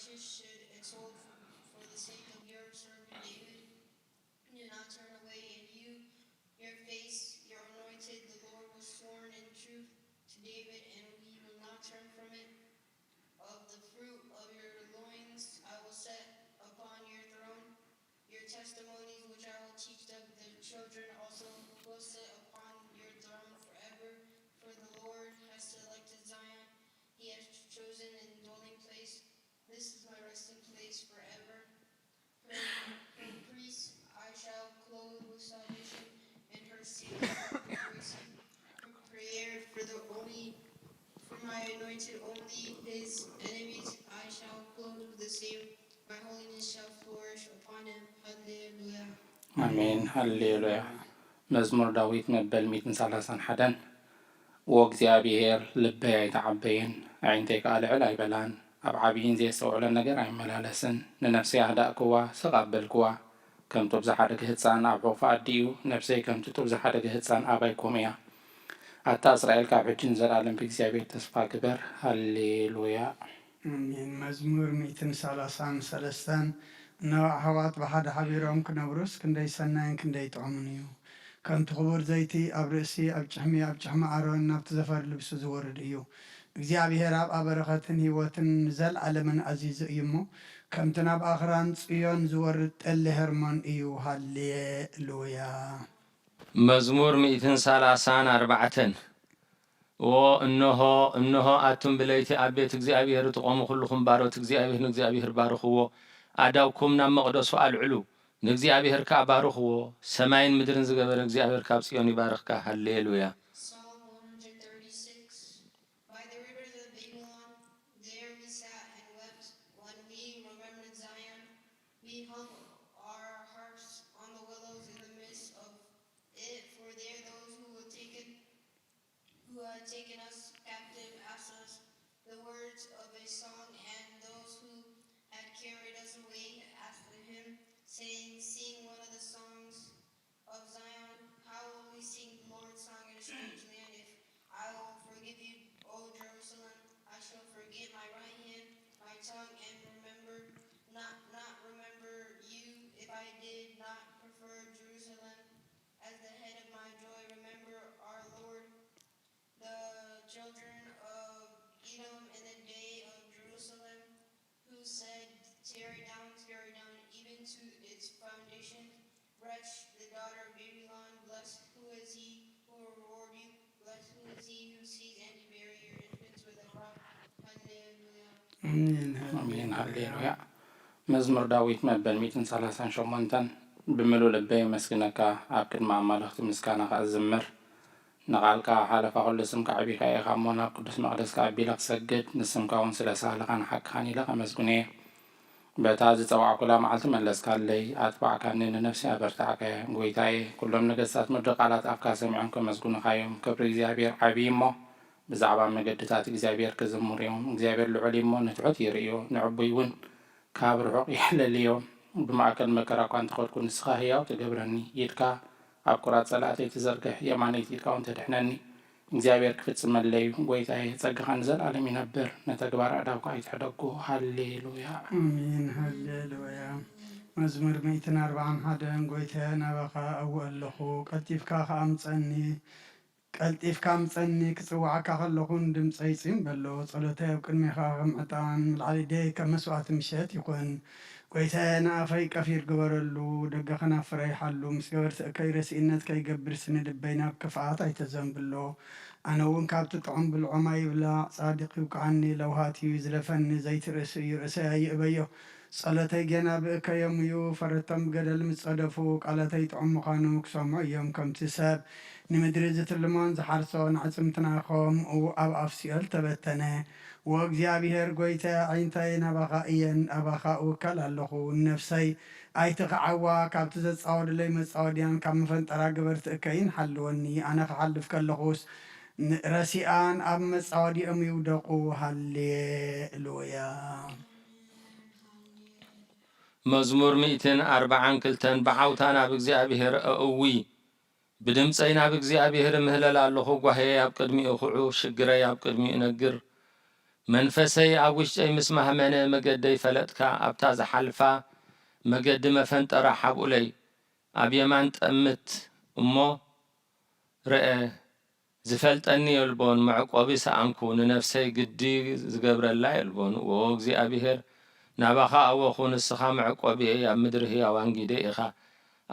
righteous should exalt for the sake of your servant David. Do not turn away your face, your anointed. The Lord was sworn in truth to David, and we will not turn from it. Of the fruit of your loins I will set upon your throne. Your testimonies which I will teach the children also will sit upon your throne forever. For the Lord has selected Zion. He has chosen a dwelling place. This is my resting place forever. Her priests I shall clothe with salvation, and her saints with rejoicing. Prepared for my anointed only his enemies I shall clothe with the same. My holiness shall flourish upon him. Hallelujah. አሜን ሃሌሉያ። መዝሙር ዳዊት መበል 131 ወእግዚአብሔር ልበይ ኣይተዓበየን ዓይንተይ ከዓ ልዕል ኣይበላን ኣብ ዓብይን ዘየስተውዕሎ ነገር ኣይመላለስን ንነፍሰይ ኣህዳእክዋ ስቓበልክዋ ከምቲ ብዝሓደገ ህፃን ኣብ ሑቕፋ ኣዲኡ ነፍሰይ ከምቲ ብዝሓደገ ህፃን ኣባይኩም እያ ኣታ እስራኤል ካብ ሕጂን ዘለዓለም ብእግዚአብሔር ተስፋ ግበር ሃሌሉያ። አሜን። መዝሙር 133 ንኣሕዋት ብሓደ ሓቢሮም ክነብሩስ ክንደይ ሰናይን ክንደይ ጥዑምን እዩ። ከምቲ ክቡር ዘይቲ ኣብ ርእሲ ኣብ ጭሕሚ ኣሮን ናብቲ ዘፈር ልብሱ ዝወርድ እዩ። እግዚኣብሔር ኣብ በረኸትን ህይወትን ዘለዓለምን ኣዚዙ እዩ እሞ ከምቲ ናብ ኣኽራን ጽዮን ዝወርድ ጠሊ ሄርሞን እዩ። ሃሌሉያ። መዝሙር 134 እነሆ ኣቱም ብለይቲ ኣብ ቤት እግዚአብሔር ትቆሙ ኩልኩም ባሮት እግዚአብሔር ንእግዚአብሔር ባርኽዎ ኣዳውኩም ናብ መቕደሱ ኣልዕሉ ንእግዚአብሔር ከዓ ባርኽዎ ሰማይን ምድርን ዝገበረ እግዚአብሔር ካብ ጽዮን ይባርኽካ። ሃሌሉያ። Psalm 136. By the rivers of Babylon, there we sat and wept when we remembered Zion. We hung our harps on the willows in the midst of it, for there those who had taken us captive asked us the words of a song, and those who had carried us away asked the hymn, saying, sing one of the songs of Zion. How will we sing the Lord's song in a strange land? If I will forgive you, O Jerusalem, I shall forget my right hand, my tongue, and not remember you. If I did not prefer Jerusalem as the head of my joy, remember our Lord, the children of Edom in the day of Jerusalem, who said, tear down, even to its foundation. Wretch, the daughter of Babylon, blessed who is he who will reward you? Blessed who is he who sees and to bury your infants with a rock. Hallelujah. አሜን ሃሌሉያ። መዝሙር ዳዊት መበል 138 ብምሉእ ልበይ መስግነካ ኣብ ቅድሚ ኣማልኽቲ ምስጋናኻ እዝምር ንቓልካ ሓለፋ ኩሉ ስምካ ዓቢልካ ኢኻ እሞ ናብ ቅዱስ መቕደስካ ኣቢለ ክሰግድ ንስምካ እውን ስለ ሳህልኻን ሓቅኻን ኢለ ከመስግነ እየ። በታ ዝፀዋዕኩላ መዓልቲ መለስካለይ ኣትባዕካኒ ንነፍሲ ኣበርታዕከ ጎይታዬ። ኩሎም ነገስታት ምድሪ ቃላት ኣፍካ ሰሚዖም ከመስግኑኻ እዮም። ክብሪ እግዚኣብሔር ዓብይ እሞ ብዛዕባ መገድታት እግዚኣብሔር ክዝሙር እዮም። እግዚኣብሔር ልዑል እሞ ንትሑት ይርእዮ ንዕቡይ እውን ካብ ርሑቕ ይሕለልዮ። ብማእከል መከራ እኳ እንተኸድኩ ንስኻ ህያው ትገብረኒ ኢድካ ኣብ ቁራት ጸላእተይ ትዘርግሕ የማነይቲ ኢድካ እውን ተድሕነኒ። እግዚአብሔር ክፍጽመለይ ጎይታዬ ጸጋኻ ንዘለዓለም ይነብር ነተግባር ኣዳውካ ኣይትሕደጉ። ሃሌሉያ አሜን ሃሌሉያ። መዝሙር 141 ጎይታዬ ናባኻ ኣውእ ኣለኹ ቀልጢፍካ ኣምፀኒ ክጽዋዓካ ከለኹን ድምፀይ ጽምበሎ ጸሎተይ ኣብ ቅድሜኻ ከም ዕጣን ምልዓሊደይ ከም መስዋዕቲ ምሸት ይኹን። ጎይታዬ ንኣፈይ ቀፊር ግበረሉ ደገ ከናፍረይ ሓሉ ምስ ገበርቲ እከይ ረሲእነት ከይገብር ስኒ ልበይ ናብ ክፍኣት ኣይተዘንብሎ። ኣነ እውን ካብቲ ጥዑም ብልዖማ ይብላዕ ጻድቅ ይውቅዓኒ ለውሃት እዩ ዝለፈኒ ዘይቲ ርእሲ እዩ ርእሰይ ኣይእበዮ። ጸሎተይ ገና ብእከዮም እዩ ፈረቶም ብገደል ምጸደፉ ቃለተይ ጥዑም ምዃኑ ክሰምዑ እዮም። ከምቲ ሰብ ንምድሪ ዝትልሞን ዝሓርሶን ዓጽምትናኸም ኣብ ኣፍ ሲኦል ተበተነ። ወእግዚአብሔር ጎይታዬ ዓይንታይ ናባኻ እየን ኣባኻ እውከል ኣለኹ። ነፍሰይ ኣይትኽዓዋ ካብቲ ዘጻወድለይ መጻወድያን ካብ መፈንጠራ ገበርቲ እከይን ሓልወኒ። ኣነ ክሓልፍ ከለኹስ ረሲኣን ኣብ መጻወዲኦም ይውደቁ። ሃሌሉያ። መዝሙር 142 ብዓውታ ናብ እግዚአብሔር ኣእዊ ብድምፀይ ናብ እግዚአብሔር ምህለል ኣለኹ። ጓሄ ኣብ ቅድሚኡ ኹዑ ሽግረይ ኣብ ቅድሚኡ ነግር። መንፈሰይ ኣብ ውሽጠይ ምስ ማህመነ መገደይ ፈለጥካ ኣብታ ዝሓልፋ መገዲ መፈንጠራ ሓብኡለይ ኣብ የማን ጠምት እሞ ረአ ዝፈልጠኒ የልቦን መዕቆቢ ሰኣንኩ ንነፍሰይ ግዲ ዝገብረላ የልቦን ኦ እግዚኣብሔር ናባኻ ኣወኹ ንስኻ መዕቆቢ ኣብ ምድሪ ህያዋን ጊደ ኢኻ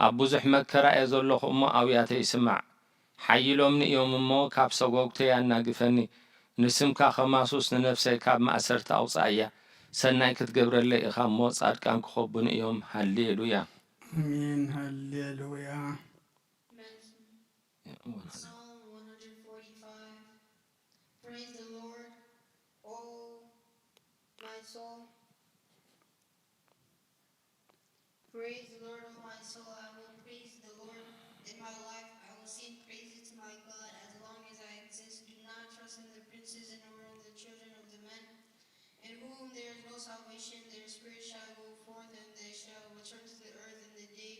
ኣብ ብዙሕ መከራ እየ ዘለኹ እሞ ኣውያተይ ይስማዕ ሓይሎምኒ እዮም እሞ ካብ ሰጎግተይ ኣናግፈኒ ንስምካ ኸማሱስ ንነፍሰይ ካብ ማእሰርቲ ኣውፃእያ ሰናይ ክትገብረለይ ኢኻ እሞ ጻድቃን ክኸቡኒ እዮም ሃሌሉያ አሜን ሃሌሉያ Psalm 145. Praise the Lord, O my soul. Praise the Lord, O my soul. I will praise the Lord in my life. I will sing praises to my God as long as I exist. Do not trust in the princes and nor in the children of the men, in whom there is no salvation. Their spirit shall go forth, and they shall return to the earth in the day.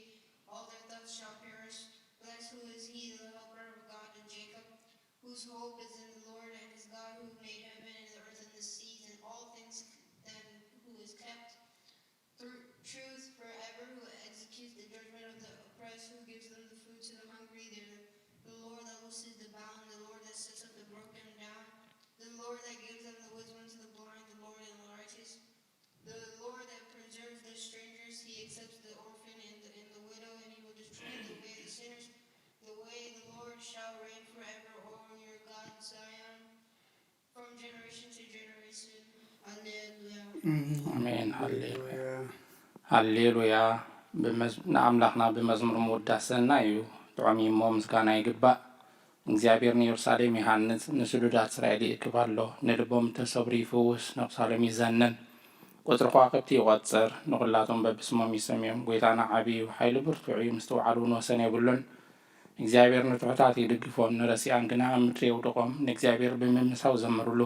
All their thoughts shall perish. Blessed who is he, the helper of God in Jacob, whose hope is in the Lord, and his God who made heaven and the earth and the seas and all things, and who is kept through truth forever, who executes the judgment of the oppressed, who gives them the food to the hungry. The Lord that looses the bound, the Lord that sets up the broken down, the Lord that gives them the wisdom to the blind, the Lord and the righteous, the Lord that preserves the strangers. He accepts the orphan and the widow, and he will destroy the way of the sinners. The way of the Lord shall reign forever over your God Zion, from generation to generation. Alleluia. አሜን ሃሌሉያ ሃሌሉያ ንኣምላኽና ብመዝሙር ምውዳሰና እዩ ጥዑም እሞ ምስጋና ይግባእ እግዚአብሔር ንኢየሩሳሌም ይሃንጽ ንስዱዳት እስራኤል ይእክብ ኣሎ ንልቦም ተሰብሪ ይፍውስ ንኢየሩሳሌም ይዘንን ቁጥሪ ከዋክብቲ ይቆጽር ንኹላቶም በብስሞም ይሰምዮም ጐይታና ዓብዩ ኃይሉ ብርቱዕ እዩ ምስተውዓሉን ወሰን የብሉን እግዚአብሔር ንትሑታት ይድግፎም ንረሲኣን ግና ኣብ ምድሪ የውድቖም ንእግዚአብሔር ብምምሳው ዘምሩሉ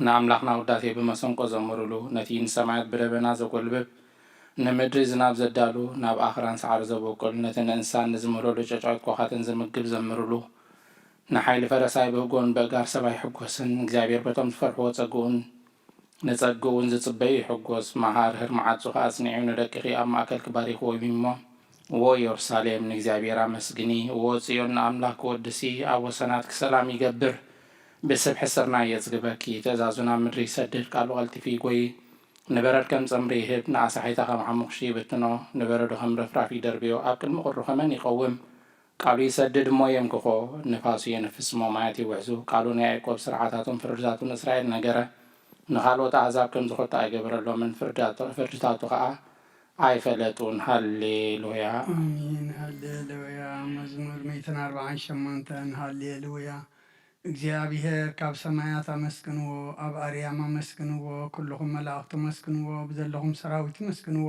ንኣምላኽና ውዳሴ ብመሰንቆ ዘምሩሉ ነቲ ንሰማያት ብደበና ዘጐልብብ ንምድሪ ዝናብ ዘዳሉ ናብ ኣኽራን ሰዓሪ ዘበቁል ነቲ ንእንስሳን ንዝምህረሉ ጨጫዊት ኳኻትን ዝምግብ ዘምሩሉ ንሓይሊ ፈረሳይ ብህጎን በጋር ሰባይ ይሕጐስን እግዚአብሔር በቶም ዝፈርሕዎ ጸጉኡን ንጸግኡን ዝጽበዩ ይሕጐስ መሃርህር መዓጹ ኸ ኣጽኒዑ ንደቂኺ ኣብ ማእከል ክባሪኽዎ ይሞ ዎ ኢየሩሳሌም ንእግዚአብሔር ኣመስግኒ ዎ ጽዮን ንኣምላክ ክወድሲ ኣብ ወሰናት ክሰላም ይገብር ብስብሒ ስርናይ የጽግበኪ ትእዛዙን ኣብ ምድሪ ይሰድድ ቃሉ ቀልጢፉ ይጐይ ንበረድ ከም ጸምሪ ይህብ ንኣሳሒታ ከም ሓሙኽሺ ይብትኖ ንበረዱ ከም ረፍራፍ ይደርብዮ ኣብ ቅድሚ ቁሪ ኸመን ይቐውም ቃሉ ይሰድድ እሞ የምክኾ ንፋሱ የነፍስ እሞ ማያት ይውሕዙ ቃሉ ናይ ያዕቆብ ስርዓታቱን ፍርድታቱን እስራኤል ነገረ ንኻልኦት ኣሕዛብ ከም ዝኸቶ ኣይገበረሎምን ፍርድታቱ ኸዓ ኣይፈለጡን ሃሌሉያ አሜን ሃሌሉያ መዝሙር 148 ሃሌሉያ እግዚአብሔር ካብ ሰማያት አመስግንዎ ኣብ ኣርያም አመስግንዎ ኩልኹም መላእኽቲ አመስግንዎ ብዘለኹም ሰራዊት አመስግንዎ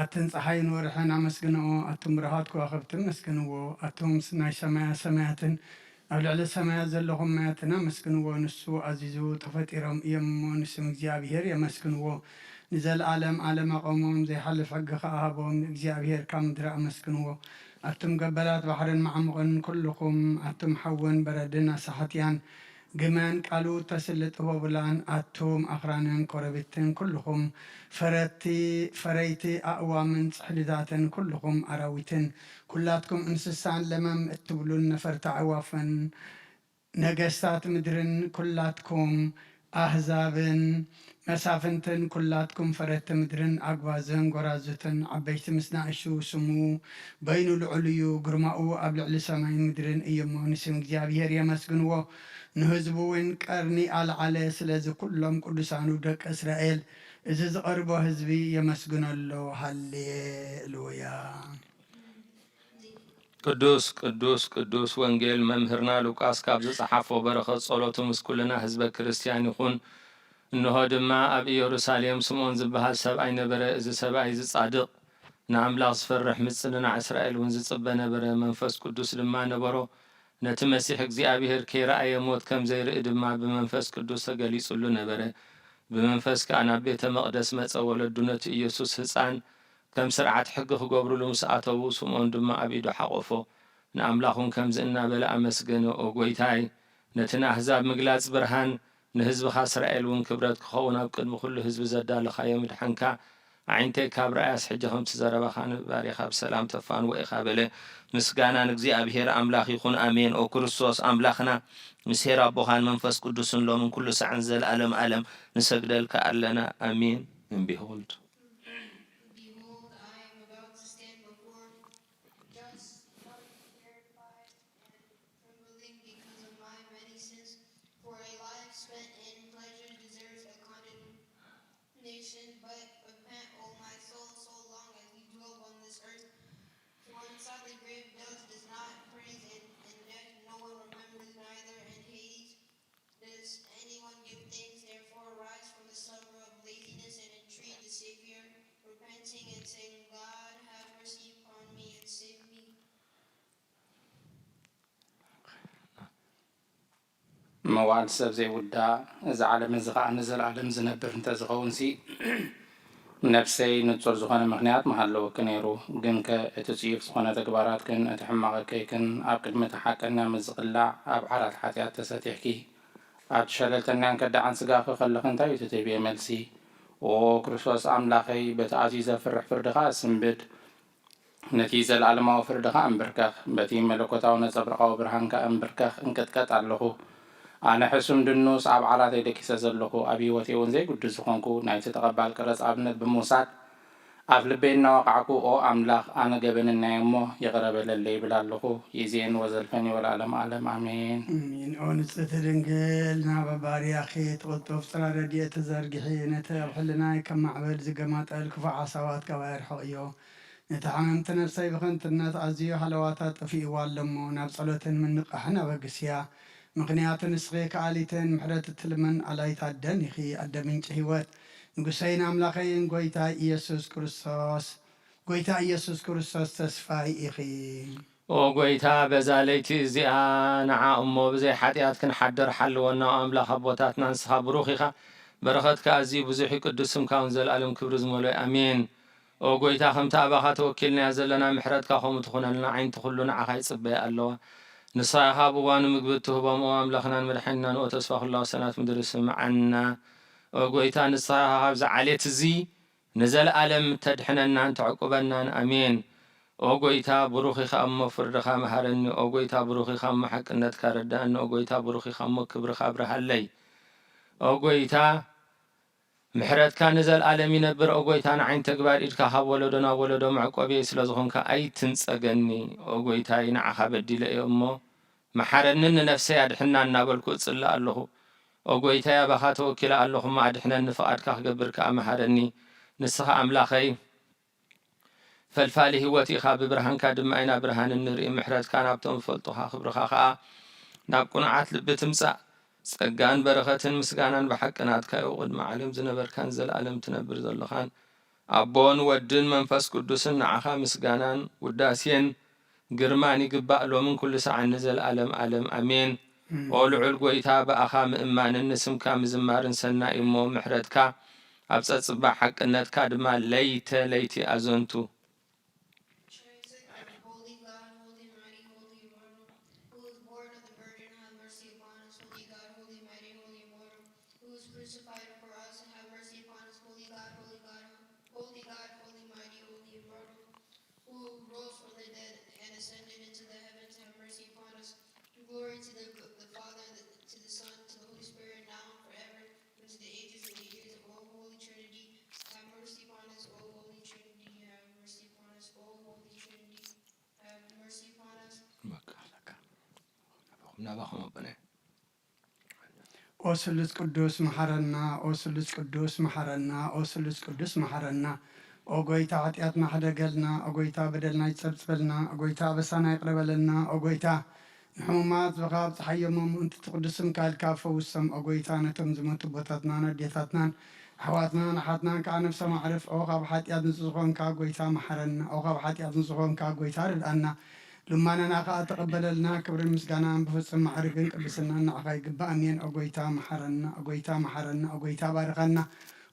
ኣትን ፀሓይን ወርሕን አመስግንዎ ኣቱም ብርሃት ከዋኽብቲ አመስግንዎ ኣቱም ናይ ሰማያትን ኣብ ልዕሊ ሰማያት ዘለኹም ማያትን አመስግንዎ ንሱ ኣዚዙ ተፈጢሮም እዮም እሞ ንስም እግዚአብሔር የመስግንዎ ንዘለዓለም ዓለም ኣቆሞም ዘይሓልፍ ሕጊ ከኣሃቦም እግዚአብሔር ካብ ምድሪ አመስግንዎ ኣቱም ገበላት ባሕርን መዓሙቕን ኩልኹም ኣቱም ሓወን በረድን ኣሳሓትያን ግመን ቃሉ ተስልጥ ወብላን ኣቱም ኣኽራንን ኮረብትን ኩልኹም ፈረይቲ ኣእዋምን ጽሕልታትን ኩልኹም ኣራዊትን ኩላትኩም እንስሳን ለመም እትብሉን ነፈርቲ ኣዕዋፍን ነገስታት ምድርን ኩላትኩም ኣህዛብን መሳፍንትን ኩላትኩም ፈረቲ ምድርን ኣግባዝን ጎራዙትን ዓበይቲ ምስ ናእሹ ስሙ በይኑ ልዑል እዩ ግርማኡ ኣብ ልዕሊ ሰማይን ምድርን እዩሞ ንስም እግዚአብሔር የመስግንዎ ንህዝቡ እውን ቀርኒ ኣልዓለ ስለዚ ኩሎም ቅዱሳኑ ደቂ እስራኤል እዚ ዝቐርቦ ህዝቢ የመስግነሎ ሃሌሉያ ቅዱስ ቅዱስ ቅዱስ ወንጌል መምህርና ሉቃስ ካብ ዝጸሓፎ በረኸት ጸሎቱ ምስ ኩልና ህዝበ ክርስቲያን ይኹን እንሆ ድማ ኣብ ኢየሩሳሌም ስምዖን ዝበሃል ሰብኣይ ነበረ እዚ ሰብኣይ ዝጻድቕ ንኣምላኽ ዝፈርሕ ምጽንናዕ እስራኤል እውን ዝጽበ ነበረ መንፈስ ቅዱስ ድማ ነበሮ ነቲ መሲሕ እግዚኣብሔር ከይረኣየ ሞት ከም ዘይርኢ ድማ ብመንፈስ ቅዱስ ተገሊጹሉ ነበረ ብመንፈስ ከዓ ናብ ቤተ መቕደስ መጸ ወለዱ ነቲ ኢየሱስ ህፃን ከም ስርዓት ሕጊ ክገብሩሉ ምስ ኣተዉ ስምዖን ድማ ኣብ ኢዱ ሓቆፎ ንኣምላኹን ከምዚ እናበለ ኣመስገነ ኦ ጐይታይ ነቲ ንኣሕዛብ ምግላጽ ብርሃን ንህዝብኻ እስራኤል እውን ክብረት ክኸውን ኣብ ቅድሚ ኩሉ ህዝቢ ዘዳለኻዮ ምድሓንካ ዓይንተይ ካብ ረኣያስ ሕጂ ከምቲ ዘረባኻ ንባሪኻ ብሰላም ተፋን ወኢኻ በለ ምስጋና ንእግዚአብሔር ኣምላኽ ይኹን ኣሜን። ኦ ክርስቶስ ኣምላኽና ምስ ሄር ኣቦኻን መንፈስ ቅዱስን ሎምን ኩሉ ሰዓን ዘለዓለም ዓለም ንሰግደልካ ኣለና ኣሜን። And behold, Behold, I am about to stand before just terrified and trembling because of my many sins. For a life spent in pleasure deserves a condemnation, but repent, O my soul, so long as you dwell on this earth. For inside the grave does not praise, and death no one remembers, neither in Hades does anyone give thanks. Therefore arise from the slumber of laziness and entreat the Savior, repenting and saying, God, have mercy upon me and save me. መዋዕል ሰብ ዘይውዳእ እዚ ዓለም እዚ ከዓ ንዘለዓለም ዝነብር እንተዝኸውን ነፍሰይ ንጹር ዝኾነ ምክንያት መሃለወኪ ነይሩ። ግን እቲ ጽዩፍ ዝኾነ ተግባራት ግን እቲ ሕማቐከይክን ኣብ ቅድሚ ተሓቀና ምዝቕላዕ ኣብ ዓራት ሓጢኣት ተሰቲሕኪ ኣብ ሸለልተኛን ከዳዓን ስጋኺ ከለኺ እንታይ እዩ ትህብየ መልሲ? ኦ ክርስቶስ ኣምላኸይ በቲ ኣዝዩ ዘፍርሕ ፍርድኻ እስንብድ፣ ነቲ ዘለዓለማዊ ፍርድኻ እንብርከኽ፣ በቲ መለኮታዊ ነጸብራቃዊ ብርሃንካ እንብርከኽ እንቅጥቀጥ ኣለኹ። ኣነ ሕሱም ድኑስ ኣብ ዓራተይ ደቂሰ ዘለኹ ኣብ ህይወተይ እውን ዘይጉድል ዝኾንኩ ናይቲ ተቐባል ቀረጽ ኣብነት ብምውሳድ ኣብ ልበይ እናወቃዕኩ ኦ ኣምላኽ ኣነ ገበንናየ እሞ ይቕረ በለለይ ይብል ኣለኹ። ይእዜን ወዘልፈኒ ወለዓለመ ዓለም ኣሜን። ኦ ንጽሕቲ ድንግል ናብ ባርያኺ ትቕልጡፍ ጽራ ረድኤት ተዘርጊሒ ነቲ ኣብ ሕልናይ ከም ማዕበል ዝገማጠል ክፉእ ዓሳባት ከባይ ርሕቕ እዮ። ነቲ ሓመምቲ ነፍሰይ ብኽንትነት ኣዝዩ ሃለዋታት ጠፊእዋ ኣለሞ ናብ ጸሎትን ምንቃሕን ኣበግስያ። ምክንያቱ ንስኺ ከኣሊትን ምሕረት እትልመን ኣላይታ ኣደን ኢኺ ኣደ ምንጪ ህይወት ንጉሰይን ኣምላኸይን ጎይታ ኢየሱስ ክርስቶስ ተስፋይ ኢኺ። ኦ ጎይታ በዛ ለይቲ እዚኣ ንዓ እሞ ብዘይ ሓጢኣት ክንሓድር ሓልወና ኣምላኽ ኣቦታትና ንስኻ ብሩኽ ኢኻ። በረኸትካ ኣዝዩ ብዙሕ ቅዱስም ካውን ዘለዓለም ክብሪ ዝመልኦ ኣሜን። ኦ ጎይታ ከምቲ ኣባኻ ተወኪልናያ ዘለና ምሕረትካ ከምኡ ትኹነልና ዓይንቲ ኩሉ ንዓኻ ይጽበየ ኣለዋ። ንስኻ ኢኻ ብእዋኑ ምግቢ እትህቦም ኦ ኣምላኽናን መድሓኒናን ኦ ተስፋ ኩላዊ ሰናት ምድሪ ስምዓና። ኦ ጎይታ ንስኻ ኢኻ ካብዚ ዓሌት እዚ ንዘለዓለም ተድሕነናን ተዕቁበናን ኣሜን። ኦ ጎይታ ብሩኽ ኢኻ እሞ ፍርድኻ መሃረኒ። ኦ ጎይታ ብሩኽ ኢኻ እሞ ሓቅነትካ ረዳእኒ። ኦ ጎይታ ብሩኽ ኢኻ እሞ ክብርኻ ብርሃለይ። ኦ ጎይታ ምሕረትካ ንዘለዓለም ይነብር። ኦ ጎይታ ንዓይን ተግባር ኢድካ ካብ ወለዶ ናብ ወለዶ መዕቆብየ ስለ ዝኾንካ ኣይትንጸገኒ። ኦ ጎይታይ ንዓኻ በዲለ እዮ እሞ መሓረኒ ንነፍሰይ ኣድሕና እናበልኩ እጽላእ ኣለኹ። ኦ ጎይታይ ኣባኻ ተወኪለ ኣለኹ እሞ ኣድሕነኒ ፍቓድካ ክገብር ከዓ መሓረኒ። ንስኻ ኣምላኸይ ፈልፋሊ ህይወት ኢኻ ብብርሃንካ ድማ ኢና ብርሃን እንርኢ። ምሕረትካ ናብቶም ዝፈልጡኻ ክብርኻ ከዓ ናብ ቁኑዓት ልቢ ትምጻእ። ጸጋን በረኸትን ምስጋናን ብሓቅናትካ ዮ ቅድሚ ዓለም ዝነበርካን ዘለዓለም ትነብር ዘለኻን ኣቦን ወድን መንፈስ ቅዱስን ንዓኻ ምስጋናን ውዳሴን ግርማን ይግባእ ሎምን ኩሉ ሰዓን ንዘለዓለም ዓለም ኣሜን። ኦ ልዑል ጎይታ ብኣኻ ምእማንን ንስምካ ምዝማርን ሰናይ እሞ ምሕረትካ ኣብ ጸጽባዕ ሓቅነትካ ድማ ለይቲ ኣዘንቱ። Holy God, holy mighty, holy immortal, who was born of the Virgin, have mercy upon us. Holy God, holy mighty, holy immortal, who was crucified for us, and have mercy upon us. Holy God, holy God, holy God, holy mighty, holy immortal, who rose from the dead and ascended into the heavens, have mercy upon us. Glory to the Father, to the Son, to the Holy Spirit, now and forever, and to the ages of ages. O Holy Trinity, have mercy upon us. O Holy Trinity, have mercy upon us. O Holy Trinity, have mercy upon us. ኦ ስሉስ ቅዱስ መሐረና፣ ኦ ስሉስ ቅዱስ መሐረና፣ ኦ ስሉስ ቅዱስ መሐረና። ኦ ጎይታ ኃጢአትና ሓደገልና፣ ኦ ጎይታ በደልና ይጸብጽበልና፣ ኦ ጎይታ በሳና ይቅረበለና፣ ኦ ጎይታ ንሕሙማት ዝኻብ ፀሓዮሞም ምእንቲ ትቅዱስም ካልካ ፈውሶም። ኦ ጎይታ ነቶም ዝመቱ ቦታትናን ኣዴታትናን ኣሕዋትናን ኣሓትናን ከዓ ነፍሶም ኣዕርፍ። ኦ ካብ ሓጢአት ንጹህ ዝኾንካ ጎይታ መሐረና፣ ኦ ካብ ሓጢአት ንጹህ ዝኾንካ ጎይታ ርድኣና። ልማናና ከዓ ተቐበለልና። ክብርን ምስጋናን ብፍጹም ማዕርግን ቅድስናን ንዓኻ ይግባእ። ኣሜን። ኦ ጎይታ መሐረና፣ ኦ ጎይታ መሐረና፣ ኦ ጎይታ ባርኸና።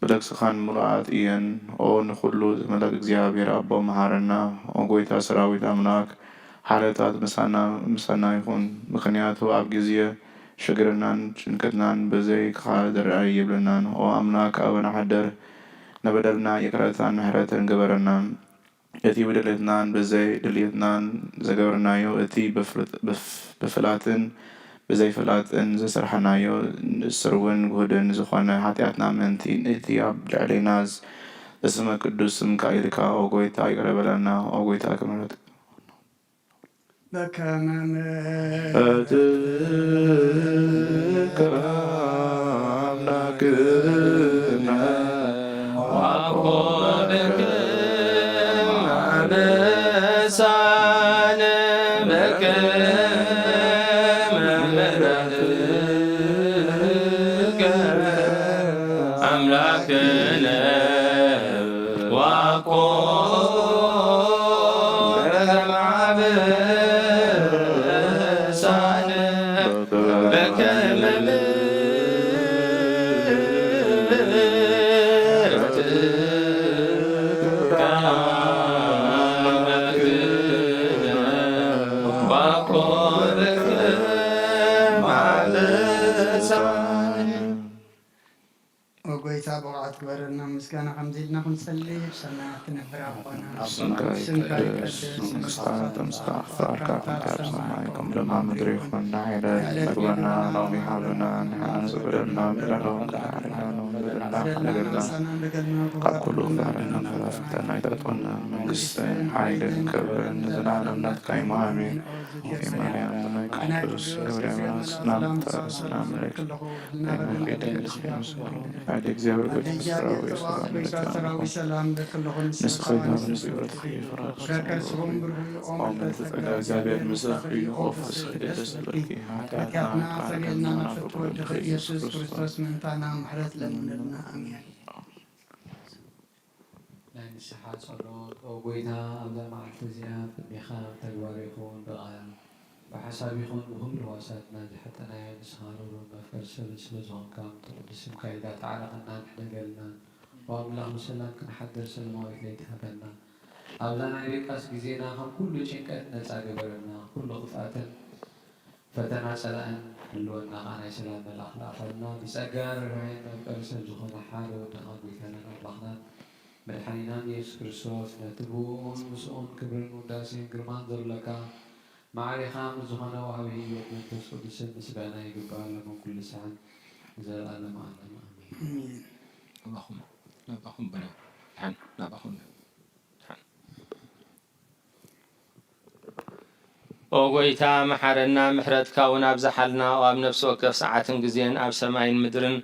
ብለክስኻን ሙሉኣት እየን ኦ ንኹሉ ዝመለክ እግዚኣብሔር ኣቦ መሃረና ኦ ጎይታ ሰራዊት ኣምላክ ሓረታት ምሳና ይኹን ምክንያቱ ኣብ ግዜ ሽግርናን ጭንቀትናን በዘይ ክረአይ የብልናን ኦ ኣምላክ ኣበና ሓደር ነበደልና ይቅረታን ምሕረትን ግበረና እቲ ብድሌትናን በዘይ ድልየትናን ዘገበርናዮ እቲ ብፍላትን ብዘይፍላጥን ዝሰርሐናዮ ንስርውን ጉህድን ዝኾነ ሓጢኣትና ምንቲ እቲ ኣብ ልዕለና እስመ ቅዱስ ስምካ ኢልካ ኦ ጎይታ ይቅረ በለና ኦ ጎይታ ክምረት በከመ ምሕረትከ አምላክነ ወኮንከ አበሳነ በከመ ምሕረትከ አምላክነ ወኮንከ አበሳነ በከመ ወጎይታ በቁዓት ግበረልና ምስጋና ከምዚ ኢልና ክንጸልይ ብሰማያት ትነብር ኣቦና ስምካ ይቀደስ መንግሥትካ ትምጻእ ፍቃድካ ከምቲ ኣብ ሰማይ ከምኡ ድማ ምድሪ ይኹን ንዓይነት ምግበና ሎሚ ሃበና ንሕና ዝበደልና በደሎም ክናሕርና ንበደልና ሓደገልና ካብ ኩሉ ክባህርና ፈተና ይጠጥወና መንግስትን ሓይልን ክብርን ንዘላለም ናትካ ኢሞ ኣሜን ኢማንያ ናይ ቅዱስ ገብርኤል ሰላምታ ሰላም ለኪ هذا እግዚአብሔር ሰራዊ ሰላም ለክልኹም ንስኸይ ናብ ንስበት ፍራኽ ከከርስዎም ብርሁ እግዚአብሔር ምስራኽ እዩ ኦፍስ ደስ ዝብለኪ ኃጢአትና ሰሪልና መፍት ወድኽ ኢየሱስ ክርስቶስ ምንታና ምሕረት ለምንልና ኣሜን ናይ ንስሓ ጸሎት ኦ ጎይታ ኣብዛ መዓልቲ እዚኣ ቅድሚኻ ተግባር ይኹን ብቓል ብሓሳብ ይኹን ብኩሉ ህዋሳትና ዝሕተናዮ ንስኻ ሩሩ መፍቀር ሰብ ስለዝኾንካ ትቅዱስ ስምካ ኢዳ ተዓለኸና ንሕደገልና ወኣምላኽ ብሰላም ክንሓድር ሰለማዊት ለይቲ ሃበና ኣብዛ ናይ ሪቃስ ግዜና ከም ኩሉ ጭንቀት ነፃ ገበረና ኩሉ ክፍኣትን ፈተና ፀላእን ህልወና ኻ ናይ ሰላም መልኣኽ ለኣኸልና ብፀጋን ርህራሄን መፍቀሪ ሰብ ዝኾነ ሓደ ወድኻ ጎይታናን ኣምላኽናን መድሓኒናን ኢየሱስ ክርስቶስ ነቲ ብኡን ምስኡን ክብርን ውዳሴን ግርማን ዘለካ معرفة مزهنا وهذه يوم تسود السبع يقبل لهم كل ساعة زال أنا معنا آمين اللهم لا بخون بنا حن لا بخون حن وقويتا محرنا محرتك ونبزحلنا واب نفس وكف ساعة جزين أب سماين مدرن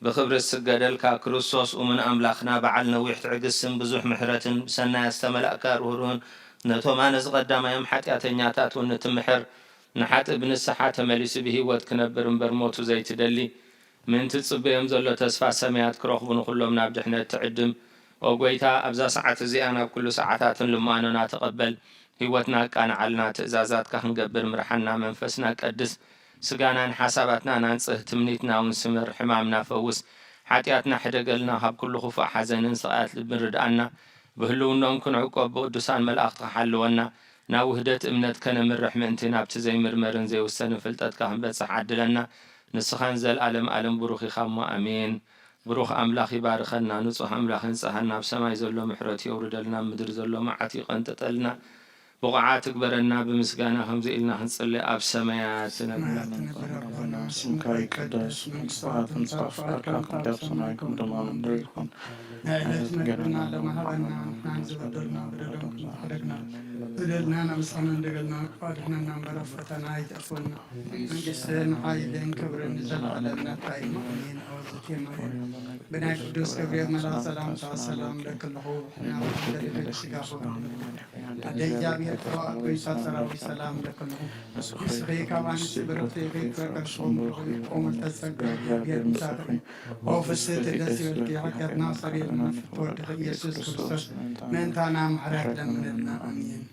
بخبر السجدلك كروسوس ومن أملاخنا بعلنا ويحت عقسم بزوح محرة سنة استملأ كارهرون نتوما نزقدام يوم حتياتنياتات ونتمحر نحت ابن السحات مليس به وتكنبر برموت زي تدلي من تصب يوم زلو تسفى سميات كروخ بنخلهم نابجحنا تعدم وقويتا أبزا ساعات زي أنا بكل ساعاتات لما أنا نتقبل هيوتنا كان علنا تأزازات كهنقبر مرحنا منفسنا كقدس سقانا حساباتنا ننصه تمنيتنا ونسمر حمامنا فوس حتياتنا حدقلنا هاب كل خفاء حزن سقات لبنردقنا بهلونا ممكن عقاب بقدسان ملأخت حلونا ناوهدت امنت كان من رحمة انتنا بتزي مرمرن زي والسنة فلتت كهم بتصح عدلنا نسخان زل ألم بروخي خامو أمين بروخ أملاخي بارخنا نصح أملاخ نسحنا بسماي زلو محرتي وردلنا مدر زلو معتي قنتتلنا بقعات كبرنا بمسقانا هم زي إلنا هنصلي أب سمايات ስምካ ይቀደስ መንግሥትካ ትምጻእ ፍቃድካ ከምቲ ኣብ ሰማይ ከምኡ ድማ ኣብ ምድሪ ይኹን ዕለት መግብና ለማሃበና ንሕናን ዝበደልና በደሎም ክንሕደግና በደልና ነብስና እንደገልና ክፋድና እናንበረ ፈተና ይተእትወና መንግስትን ሓይልን ክብርን ዘለዓለም ናትካ እዩ ኣሜን ኣወፅት የማርያም ብናይ ቅዱስ ገብርኤል መልኣክ ሰላምታ ሰላም ለክልኹ ናብደልግል ስጋኹ ኣደ እግዚአብሔር ተዋእ ጎይታ ሰራዊት ሰላም ለክልኹ ንስኺ ካብ ኣንስቲ ብርክቲ ከይትፈቀርሽኹም ቆሙል ተጸጋ እግዚአብሔር ምሳኺ ኦ ፍስሕቲ ደስ ይበልኪ ሓጢአትና ሰሪልና ፍትወድኺ ኢየሱስ ክርስቶስ ምእንታና ምሕረት ለምንልና ኣሜን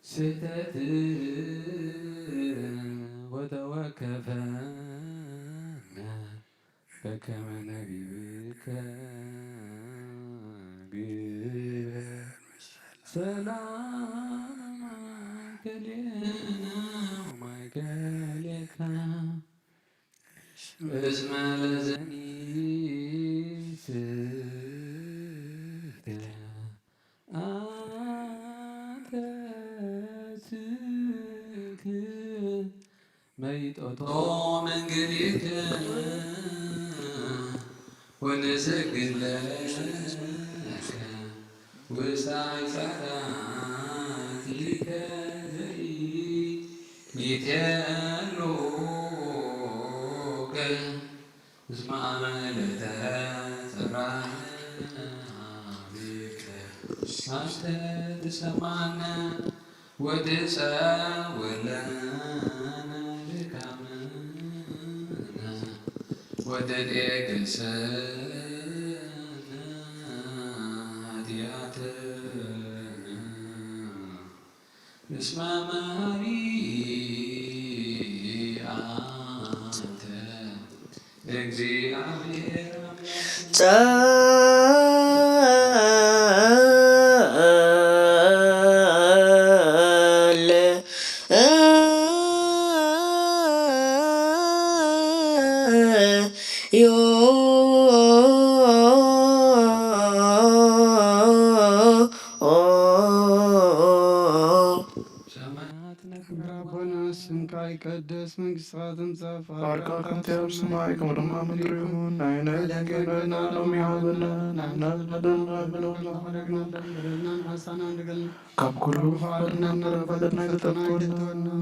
ستة وتوكفنا فكما نبيك سلام كلنا وما كلك اسم لزني ستة أنت سكت ميت أطو من قريك ونسجد لك وسعي فراتك زي يتلوك اسمع ملتا ترابك أنت تسمعنا وتساولنا لكمنا وتديك سنة هدياتنا اسمع ماري أنت እግዚአብሔር ስምከ ይቀደስ መንግሥትከ ትምጻእ ፈቃድከ ከመ በሰማይ ከመ በምድር ይሁን አይነት ገና ለሚሃበነ ካብ ኩሉ ፈለጥና የተጠፍቶን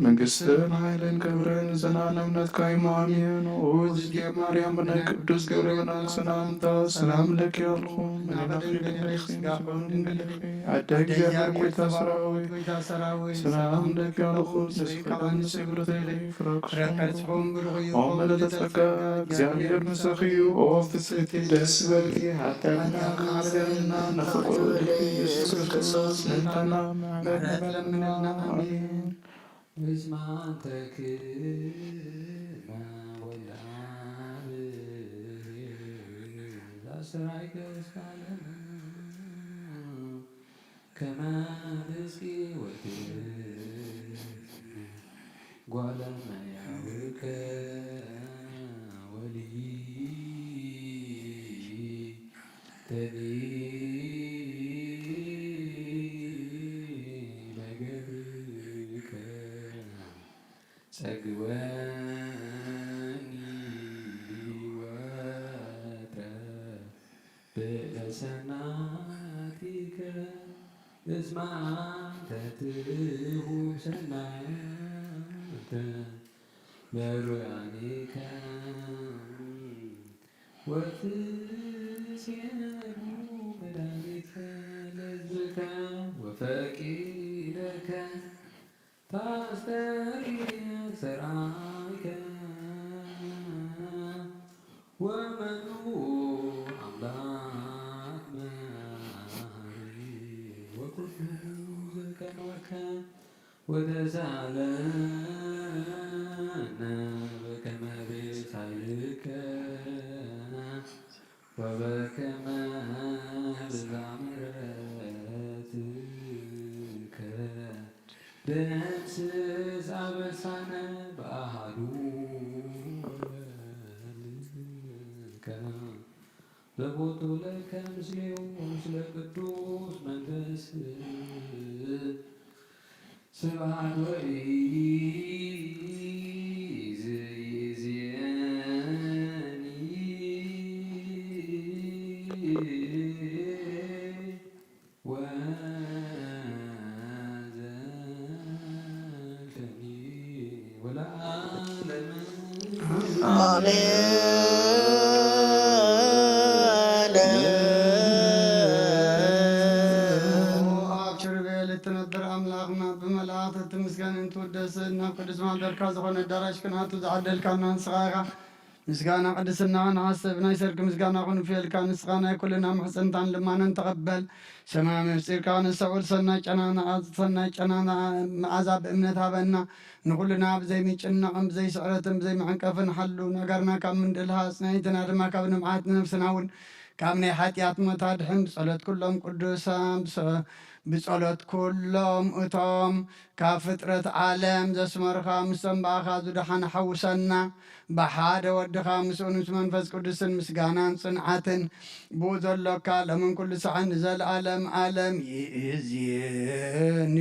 መንግሥትን ኃይልን ክብርን ዘላለምነትከ ይማምየን ኦዝጌ ማርያም በናይ ቅዱስ ገብርኤል ሰላምታ ሰላም ለኪ ያልኩ አደ እግዚአብሔር ቆይታ ሰራዊት ሰላም ለኪ ያልኩ ስፍቃን ስግረተ ፍረቀጽፎም ብርዩ መለተጸጋ እግዚአብሔር ምስኺዩ ኦ ፍስሕቲ ደስ በልኪ ሃተና ካሰና ነፍቆ ኢየሱስ ክርስቶስ ለንተና ለምንና አሜን። በሰናቲከ እስመ አንተ ትሁ ሰናይተ በሩያኒከ ወትሴኑ መድኃኒከ ለሕዝብከ ወፈቂደከ ታስተርይ ሠራይከ ወመኑ አምላክ መሐሪ ወኩሉ ዘከመከ ወተሳለነ በከመ ቤሳይከ ወበከመ ብዛምረትከ ደስ ደምስስ አበሳነ በአሃዱ በቦቱ ለከ ምስሌው ምስለ ቅዱስ መንፈስ ስብሐት ልትነብር አምላኽና ብመላእኽቲ ትምስገንን ትውደስን ናብ ቅዱስ ማደርካ ዝኾነ ዳራሽ ቅንኣቱ ዝዓደልካና ንስኻ ኢኻ ምስጋና ቅድስና ንሓስብ ናይ ሰርክ ምስጋና ኹን ፍየልካ ንስኻ ናይ ኩልና ምሕፅንታን ልማነን ተቐበል ሰማይ መፍፂርካ ንሰብኡል ሰናይ ጨናና መዓዛ ብእምነት ሃበና ንኩልና ብዘይ ምጭናቕን ብዘይ ስዕረትን ብዘይ መዕንቀፍን ሓሉ ነገርና ካብ ምንድልሃስ ናይትና ድማ ካብ ንምዓት ንነፍስና እውን ካብ ናይ ሓጢኣት መታድሕን ብጸሎት ኩሎም ቅዱሳን ብጸሎት ኩሎም እቶም ካብ ፍጥረት ዓለም ዘስመርኻ ምስ ሰንባእኻ ዝድሓነ ሓውሰና ብሓደ ወድኻ ምስኡ ምስ መንፈስ ቅዱስን ምስጋናን ጽንዓትን ብኡ ዘሎካ ለምን ኩሉ ሰዓን ዘለዓለም ዓለም ይእዝየኒ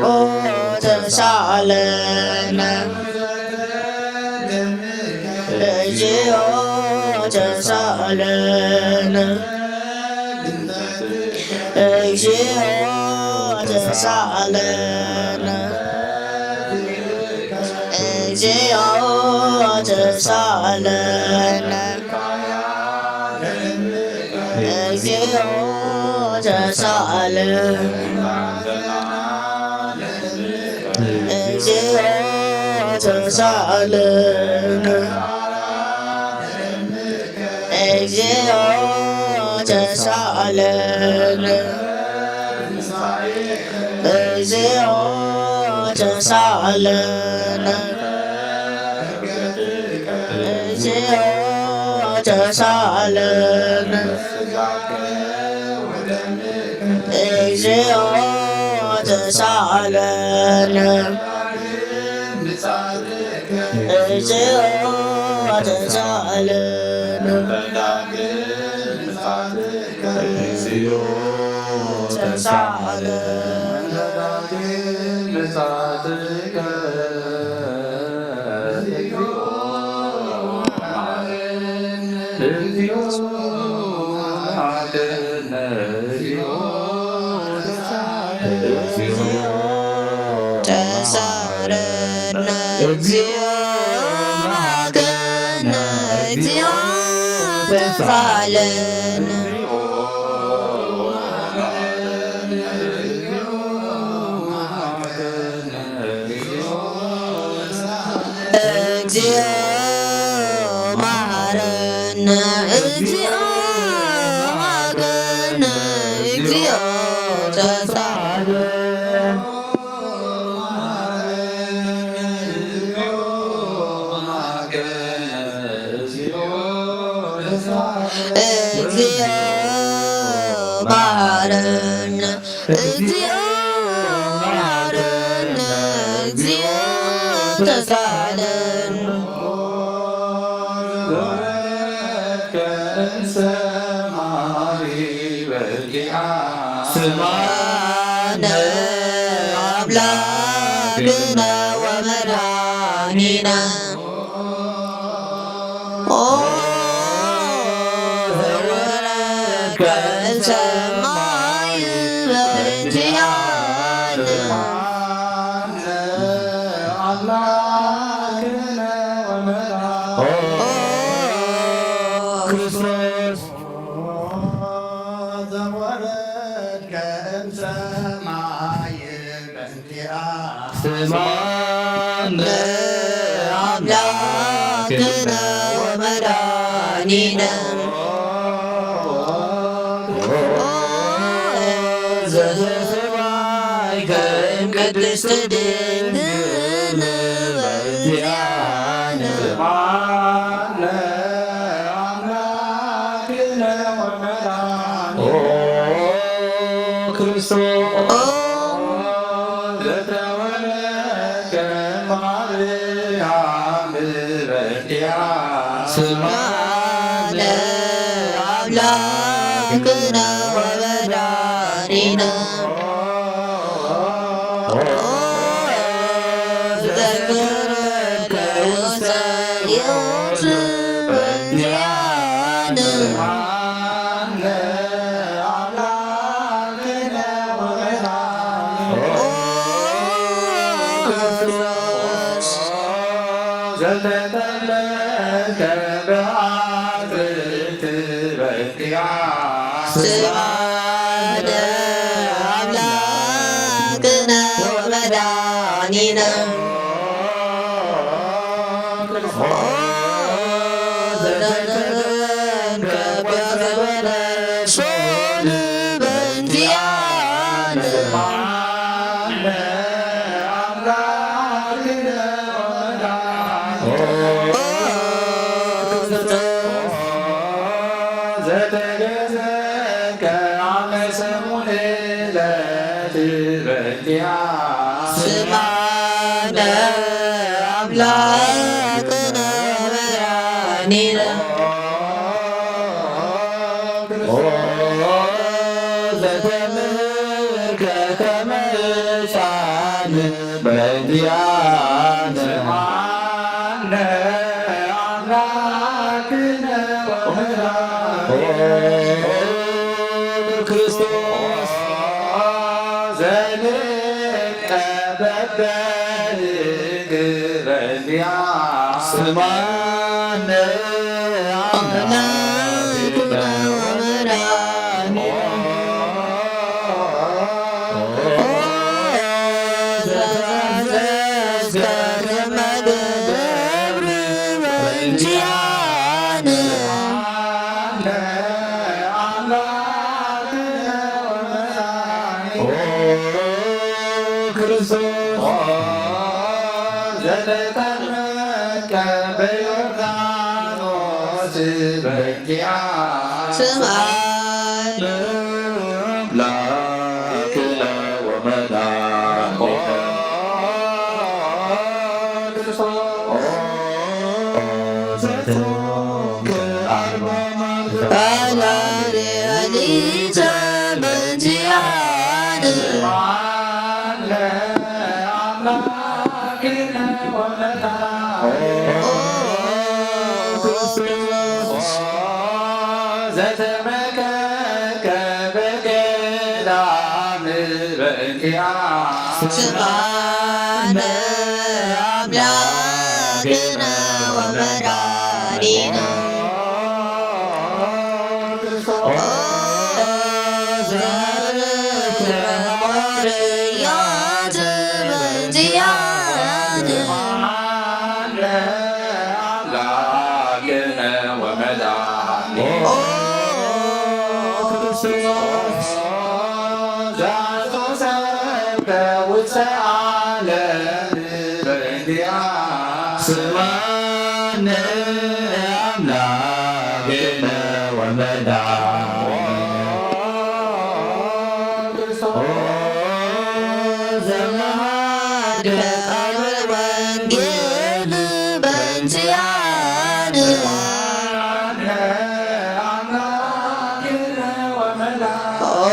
Oh, ተሳለነ እግዚኦ ተሳለነ እግዚኦ ተሳለነ እግዚኦ ተሳለነ እግዚኦ ተሳለነ እግዚኦ ተሳለነ እግዚኦ ተሳለነ እግዚኦ ተሳለነ እግዚኦ ተሳለነ እግዚኦ ተሳለነ እግዚኦ ተሳለነ ተሳለነ እግዚኦ ማረነ እግዚኦ ተሳለነ እግዚኦ ማረነ እግዚኦ ማረነ እግዚኦ ተሳለነ እግዚኦ ማረነ እግዚኦ ማረነ እግዚኦ ተሳለነ ስብሐነ አምላክነ ወመድኃኒነ ዘወረድከ እምሰማይ በእንቲአነ ክርስቶስ ዘወረድከ እምሰማይ በእንቲአነ ስብሐነ አምላክነ ወመድኃኒነ ዘሰማይከ እምቅድስት ድንግል በእንቲአነ ስብሐነ አምላክነ ወመድኃኒነ ክርስቶስ ዘተወለድከ እማርያም በእንቲአነ ስብሐነ አምላክነ ወመድኃኒነ ዘተወለድከ ውስተ ሕይወት በእንቲአነ ስብሐነ አምላክነ ወመድኃኒነ ክርስቶስ ዘተጠመቀ በአትክልት በእንቲአነ ስብሐነ አምላክነ ወመድኃኒነ ዘተጠመቀ በበለሶን በእንቲአነ ስብሐነ አምላክነ ወመድኃኒነ ዘተገዘከ አመ ሰሙነ ዕለት በእንቲአነ ስብሐነ አምላክነ ወመድኃኒነ ዘተምህርከ ከመ ዕፃን በእንቲአነ ክርስቶስ ዘንቀበበል ግበልያ ስማነ አምላክነ ወመድኃኒነ ክርስቶስ ዘተጠመቀ በዮርዳኖስ በእንቲአነ አምላክነ ወመድኃኒነ ዘተመከከ በገዳም በእንቲአነ ስብሐነ አምላክነ ወመድኃኒነ ስብሐነ አምላክነ ወመድኃኒነ ዘመሃደ ቃለ ወንጌል በእንቲአነ አምላክነ ወመድኃኒነ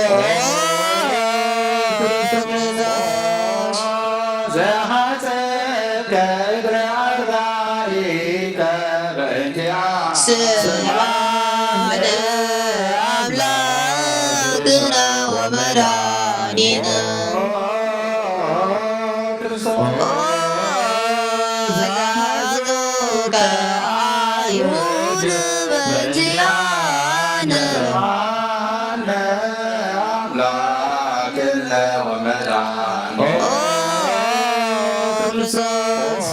ዘሐፀከ እግረ አርዳኢከ በእንቲአነ ስብሐነ አምላክነ ወመድኃኒነ ዘሐፀከ አይሁድ በእንቲአነ አምላክነ ወመድኃኒነ ክርስቶስ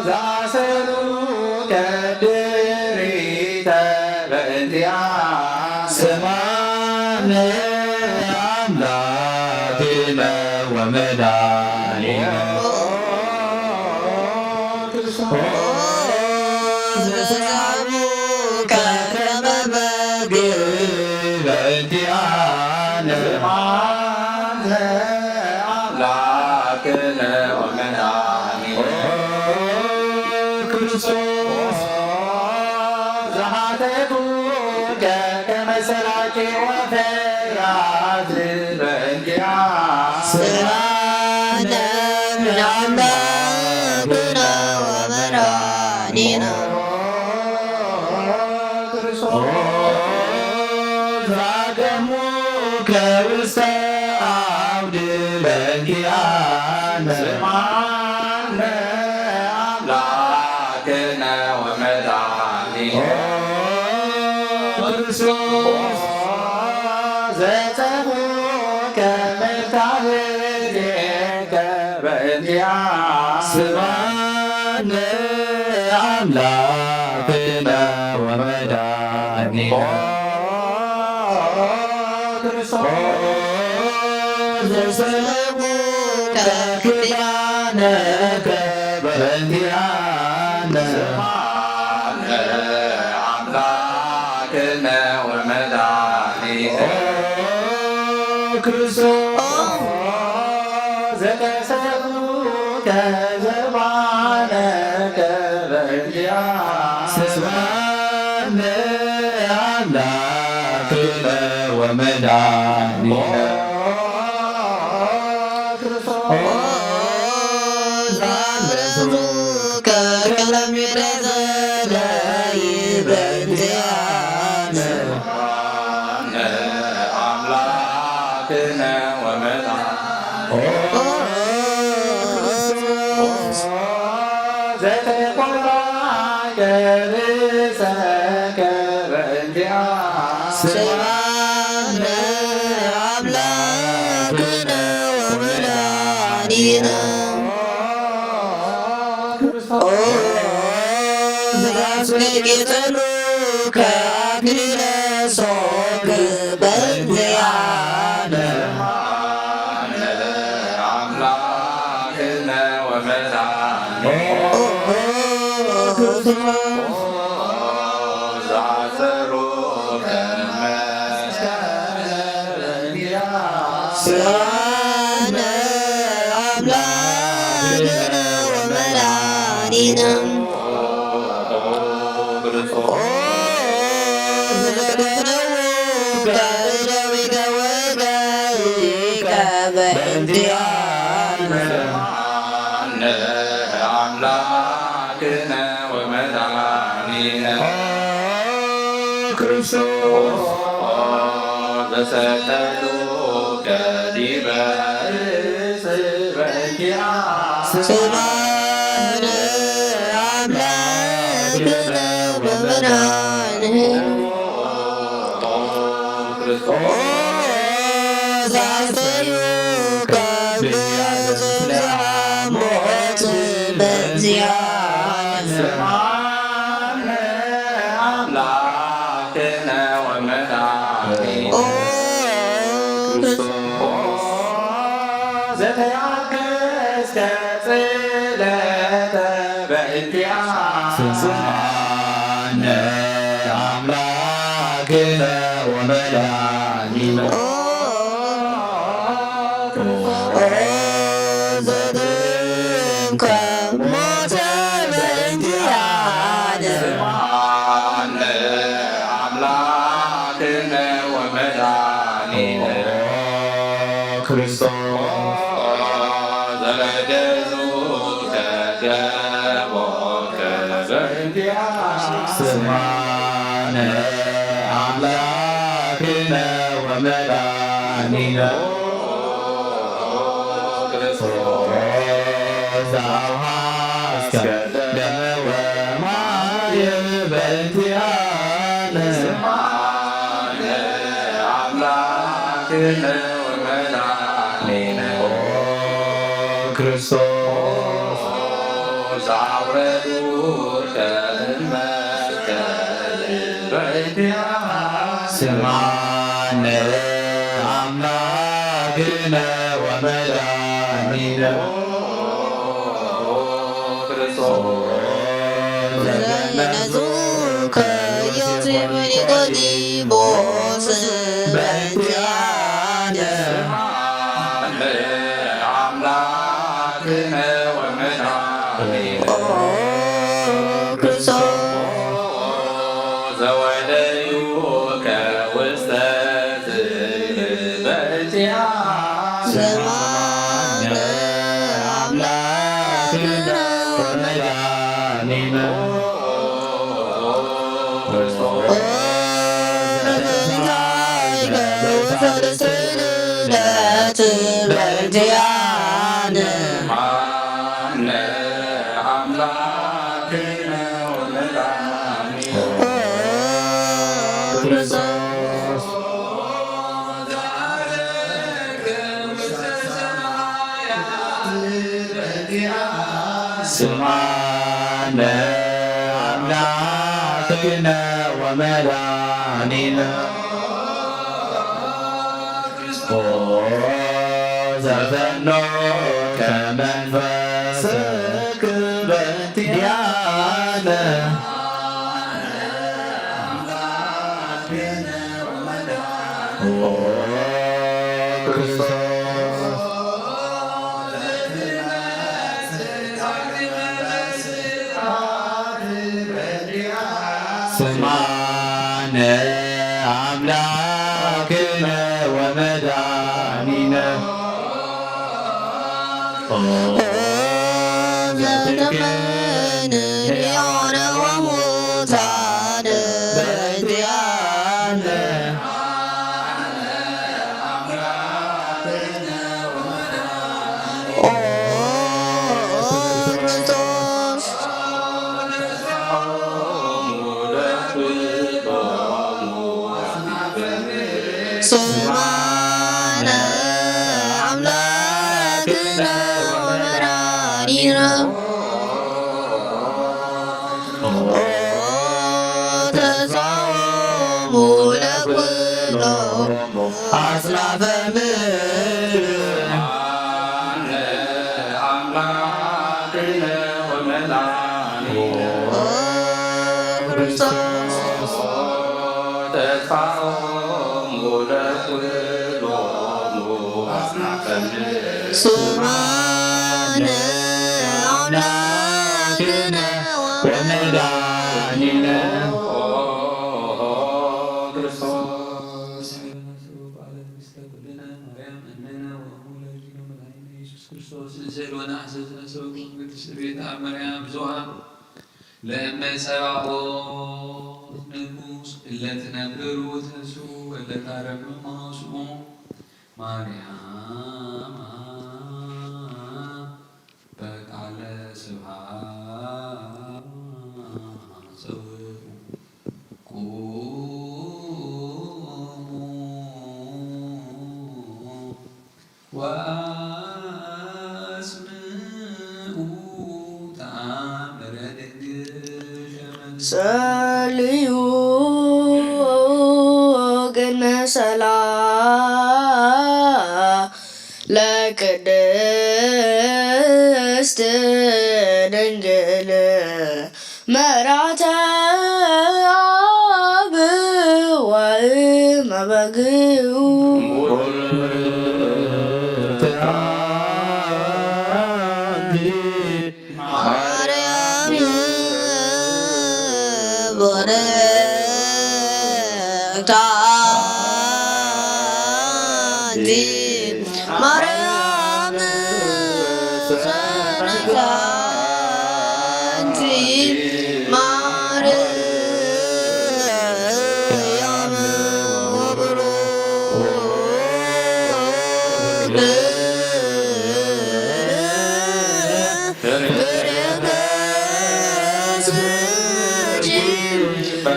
ዘአሰሩከ ድኅሪተ በእንቲአነ ስብሐነ አምላክነ ወመድኃኒነ ዘሰአሉከ ከመ በግዕ በእንቲአነ ስብሐነ አምላክነ ወመድኃኒነ ክርስቶስ ዘኀተቱከ ከመ ሰራቂ ወፈያት በእንቲአነ ስብሐነ አምላክነ ወመድኃኒነ ዘአገሙከ ውስተ አውድ በእንቲአነ ስብሐነ አምላክነ ወመድኃኒነ ክርስቶስ ዘጸፉከ መታህሌከ በእንቲአነ ስብሐነ አምላክነ ወመድኃኒነ ዘሰሙከ ኪዳነከ በእንቲአነ ስብሐነ አምላክነ ወመድኃኒነ ክርስቶስ ዘተሰብከ ዘባነከ በእንቲአነ ስብሐነ አምላክነ ወመድኃኒነ ዛረዙከ ከለሚረዘላይ በእንቲአነ አምላክነ ወመድኃኒነ ዘተቆራኘ ርእሰከ በእንቲአነ ስብሐነ አምላክነ ወመድኃኒነ ዘአስቄጥሉከ አክሊለ ሦክ በእንቲአነ አምላክነ ወመድኃኒነ ዘአሰሮከ መስቀለ በእንቲአነ ስብሐነ አምላክነ ወመድኃኒነ ዘተነውከ እደዊከ ወገይከ በእንቲአነ አምላክነ ወመድኃኒነ ክርስቶስ ዘሰቀሉከ ዲበ ዕፀ በእንቲአነ ስብሐነ አምላክነ ወመድኃኒነ ዘአስተዩከ ብዝለ ሞት በእንቲአነ አምላክነ ወመድኃኒነ ዘተያገሥከ ጽልመተ በእንቲአነ ስብሐነ አምላክነ ወመድኃኒነ ዘትንከ ሞተ በእንቲአነ ስብሐነ አምላክነ ወመድኃኒነ ክርስቶስ ዘለገዙከ ገቦከ በእንቲአነ ስብሐነ አምላክነ ወመድኃኒነ ዘአሐስከ ደመ ወማየ በእንቲአነ ስብሐነ አምላክነ ወመድኃኒነ ክርስቶስ ዘአውረዱከ እምመስቀል በእንቲአነ ስብሐነ አምላክነ ወመድኃኒነ ዘነዙከ ዮሴፍ ኒቆዲሞስ በእንቲአነ አምላክነ ወመድኃኒነ ክርስቶስ ዘወደዩከ ውስተ በእንቲአነ ስብሐነ አምላክነ ወመድኃኒነ ስለት በእንቲአነ አምላክነ ወመድኃኒነ ክርስቶስ ስብሐነ አምላክነ ወመድኃኒነ ዘፈኖከ መንፈስከ በእንቲአነ ስብሐነ አምላክነ ወመድኃኒነ ዘተፈን ሕያዋን ወሙታን በእንቲአነ ኦ ክርስቶስ ስብሐነ አምላክነ ወመድኃኒነ ተሳሙ ለኩሎሙ አጽናፈ ምድር ክርስቶስ ስብሐነ አምላክነ ወመድኃኒነ ለእመ ጸባኦት ንጉሥ እለ ትነብር ወትንሱ እለ ታረምም ስሙ ማርያም በቃለ ስብሐት ዘውቱ ቁሙ ወአስምዑ ተአምረ ድንግል ጸልዩ ቅድመ ሰላም ለቅድስት ድንግል መራተ አብ ወእመ ማርያም ወረታ አንቲ ማርያም ሰረታ አንቲ ማርያም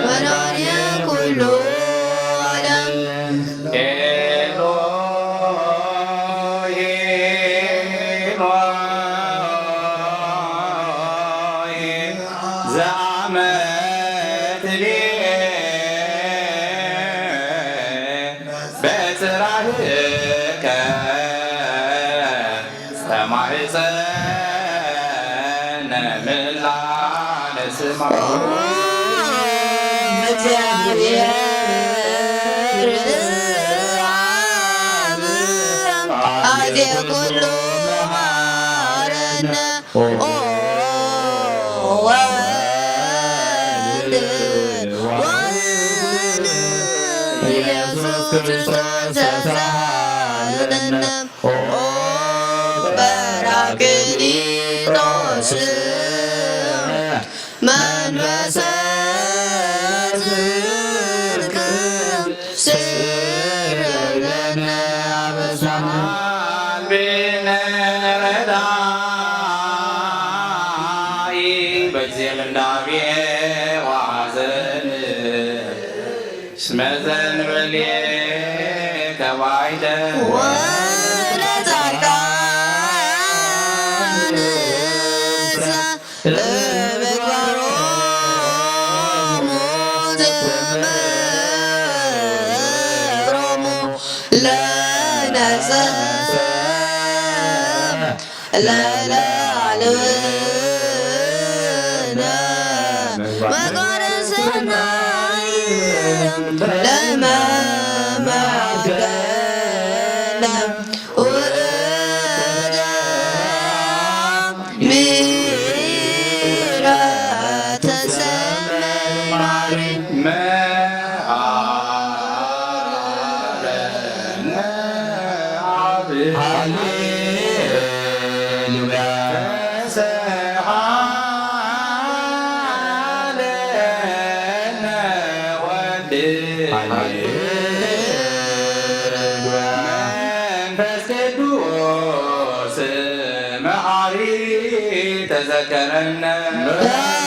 ወላዲተ ኩሉ ዓለም እግዚአብሔር አብ አዜ ኩሉ መሐረነ ወወልድ ወመንፈስ ኢየሱስ ክርስቶስ ተሳለነ በራክሊጦስ መንፈሰ ጽድቅ ስረለነ አበሳነ ወለጻድቃን ለምግባሮሙ ትምህሮሙ ለነሰብ ለለዓልብነ መጋረ ሰናይ ለመመገነ ውእደ ምሕረተ ሰማይ ሃሌሉያ ተዘከረነ ምሕረት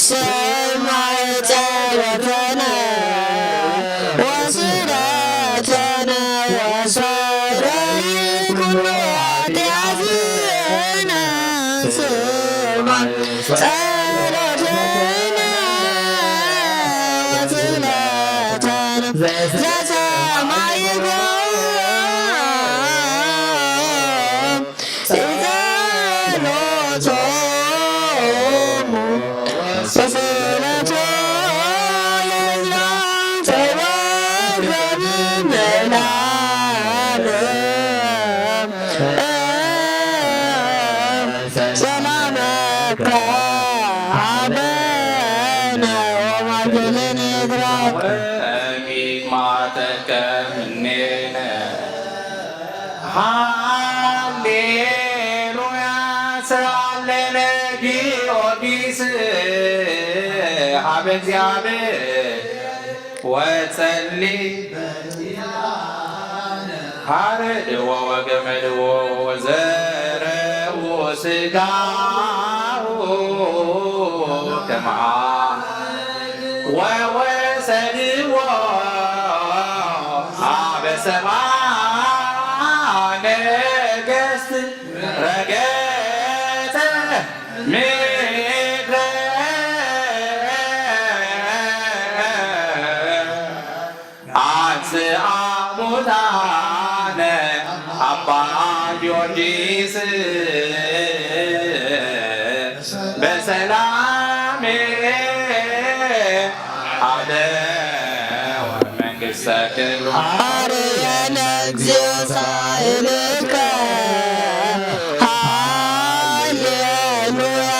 ሰማይ ወርተነ ወስደተነ ወሰረይ ኩሉ ኃጢአትነ ስማን ጸሎተነ ወስለተነ ዘሰማይከ ሃሌሉያ ስአለነ ጊዮርጊስ ሀበ እግዚአብሔር ወጸልይ ሀረድዎ ወገመድዎ ወዘረዎ ሥጋሁ ከመዓ ወወሰድዎ ሀበ ሰብአ ነገሥት ረገጸ ምድረ አንሥአ ሙታነ አባ ጊዮርጊስ በሰላም አደወ መንግሥተ ክብሩ አርያነ እግዚኦ ሳይልከ ሃሌሉያ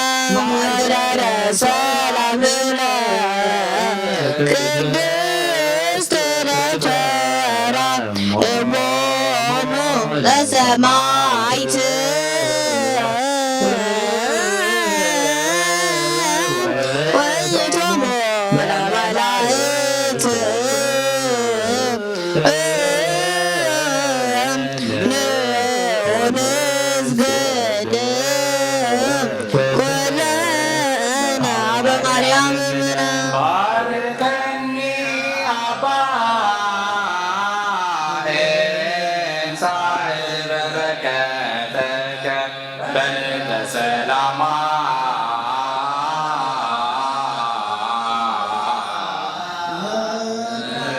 ማደረ ሰላምነ ቅድስት ነቸራ እሞሙ ለሰማዕት ወይቶሙ ለመላእክት ንስግድ ኩለነ በማርያም ባርከኒ አባ እንሳዕ በረከተከ በእንተ ሰላማ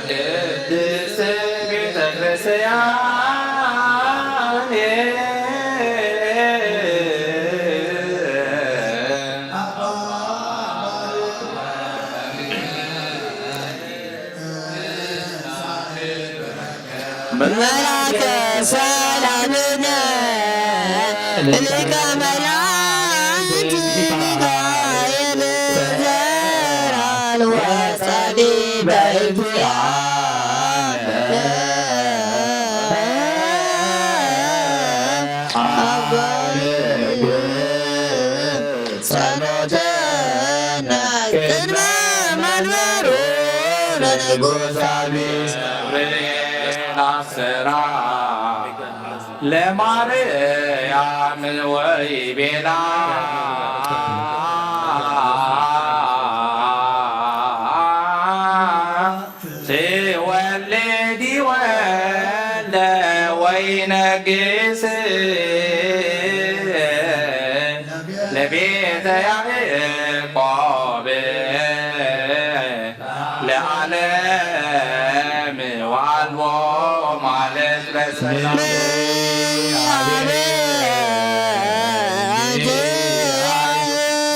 ቅድስት ቤተ ክርስቲያን መላከ ሰላምነ ሊቀ መላእክት ሚካኤል ዘራል ወጸዲ በእግዚአብሔር አባይ ጸሎተነ ቅድመ መንበሩ ለንጉሥ አስራ ለማርያም ወይ ቤላ ትወልዲ ወልደ ወይነግስ ለቤተ ያዕቆብ ለዓለም ዋልቦ ማለት በሰላም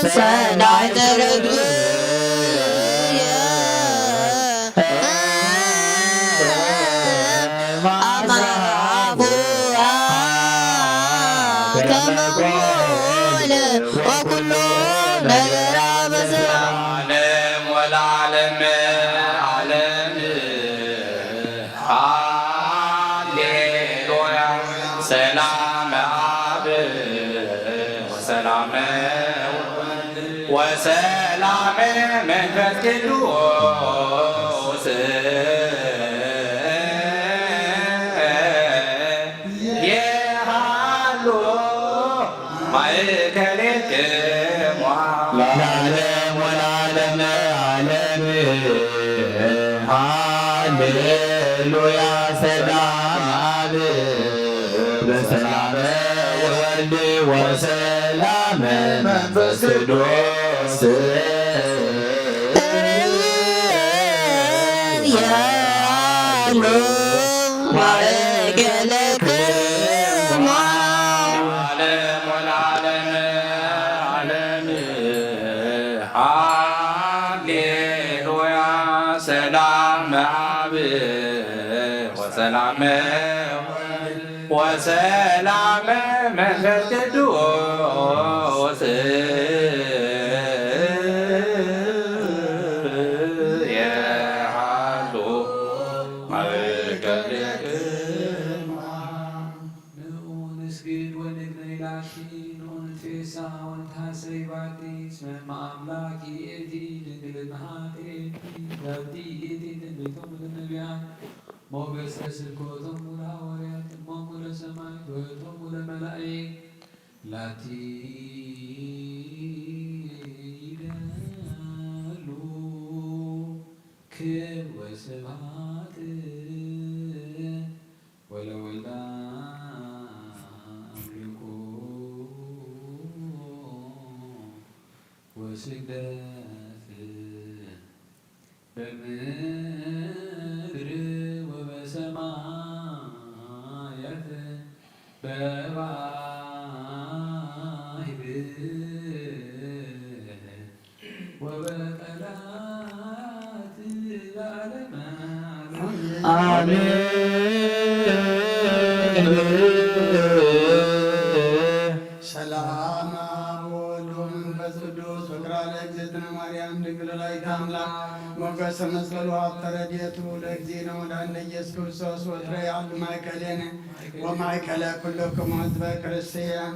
ሰናይ ወኩሉ ነገር በሰላም ወለዓለም ዓለም ሃሌሉያ ሰላም አብ ወሰላም ወሰላም መንፈስ ቅዱስ የሃሎ ማእከሌክሙ ለዓለም ወለዓለመ ዓለም ሃሌሉያ ሰላም አብ በሰላም ወልድ ወሰላም መንፈስ ቅዱስ ያሉ ማእከለክሙ ዓለም ወለዓለመ ዓለም ሃሌሉያ ሰላም አብ ወሰላም ወሰላም መንፈስ ቅዱስ የሃሉ ማእከለክሙ ንስግድ ወንግነይ ላቲ ንትፌሳ ወንታሰይ ባቲ እስመ አምላክ ይእቲ ድንግልና ዛቲ ይእቲ ትንቢቶሙ ለነቢያት ሞገሰ ስብከቶሙ ለሐዋርያት እሞሙ ለሰማዕት ወእቶሙ ለመላእክት ላቲ ይደሉ ክብር ወስብሐት ወለወልዳ አምልኮ ወስግደት በምድር ወበሰማያት በባሕር ወበቀላት ለዓለመ ሰላም አብ ወወልድ ወመንፈስ ቅዱስ ፍቅረ ለእግዝእትነ ማርያም ድንግል ወላዲተ አምላክ ሞገሰ መስቀሉ ሀብተ ረድኤቱ ለእግዚእነ ወለእግዚእነ ኢየሱስ ክርስቶስ ወትረ ያሉ ማእከሌነ ወማእከለ ኩልክሙ ሕዝበ ክርስቲያን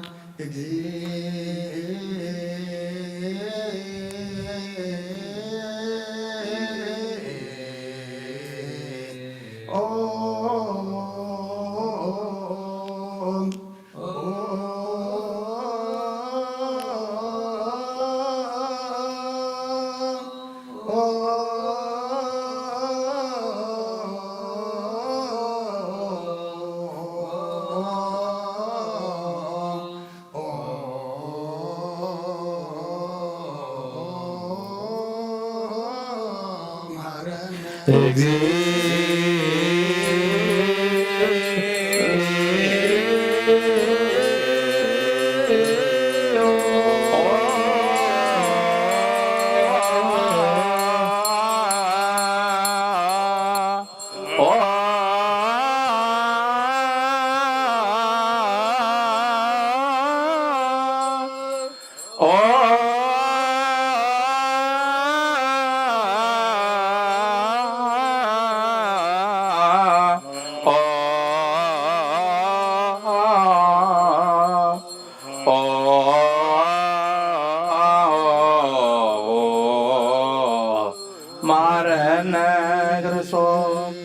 ማረነ ክርስቶስ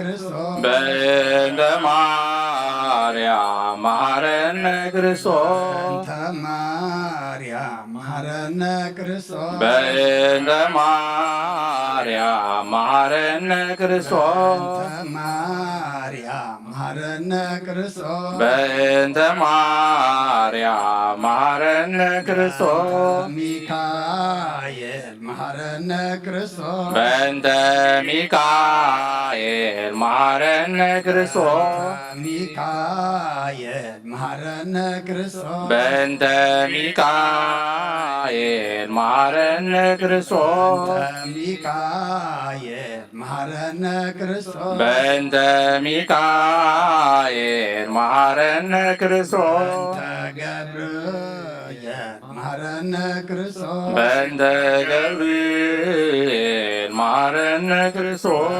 ክርስቶስ በእንተ ማርያም መሐረነ ክርስቶስ ማርያም መሐረነ ክርስቶስ በእንተ ማርያም መሐረነ ክርስቶስ ማርያም መሐረነ ክርስቶስ በእንተ ማርያም መሐረነ ክርስቶስ ሚካኤል መሐረነ ክርስቶስ በእንተ ሚካኤል መሐረነ ክርስቶስ ሚካኤል መሐረነ ክርስቶስ በእንተ ሚካኤል መሐረነ ክርስቶስ ሚካኤል መሐረነ ክርስቶስ በእንተ ሚካኤል መሐረነ ክርስቶስ ገብርኤል መሐረነ ክርስቶስ በእንተ ገብርኤል መሐረነ ክርስቶስ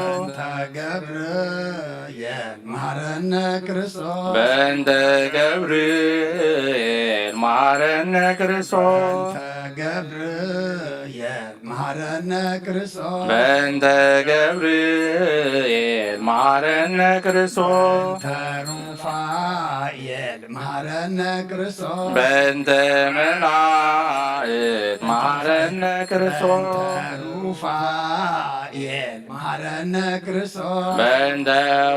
ገብርኤል መሐረነ ክርስቶስ በእንተ ገብርኤል መሐረነ ክርስቶስ ገብርኤል መሐረነ ክርስቶስ በእንተ ገብርኤል መሐረነ ክርስቶስ ሩፋኤል መሐረነ ክርስቶስ በእንተ መላእክት መሐረነ ክርስቶስ ሩፋኤል መሐረነ ክርስቶስ በእንተ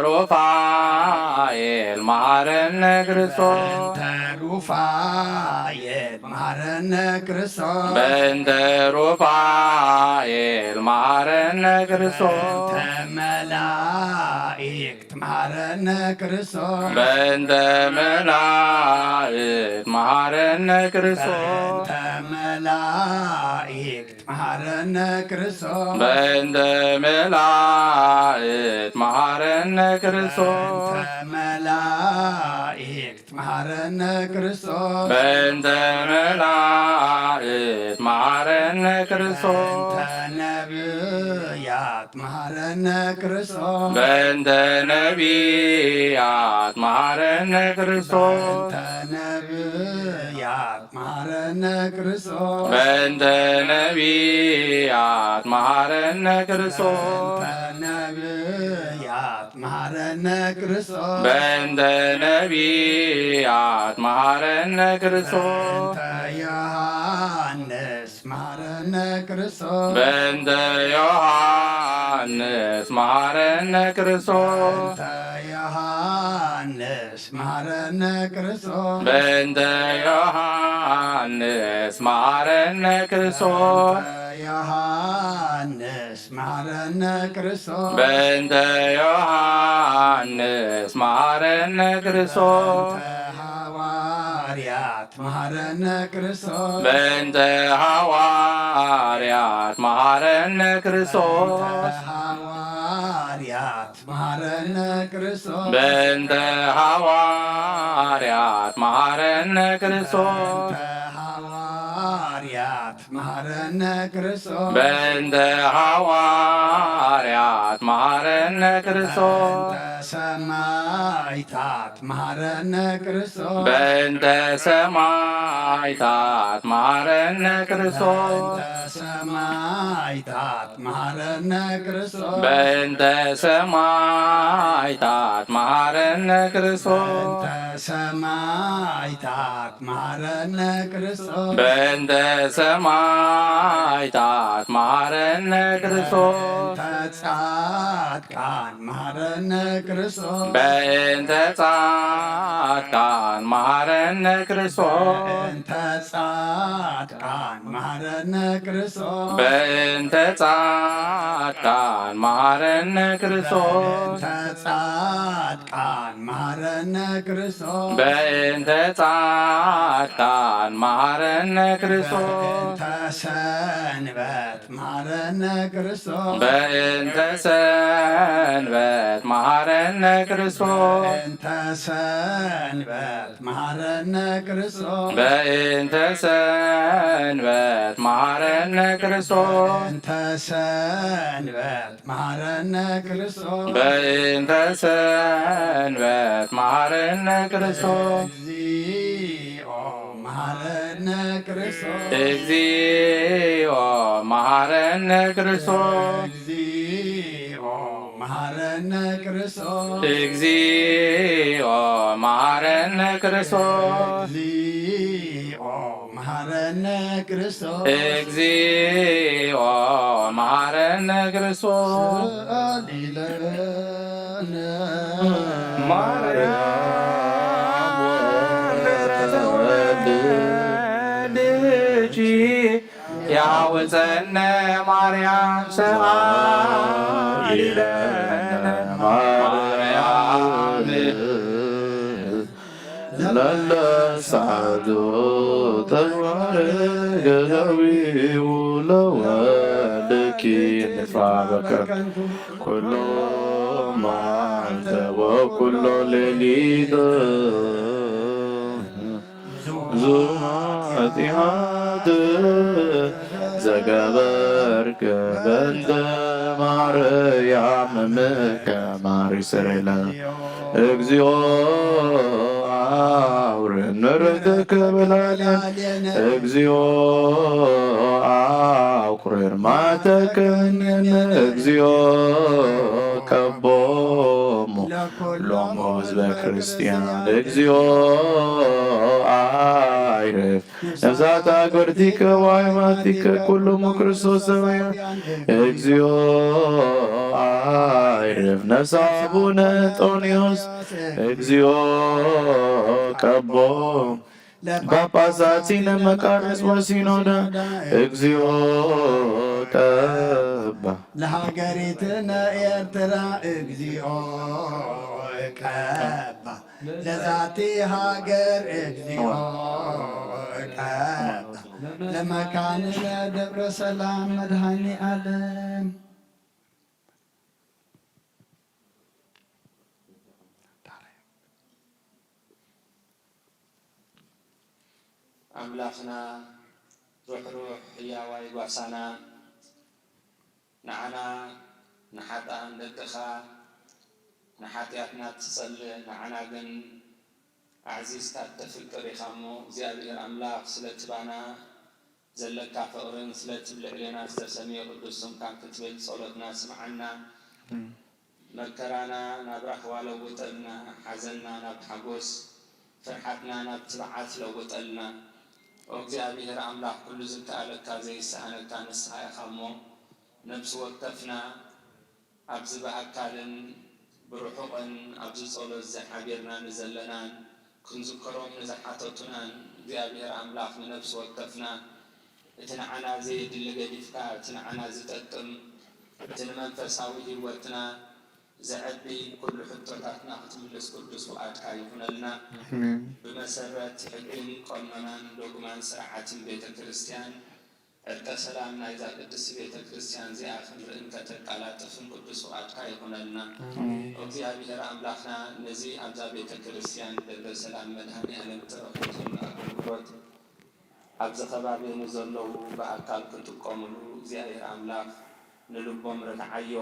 ሩፋኤል መሐረነ ክርስቶስ ሩፋኤል መሐረነ ክርስቶስ በእንተ ሩፋኤል መሐረነ ክርስቶስ መላእክት መሐረነ ክርስቶስ በእንተ መላእክት መሐረነ ክርስቶስ መላእክት መሐረነ ክርስቶስ በእንተ መላእክት መሐረነ ክርስቶስ መላእክት መሐረነ ክርስቶስ በእንተ መላእክት መሐረነ ክርስቶስ ነቢያት መሐረነ ክርስቶስ በእንተ ነቢያት መሐረነ ክርስቶስ ነቢያት መሐረነ ክርስቶስ በእንተ ነቢያት መሐረነ ክርስቶስ ነቢያት መሐረነ ክርስቶስ በእንተ ነቢያት መሐረነ ክርስቶስ ዮሐንስ መሐረነ ክርስቶስ በእንተ ዮሐንስ መሐረነ ክርስቶስ ዮሐንስ መሐረነ ክርስቶስ በእንተ ዮሐንስ መሐረነ ክርስቶስ ዮሐንስ መሐረነ ክርስቶስ በእንተ ዮሐንስ መሐረነ ክርስቶስ ሐዋርያት መሐረነ ክርስቶስ በእንተ ሐዋርያት መሐረነ ክርስቶስ ሐዋርያት መሐረነ ክርስቶስ በእንተ ሐዋርያት መሐረነ ክርስቶስ ሐዋርያት መሐረነ ክርስቶስ በእንተ ሐዋርያት መሐረነ ክርስቶስ ሰማዕታት መሐረነ ክርስቶስ በእንተ ሰማዕታት መሐረነ ክርስቶስ ሰማዕታት መሐረነ ክርስቶስ በእንተ ሰማዕታት መሐረነ ክርስቶስ ሰማዕታት መሐረነ ክርስቶስ በእንተ ሰማዕታት መሐረነ ክርስቶስ ጻድቃን መሐረነ ክርስቶስ በእንተ ጻድቃን መሐረነ ክርስቶስ በእንተ ጻድቃን መሐረነ ክርስቶስ በእንተ ጻድቃን መሐረነ ክርስቶስ ጻድቃን መሐረነ ክርስቶስ በእንተ ጻድቃን መሐረነ ክርስቶስ ሰንበት መሐረነ ክርስቶስ በእንተ ሰንበት መሐረነ ክርስቶስ በእንተ ሰንበት መሐረነ ክርስቶስ በእንተ ሰንበት መሐረነ ክርስቶስ በእንተ ሰንበት መሐረነ ክርስቶስ በእንተ ሰንበት መሐረነ ክርስቶስ እግዚኦ መሐረነ ክርስቶስ እግዚኦ መሐረነ ክርስቶስ እግዚኦ መሐረነ ክርስቶስ እግዚኦ መሐረነ ክርስቶስ እግዚኦ መሐረነ ክርስቶስ እግዚኦ መሐረነ ክርስቶስ አሊለነ ማርያም ወለደች ያውፀነ ማርያም ሰአሊለነ ማርያም ለለሳዶ ተግባረ ገለዊው ለወልድኪ ንፋበከ ኩሎ መዓልተ ወኩሎ ሌሊት ዙኃጢአት ዘገበርከ በእንተ ማርያም እምከ ማሪሰሬለ እግዚኦ አውርን ምሕረትከ በላዕሌነ እግዚኦ አውኩር ማተከ እምኔነ እግዚኦ ከቦሙ ሎሙ ህዝበ ክርስቲያን እግዚኦ አይረፍ ነፍሳተ አግብርቲከ ወአእማቲከ ኩሎሙ ክርስቶስ ሰማያ እግዚኦ አይረፍ ነፍሰ አቡነ አንጦንዮስ እግዚኦ ቀቦም ጳጳሳቲነ መቃርስ ወሲኖዳ እግዚኦ ቀባ ለሀገሪትነ ኤርትራ እግዚኦ ቀባ ለዛቲ ሀገር እግዚኦ ቀባ ለመካንነ ደብረ ሰላም መድኃኔ ዓለም ኣምላኽና ሩሕሩሕ ሕያዋይ ጓሳና ንዓና ንሓጣን ደቅኻ ንሓጢኣትና ትጸልእ ንዓና ግን ኣዕዚዝካ ተፍቅር ኢኻ እሞ እግዚኣብሔር ኣምላኽ ስለ ትባና ዘለካ ፍቕርን ስለ ትብልዕልና ዝተሰሚዮ ቅዱስ ስምካ ክትብል ጸሎትና ስምዓና መከራና ናብ ራኽዋ ለውጠልና ሓዘንና ናብ ሓጎስ ፍርሓትና ናብ ትብዓት ለውጠልና እግዚአብሔር አምላክ ኩሉ ዝከኣለካ ዘይሰኣነካ ንስኻ ኢኻ እሞ ነብሲ ወከፍና ኣብዚ ብኣካልን ብርሑቕን ኣብዚ ጸሎት ዘሓቢርና ንዘለናን ክንዝከሮም ንዝሓተቱናን እግዚኣብሔር አምላክ ንነብሲ ወከፍና እቲ ንዓና ዘየድሊ ገዲፍካ እቲ ንዓና ዝጠቅም እቲ ንመንፈሳዊ ህይወትና ዘዕቢ ኩሉ ሕቶታትና ክትምልስ ቅዱስ ፍቃድካ ይኹነልና ብመሰረት ሕግን ቀኖናን ዶግማን ስርዓትን ቤተ ክርስቲያን ዕርቀ ሰላም ናይዛ ቅድስ ቤተ ክርስቲያን እዚኣ ክንርእን ከተቃላጥፍን ቅዱስ ፍቃድካ ይኹነልና እግዚአብሔር አምላክና ነዚ ኣብዛ ቤተ ክርስቲያን ደብረ ሰላም መድኃኔ ዓለም ተረኽቦትን ኣገልግሎት ኣብዚ ከባቢ ንዘለዉ ብኣካል ክንጥቀምሉ እግዚኣብሔር ኣምላኽ ንልቦም ርትዓዮ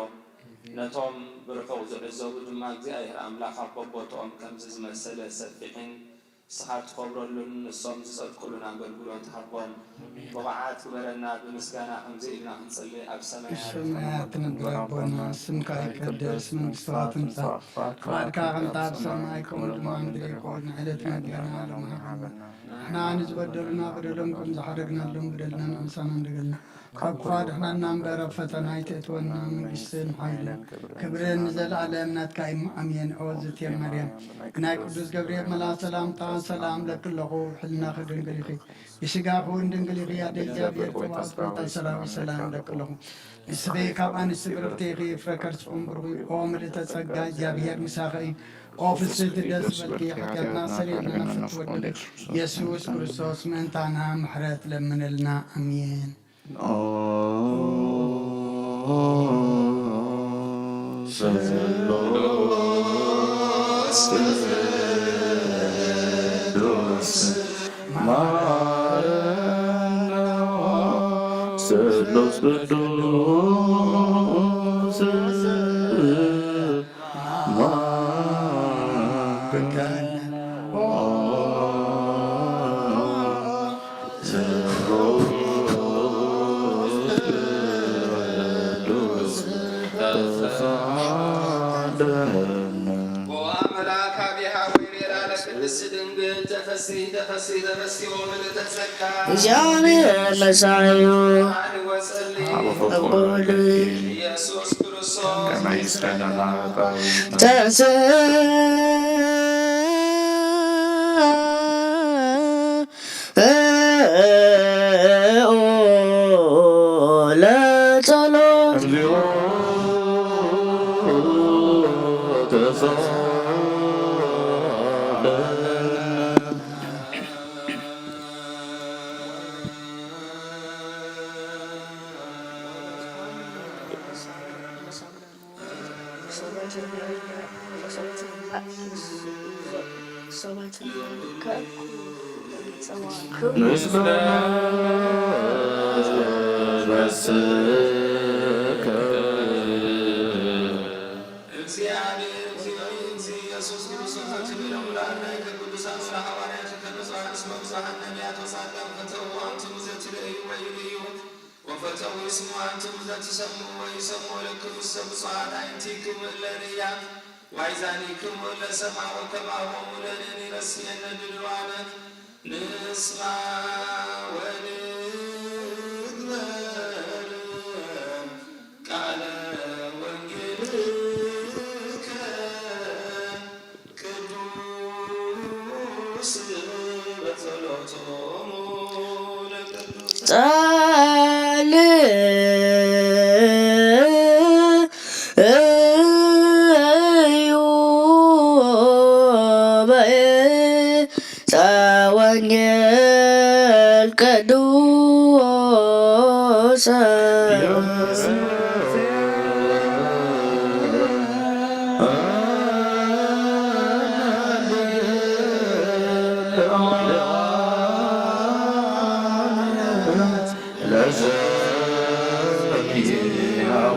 ነቶም ብርሑቕ ዝዕዘቡ ድማ እግዚኣብሔር ኣምላኽ ኣብ በቦቶኦም ከምዚ ዝመሰለ ሰፊሕን ስኻ ትኸብረሉን ንሶም ዝጸድቁሉን ኣገልግሎት ሃቦም ብቕዓት ግበረና ብምስጋና ከምዚ ኢልና ክንጽልይ ኣብ ሰማያት ንብረ ኣቦና ስምካ ይቀደስ መንግሥትኻ ትምጻእ ፍቃድካ ከምቲ ኣብ ሰማይ ከምኡ ድማ ምድሪ ይኩን ዕለት መግብና ሎሚ ሃበና ንሕና ንዝበደሉና በደሎም ከም ዝሓረግናሎም በደልና ንእምሳና እንደገልና ካብ ክፉ ኣድሕናና እምበር ኣብ ፈተና ኣይተእትወና መንግሥትን ሓይልን ክብርን ንዘለዓለም ናትካ እዩ ኣሜን። ኦዝት እየ መርያም ናይ ቅዱስ ገብርኤል መልኣክ ሰላምታ ሰላም ለክለኹ ሕልና ክድንግል ኢኺ ብስጋኹ ድንግል ኢኺ ኣደ እግዚኣብሔር ጽባኦት ፍልጠት ሰላም ሰላም ለክለኹ ንስኺ ካብ ኣንስቲ ብርክቲ ኢኺ ፍረ ከርሥኹም ብሩኽ ኦ ምልዕተ ጸጋ እግዚኣብሔር ምሳኺ እዩ ኦ ፍስሕቲ ደስ በልኪ ሓጢአትና ሰሪዕና ነፍሲ ትወድድ ኢየሱስ ክርስቶስ ምእንታና ምሕረት ለምንልና ኣሜን። እግዚአብሔር መሳዩ አቦል ለጸሎት وفتوي اسموا أنتم ذات تسموا ويسموا لكم السبصات أنتيكم الليلية وعزانيكم ولا سمع وكما هم لنني رسينا بالوعنا نسمع ونقبل قال وانجلك كدوس بصلاتهم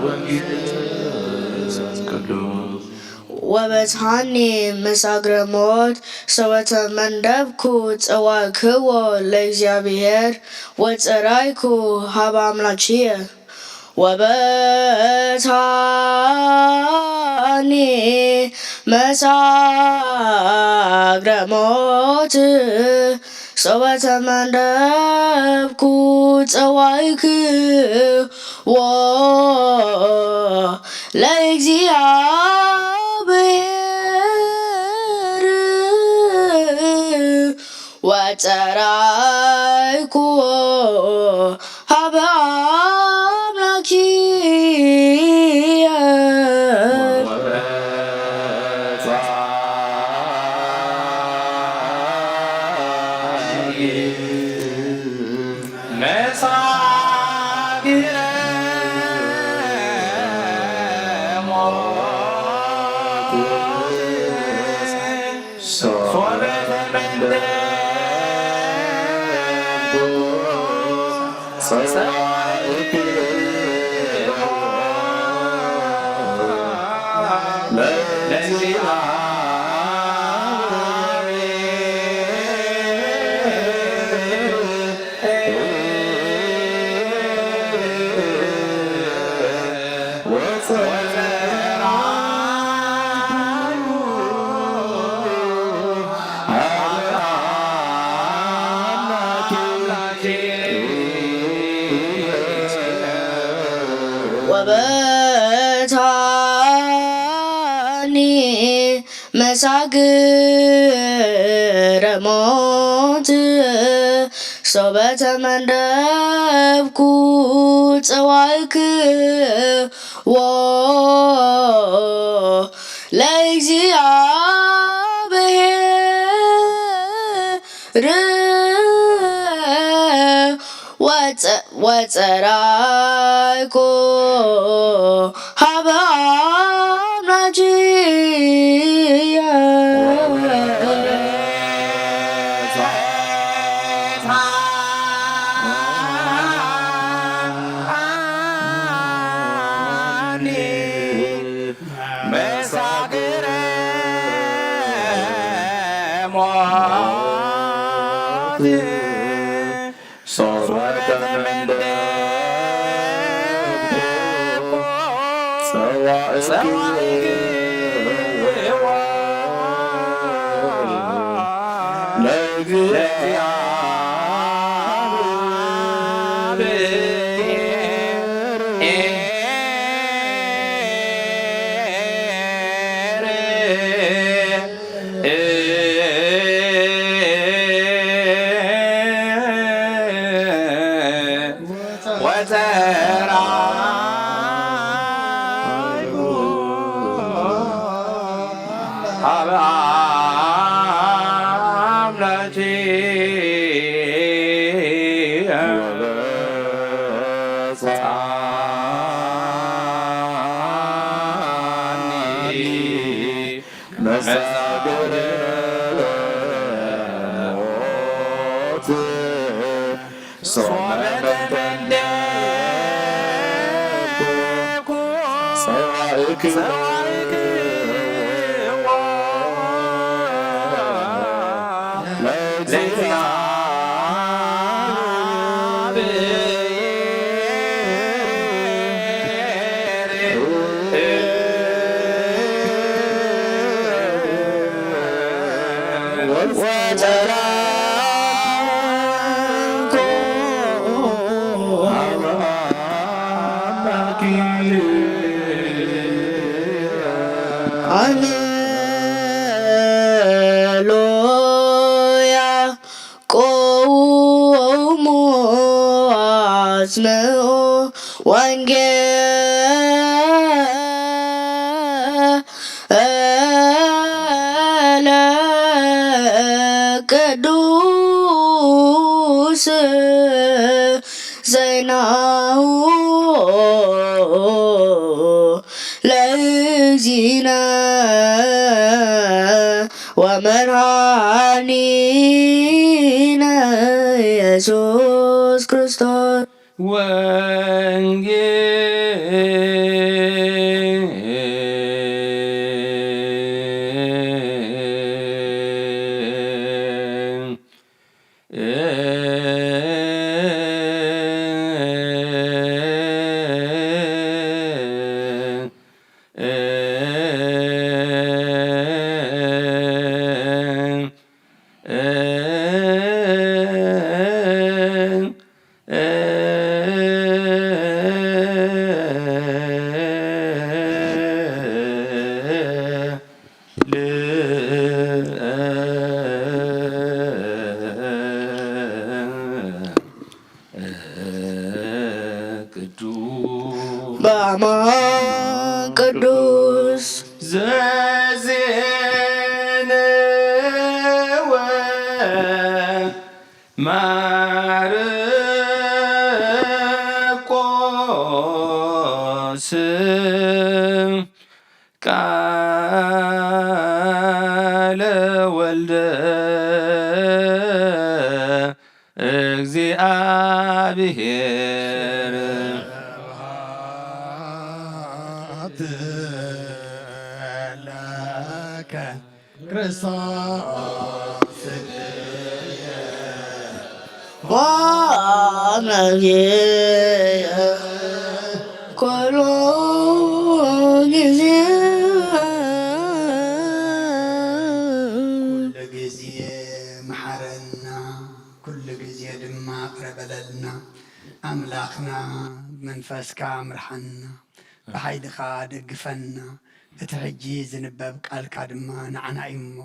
ወንጌል ቅዱስ ወበትሃኒ መሳግረ ሞት ሰወተ መንደብኩ ጸዋክዎ ለእግዚአብሔር ወጸራይኩ ሀበ አምላችየ ወበትሃኒ መሳግረ ሞት ሰወተ መንደብኩ ጸዋክዎ ለእግዚአብሔር ወጸራይኩ ሀበ አምላኪየ So ወበታኒ መሳግረ ሞት ሶበተ መንደብኩ ጸዋይክ ዎ ለእግዚአብሔር ወጸራይኮ ሀበ አምላኪየ ሃሌሉያ ቆሙ አጽንዑ ወንጌለ ቅዱስ ዜናሁ ለእግዚእነ ወመድኃኒነ ኢየሱስ ክርስቶስ በአማን ቅዱስ ዘዜነወ ማርቆስ ቃለ ወልደ እግዚአብሔር ለከ ክርስቶስ ዋነጌየ ኩሉ ጊዜ ኩሉ ጊዜ መሐረና ኩሉ ጊዜ ድማ ቅረበለልና ኣምላኽና መንፈስካ ምርሐና ብሓይልኻ ደግፈና እቲ ሕጂ ዝንበብ ቃልካ ድማ ንዓና እዩ እሞ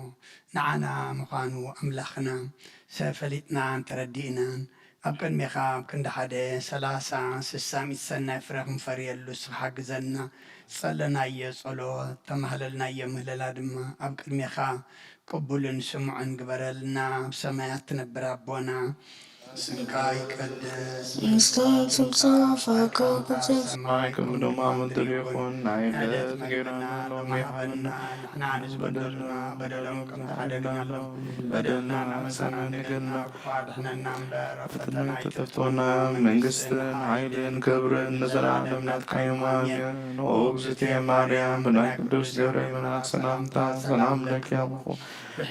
ንዓና ምዃኑ ኣምላኽና ሰብ ፈሊጥናን ተረዲእናን ኣብ ቅድሜኻ ኣብ ክንዲ ሓደ 30 60 ሰናይ ፍረ ክንፈርየሉ ንስኻ ሓግዘና ጸለናዮ ጸሎት ተማህለልናዮ ምህለላ ድማ ኣብ ቅድሜኻ ቅቡልን ስሙዕን ግበረልና ኣብ ሰማያት ትነብር ኣቦና ስምካ ይቀደስ ምስታት ስምፃፋካ ሰማይ ከምዶማ ምድር ይኹን ናይ ዕለት ጌራና ሎሚ ይኹን ንሕና ንዝበደልና በደሎም ከም ተሓደግናሎ በደልና ናመሰና ንገልና ድሕነና እምበር ኣብ ፈተና ተተፍቶና መንግስትን ሓይልን ክብርን ንዘለዓለም ናትካ እዩ ኣሜን። ኦ እግዝእትየ ማርያም ብናይ ቅዱስ ገብርኤል መልአክ ሰላምታ ሰላም ለኪ ኣብኹ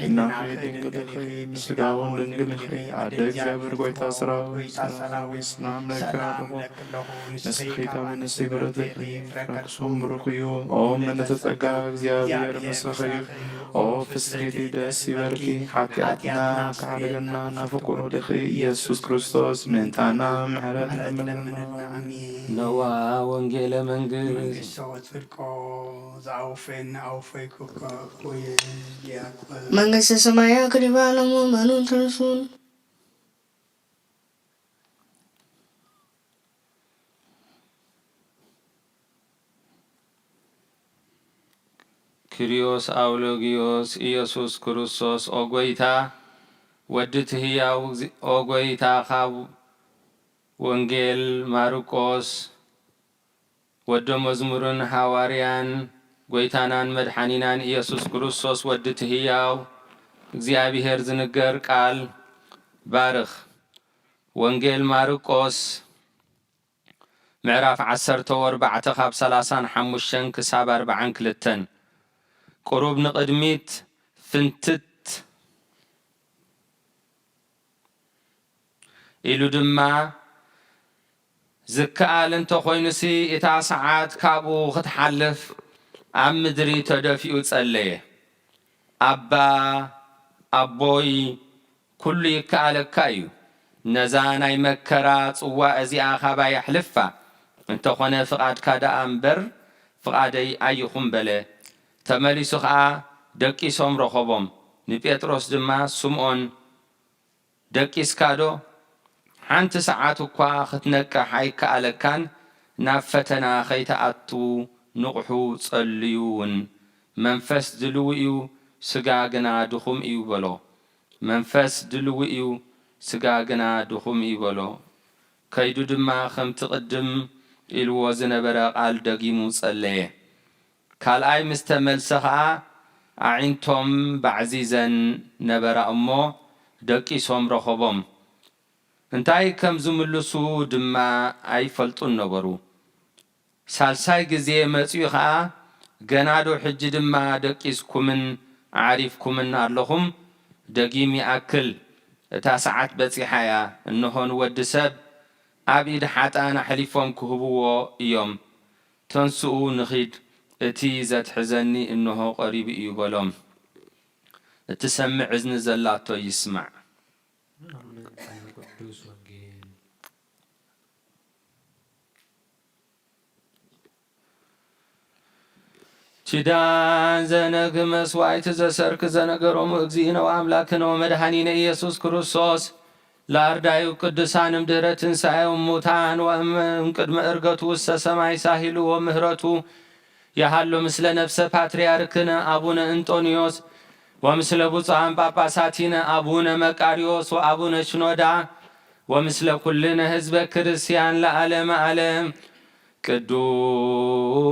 እናኺ ድንግል ኢኺ ምስጋውን ድንግል ኢኺ ኣደ እግዚአብሔር ጎይታ ሰራዊት ሰላም ለኪ ኣለኹ ንስኺ ካብ ንስቲ ብረትኺ ፍረክሱም ብሩክ እዩ ኦ ምልዕተ ጸጋ እግዚአብሔር ምስኺ እዩ ኦ ፍስሕቲ ደስ ይበልኪ ሓጢኣትና ካሕደገና ናብ ፍቁር ወድኺ ኢየሱስ ክርስቶስ ምእንታና ምሕረት ለምነና ነዋ ወንጌለ መንግስት ሰዎች ጽድቆ ዝኣውፈን ኣውፈይኩ ኮየ ዲያቆን መንግሥተ ሰማያት ቅሪባ ለሙእመኑን ትርሱን ክሪዮስ አውሎጊዮስ ኢየሱስ ክርስቶስ ኦ ጎይታ ወዲ ትህያው ኦ ጎይታ ካብ ወንጌል ማርቆስ ወደ መዝሙርን ሐዋርያን ጎይታናን መድኃኒናን ኢየሱስ ክርስቶስ ወዲ ትህያው እግዚአብሔር ዝንገር ቃል ባርኽ ወንጌል ማርቆስ ምዕራፍ 14 ካብ 35 ክሳብ 42 ቁሩብ ንቅድሚት ፍንትት ኢሉ ድማ ዝከኣል እንተኾይኑሲ እታ ሰዓት ካብኡ ክትሓልፍ ኣብ ምድሪ ተደፊኡ ጸለየ ኣባ ኣቦይ ኩሉ ይከኣለካ እዩ ነዛ ናይ መከራ ጽዋ እዚኣ ካባ የሕልፋ እንተኾነ ፍቓድካ ደኣ እምበር ፍቓደይ ኣይኹን በለ ተመሊሱ ከዓ ደቂሶም ረኸቦም ንጴጥሮስ ድማ ስምዖን ደቂስካዶ ሓንቲ ሰዓት እኳ ክትነቅሕ ኣይከኣለካን ናብ ፈተና ከይተኣቱ ንቑሑ ጸልዩውን መንፈስ ድልው እዩ ስጋ ግና ድኹም እዩ በሎ መንፈስ ድልው እዩ ስጋ ግና ድኹም እዩ በሎ ከይዱ ድማ ከምቲ ቅድም ኢልዎ ዝነበረ ቃል ደጊሙ ጸለየ ካልኣይ ምስተመልሰ ከዓ ኣዒንቶም ባዕዚዘን ነበራ እሞ ደቂሶም ረኸቦም እንታይ ከም ዝምልሱ ድማ ኣይፈልጡን ነበሩ ሳልሳይ ግዜ መጽኡ ከዓ ገናዶ ሕጂ ድማ ደቂስኩምን ዓሪፍኩምን ኣለኹም ደጊም ይኣክል እታ ሰዓት በፂሓያ እንሆን ወዲ ሰብ ኣብ ኢድ ሓጣን ኣሕሊፎም ክህብዎ እዮም ተንስኡ ንኺድ እቲ ዘትሕዘኒ እንሆ ቀሪቡ እዩ በሎም እቲ ሰምዕ እዝኒ ዘላቶ ይስማዕ ችዳን ዘነግ መስዋዕት ዘሰርክ ዘነገሮሙ እግዚእነ ወአምላክነ ወመድኃኒነ ኢየሱስ ክርስቶስ ለአርዳዩ ቅዱሳንም ድህረ ትንሣኤው ሙታን ወእምቅድመ ዕርገቱ ውስተ ሰማይ ሳሂሉ ወምህረቱ ያሃሎ ምስለ ነፍሰ ፓትርያርክነ አቡነ እንጦንዮስ ወምስለ ብፁዓን ጳጳሳቲነ አቡነ መቃሪዎስ ወአቡነ ሽኖዳ ወምስለ ኩልነ ህዝበ ክርስቲያን ለዓለመ ዓለም ቅዱስ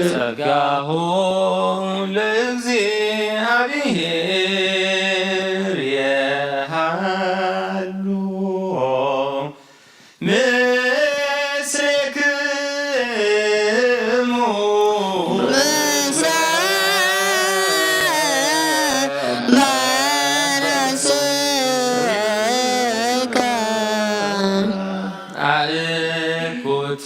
ጸጋሁ ለእግዚአብሔር የሃሉ ምስሌክሙ አእኩት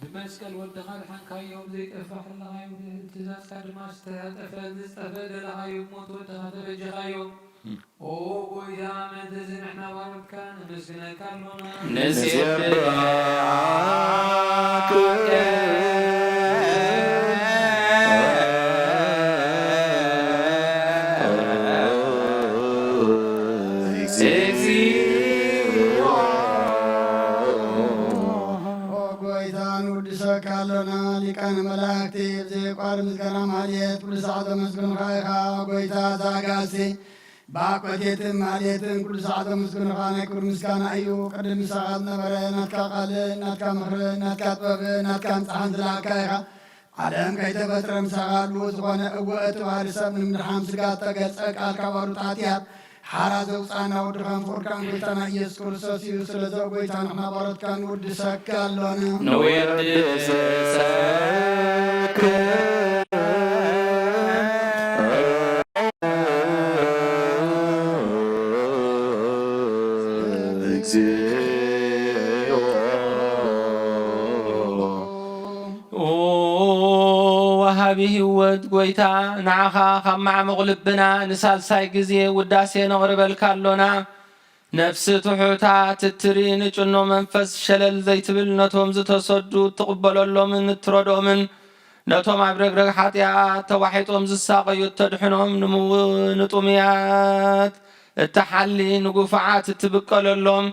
بمسكن ودخل حنكا يوم زي تفح الله يوم تزاز كرماس تفد لها يوم موت ودخل رجها يوم أو يا من تزن احنا ورد كان مسكنا كلنا نسيت ካለና ሊቃነ መላእክት ዘቋር ምስጋና ማለት ኩሉ ሰዓት መስግኑ ካይኻ ጎይታ ዛጋሴ ባቆቴትን ማለትን ኩሉ ሰዓት መስግኑ ካና ክብር ምስጋና እዩ ቅድም ሰዓት ነበረ ናትካ ቃል ናትካ ምክር ናትካ ጥበብ ናትካ ምፅሓን ዝለኣካ ኢኻ ዓለም ከይተፈጥረ ምሳኻሉ ዝኾነ እወእት ባህሪ ሰብ ንምድሓም ስጋ ተገጸ ቃል ካባሩ ጣትያት ሓራ ዘውፃና ወድኻን ፍቅርካን ጎይታና ኢየሱስ ክርስቶስ እዩ ስለዚ ጎይታ ንሕና ባሮትካን ውድሰካ ኣሎና ንውድሰክ ወሃቢ ህይወት ጎይታ ንዓኻ ካብ ማዕሙቕ ልብና ንሳልሳይ ግዜ ውዳሴ ነቕርበልካ ኣሎና ነፍሲ ትሑታት እትሪ ንጭኖ መንፈስ ሸለል ዘይትብል ነቶም ዝተሰዱ ትቕበለሎምን እትረድኦምን ነቶም ኣብ ረግረግ ሓጢኣት ተዋሒጦም ዝሳቀዩ እተድሕኖም ንጡምያት እተሓሊ ንጉፍዓት እትብቀለሎም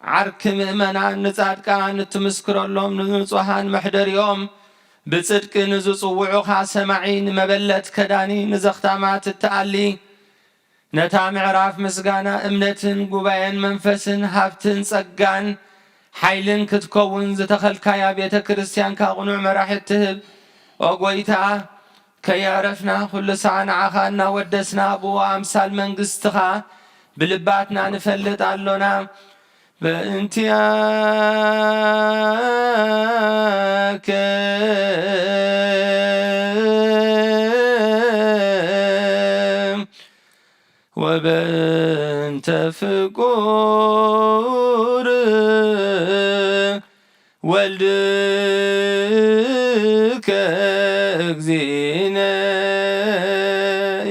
ዓርኪ ምእመናን ንጻድቃን እትምስክረሎም ንንጹሃን መሕደሪኦም ብጽድቂ ንዝጽውዑኻ ሰማዒ ንመበለት ከዳኒ ንዘኽታማት እተኣሊ ነታ ምዕራፍ ምስጋና እምነትን ጉባኤን መንፈስን ሃብትን ጸጋን ሓይልን ክትከውን ዝተኸልካያ ቤተ ክርስቲያን ካቕኑዕ መራሒት ትህብ ወጎይታ ከያረፍና ኩሉ ሰዓ ንዓኻ እናወደስና ብዎ ኣምሳል መንግስትኻ ብልባትና ንፈልጥ ኣሎና በእንቲአከ ወበእንተ ፍቁር ወልድከ እግዚእነ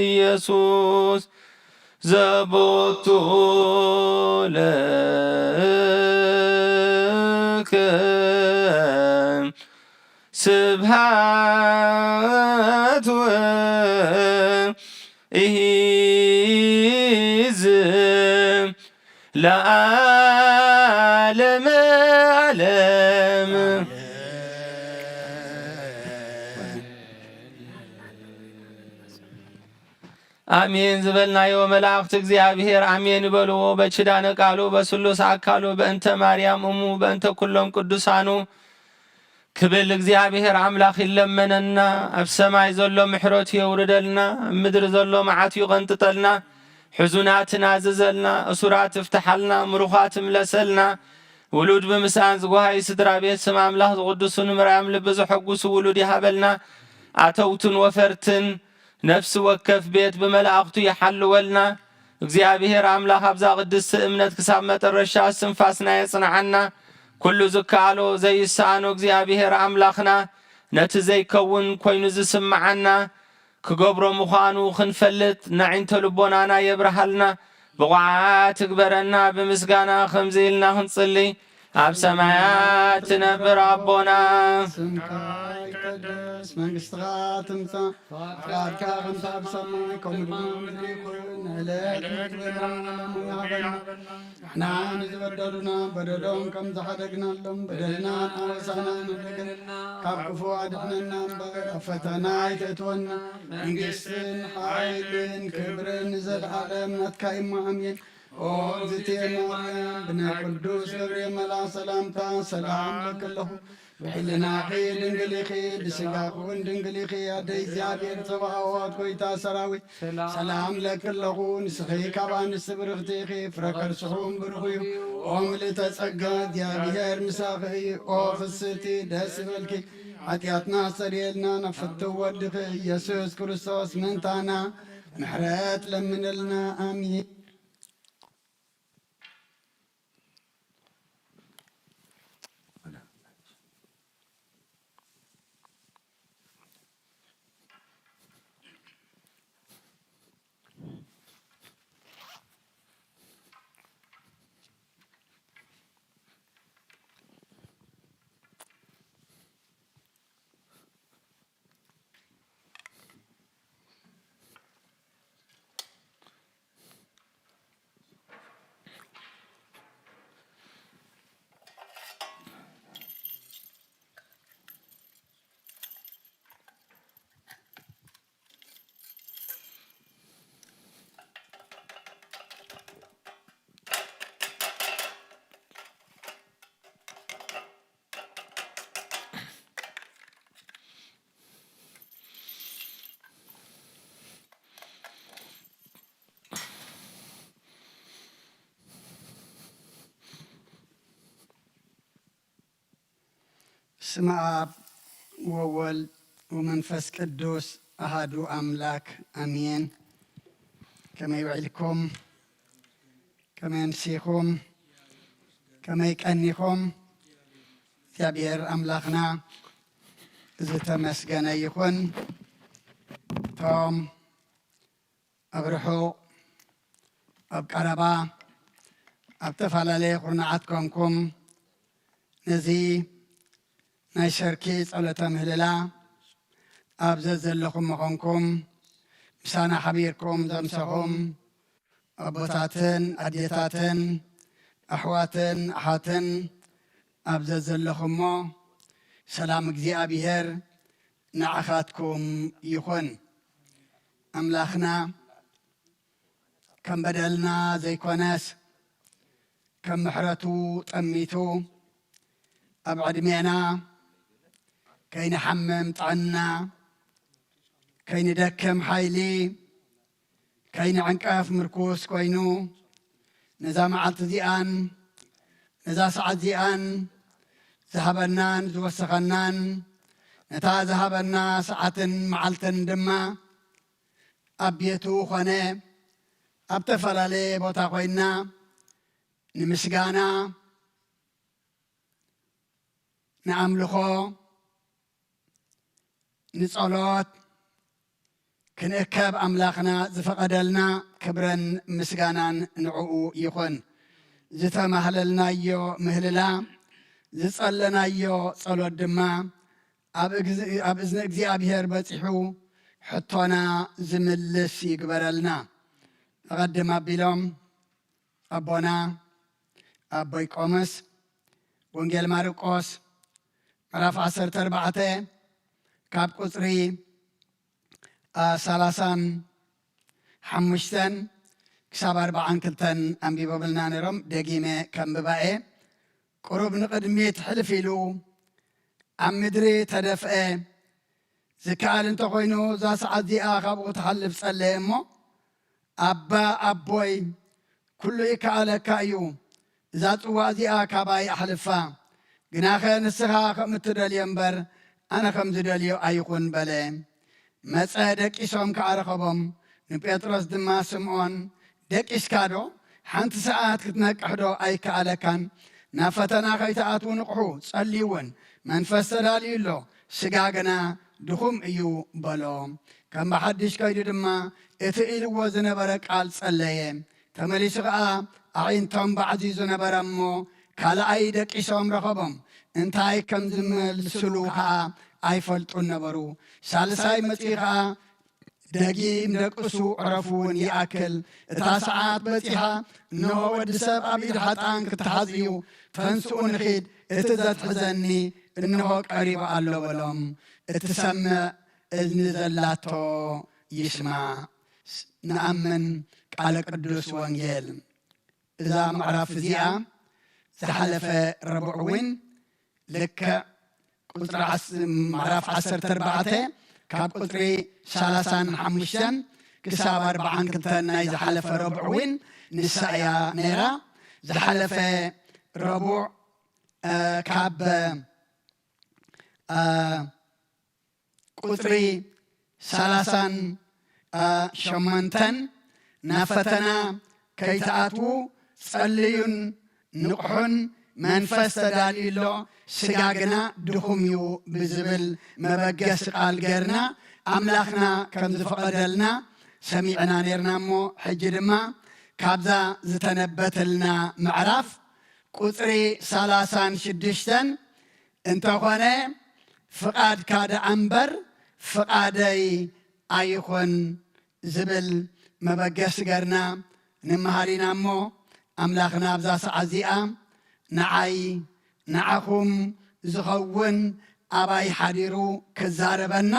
ኢየሱስ ዘቦቱ ለከ ስብሃት ወኢዝ ለዓለመ ዓለም አሜን ዝበልናዮ መላእክት እግዚአብሔር አሜን በልዎ በችዳነ ቃሉ በስሉስ አካሉ በእንተ ማርያም እሙ በእንተ ኩሎም ቅዱሳኑ ክብል እግዚአብሔር አምላክ ይለመነና ኣብ ሰማይ ዘሎ ምሕረት ይውርደልና ምድር ዘሎ መዓት ይቀንጥጠልና ሕዙናትና ዝዘልና እሱራት ይፍታሐልና ምሩኻት ምለሰልና ውሉድ ብምስኣን ዝጓሃይ ስድራ ቤት ስም አምላክ ዝቅዱሱን ምርያም ልብ ዝሐጉሱ ውሉድ ይሃበልና አተውትን ወፈርትን ነፍስ ወከፍ ቤት በመላእክቱ ይሐልወልና እግዚአብሔር አምላክ አብዛ ቅድስ እምነት ክሳብ መጨረሻ ስንፋስና ይጽናዓና ኩሉ ዝካሎ ዘይሳኖ እግዚአብሔር አምላክና ነቲ ዘይከውን ኮይኑ ዝስማዓና ክገብሮ ምዃኑ ክንፈልጥ ናዒንተ ልቦናና የብርሃልና ብቋዓት ትግበረና ብምስጋና ከምዚኢልና ክንጽልይ ኣብ ሰማያት ትነብር ኣቦና ስምካ ይቀደስ መንግስትኻ ትምጻእ ፈቃድካ ከምቲ ኣብ ሰማይ ከምኡ ድማ ምድሪ ይኩን ዕለት ምግብና ሃበና ንሕና ንዝበደሉና በደሎም ከም ዝሓደግናሎም በደልና ኣበሳና ንደገና ካብ ክፉ ኣድሕነና እምበር ኣብ ፈተና ይተእትወና መንግስትን ሓይልን ክብርን ዘለዓለም ናትካ እሞ ኣሜን ኦዝቴን ማርያም ብናይ ቅዱስ ገብርኤል መልአክ ሰላምታ ሰላም ለክለኹ ብሕልናኺ ድንግሊኺ ብስጋኹን ድንግሊኺ ኣደይ እግዚኣብሔር ጽባኦት ጐይታ ሰራዊት ሰላም ለክለኹ ንስኺ ካብ ኣንስቲ ብርኽቲ ኢኺ ፍረ ከርስኹም ብሩኽ እዩ ኦ ምልእተ ጸጋ እግዚኣብሔር ምሳኺ እዩ ኦ ፍስቲ ደስ ይበልኪ ኃጢአትና ሰሪየልና ነፍቱ ወድኺ ኢየሱስ ክርስቶስ ምንታና ምሕረት ለምንልና አሚን። ስመ አብ ወወልድ ወመንፈስ ቅዱስ አሃዱ አምላክ አሜን። ከመይ ውዒልኩም ከመይ ኣምሲኹም ከመይ ቀኒኹም እግዚአብሔር አምላኽና ዝተመስገነ ይኹን። እቶም ኣብ ርሑቕ ኣብ ቀረባ ኣብ ተፈላለየ ኹርናዓት ኮንኩም ነዚ ናይ ሸርኪ ጸሎተ ምህልላ ኣብ ዘለኹም ምኾንኩም ምሳና ሓቢርኩም ዘምሰኹም ኣቦታትን ኣዴታትን ኣሕዋትን ኣሓትን ኣብ ዘለኹሞ ሰላም እግዚኣብሔር ንዓኻትኩም ይኹን። ኣምላኽና ከም በደልና ዘይኮነስ ከም ምሕረቱ ጠሚቱ ኣብ ዕድሜና ከይንሓምም ጥዕና ከይንደክም ሓይሊ ከይንዕንቀፍ ምርኩስ ኮይኑ ነዛ መዓልቲ እዚኣን ነዛ ሰዓት እዚኣን ዝሃበናን ዝወሰኸናን ነታ ዝሃበና ሰዓትን መዓልትን ድማ ኣብ ቤቱ ኾነ ኣብ ተፈላለየ ቦታ ኮይንና ንምስጋና ንኣምልኾ ንጸሎት ክንእከብ ኣምላኽና ዝፈቐደልና ክብረን ምስጋናን ንዕኡ ይኹን። ዝተማህለልናዮ ምህልላ ዝጸለናዮ ጸሎት ድማ ኣብ እዝኒ እግዚኣብሔር በፂሑ ሕቶና ዝምልስ ይግበረልና። ኣቐድም ኣቢሎም ኣቦና ኣቦይ ቆሞስ ወንጌል ማርቆስ ምዕራፍ 14 ካብ ቁፅሪ 35 ክሳብ 42 ኣንቢቦምልና ነይሮም። ደጊመ ከምብባኤ ቁሩብ ንቕድሚት ሕልፍ ኢሉ ኣብ ምድሪ ተደፍአ ዝከኣል እንተኾይኑ እዛ ሰዓት እዚኣ ካብኡ ትሓልፍ ጸለየ እሞ ኣባ ኣቦይ ኩሉ ይከኣለካ እዩ፣ እዛ ጽዋዕ እዚኣ ካባይ ኣሕልፋ፣ ግናኸ ንስኻ ከም እትደልዮ እምበር ኣነ ከም ዝደልዮ ኣይኹን በለ። መፀ ደቂሶም ከዓ ረኸቦም። ንጴጥሮስ ድማ ስምዖን ደቂስካ ዶ? ሓንቲ ሰዓት ክትነቅሕ ዶ ኣይከኣለካን? ናብ ፈተና ከይተኣትዉ ንቕሑ ጸልይውን፣ መንፈስ ተዳልዩ ኣሎ፣ ስጋ ግና ድኹም እዩ በሎ። ከም ብሓድሽ ከይዱ ድማ እቲ ኢልዎ ዝነበረ ቃል ጸለየ። ተመሊሱ ከዓ ኣዒንቶም ባዕዚ ዝነበረ እሞ ካልኣይ ደቂሶም ረኸቦም። እንታይ ከም ዝመልስሉ ከዓ ኣይፈልጡን ነበሩ። ሳልሳይ መጺእ ከዓ ደጊም ደቅሱ ዕረፉውን ይኣክል። እታ ሰዓት በፂሓ እነሆ ወዲ ሰብ ኣብ ኢድ ሓጣን ክትሓዝ እዩ፣ ተንስኡ ንኺድ፣ እቲ ዘትሕዘኒ እንሆ ቀሪቡ ኣሎ በሎም። እትሰምዕ እዝኒ ዘላቶ ይስማዕ። ንኣምን ቃለ ቅዱስ ወንጌል እዛ ምዕራፍ እዚኣ ዝሓለፈ ረቡዕ ልክዕ ቁፅሪ ምዕራፍ 14 ካብ ቁፅሪ 35 ክሳብ 42 ናይ ዝሓለፈ ረቡዕ ንሳ እያ ነይራ ዝሓለፈ ረቡዕ ካብ ቁፅሪ 38 ናብ ፈተና ከይተኣትዉ ጸልዩን ንቑሑን መንፈስ ተዳልዩሎ ስጋ ግና ድኹም እዩ ብዝብል መበገሲ ቃል ገርና ኣምላኽና ከም ዝፈቐደልና ሰሚዕና ነርና እሞ ሕጂ ድማ ካብዛ ዝተነበተልና ምዕራፍ ቁፅሪ 36 እንተኾነ ፍቓድካ ደኣ እምበር ፍቓደይ ኣይኹን ዝብል መበገሲ ገርና ንመሃሪና እሞ ኣምላኽና ኣብዛ ሰዓት እዚኣ ንዓይ ንዓኹም ዝኸውን ኣባይ ሓዲሩ ክዛረበና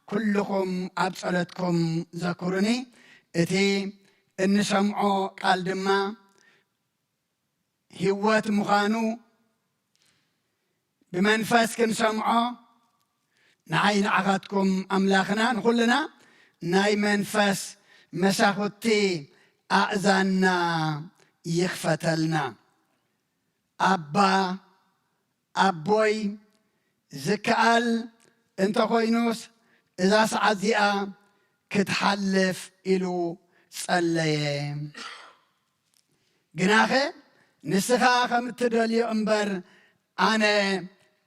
ኩልኹም ኣብ ጸሎትኩም ዘክሩኒ እቲ እንሰምዖ ቃል ድማ ህይወት ምዃኑ ብመንፈስ ክንሰምዖ ንዓይ ንዓኻትኩም ኣምላኽና ንኹልና ናይ መንፈስ መሳኹቲ ኣእዛና ይኽፈተልና ኣባ ኣቦይ ዝከኣል እንተኾይኑስ እዛ ሰዓት እዚኣ ክትሓልፍ ኢሉ ጸለየ ግናኸ ንስኻ ከም እትደልዮ እምበር ኣነ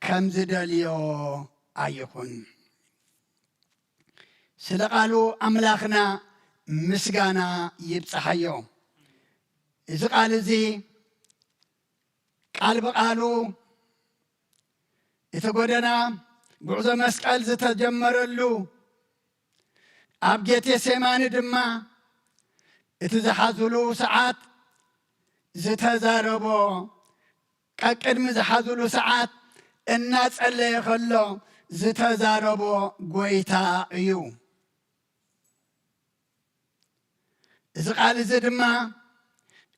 ከም ዝደልዮ ኣይኹን ስለ ቃሉ ኣምላኽና ምስጋና ይብፅሓዮ እዚ ቃል እዚ ቃል ብቃሉ እቲ ጎደና ጉዕዞ መስቀል ዝተጀመረሉ ኣብ ጌቴሴማኒ ድማ እቲ ዝሓዝሉ ሰዓት ዝተዛረቦ ቀቅድሚ ዝሓዝሉ ሰዓት እናጸለየ ከሎ ዝተዛረቦ ጎይታ እዩ እዚ ቃል እዚ ድማ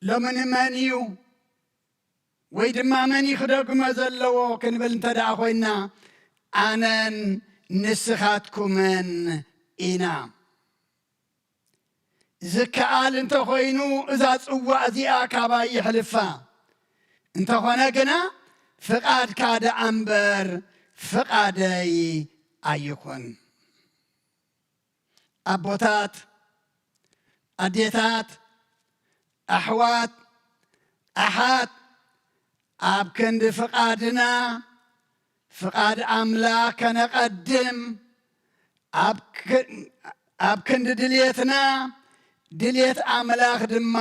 ሎሚ ንመን እዩ ወይ ድማ መን ክደግሞ ዘለዎ ክንብል እንተደኣ ኮይና ኣነን ንስኻትኩምን ኢና ዝከኣል እንተኾይኑ እዛ ጽዋዕ እዚኣ ካባይ ይሕልፋ እንተኾነ ግና ፍቓድካ ደኣ እምበር ፍቓደይ ኣይኹን ኣቦታት ኣዴታት ኣሕዋት ኣሓት ኣብ ክንዲ ፍቓድና ፍቓድ ኣምላኽ ከነቐድም ኣብ ክንዲ ድልየትና ድልየት ኣምላኽ ድማ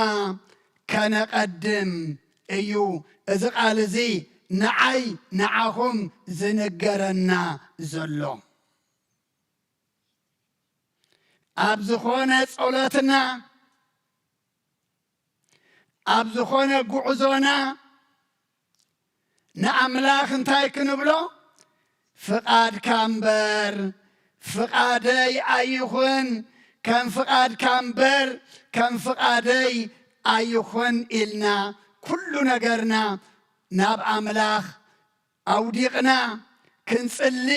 ከነቐድም እዩ እዚ ቃል እዚ ንዓይ ንዓኹም ዝንገረና ዘሎ ኣብ ዝኾነ ጸሎትና ኣብ ዝኾነ ጉዕዞና ንኣምላኽ እንታይ ክንብሎ ፍቓድካ እምበር ፍቓደይ ኣይኹን ከም ፍቓድካ እምበር ከም ፍቓደይ ኣይኹን ኢልና ኩሉ ነገርና ናብ ኣምላኽ ኣውዲቕና ክንጽሊ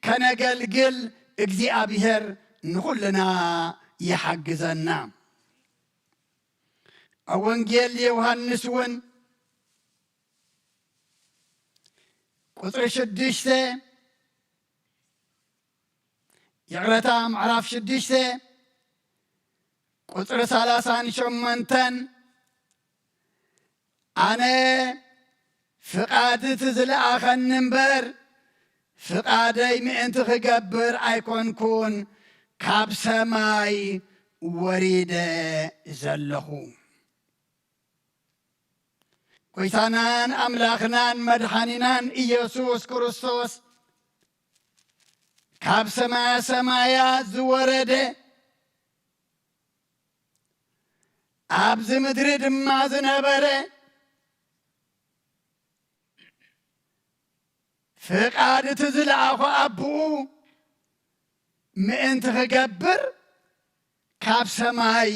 ከነገልግል እግዚኣብሔር ንኹልና ይሓግዘና ኣብ ወንጌል ዮሃንስ እውን ቁፅሪ 6 የዕረታ ምዕራፍ 6 ቁፅሪ 38 ኣነ ፍቓድቲ ዝለኣኸኒ እምበር ፍቓደይ ምእንቲ ክገብር ኣይኮንኩን ካብ ሰማይ ወሪደ ዘለኹ ጎይታናን ኣምላኽናን መድሓኒናን ኢየሱስ ክርስቶስ ካብ ሰማያ ሰማያት ዝወረደ ኣብዚ ምድሪ ድማ ዝነበረ ፍቓድ እቲ ዝለኣኾ ኣቦኡ ምእንቲ ክገብር ካብ ሰማይ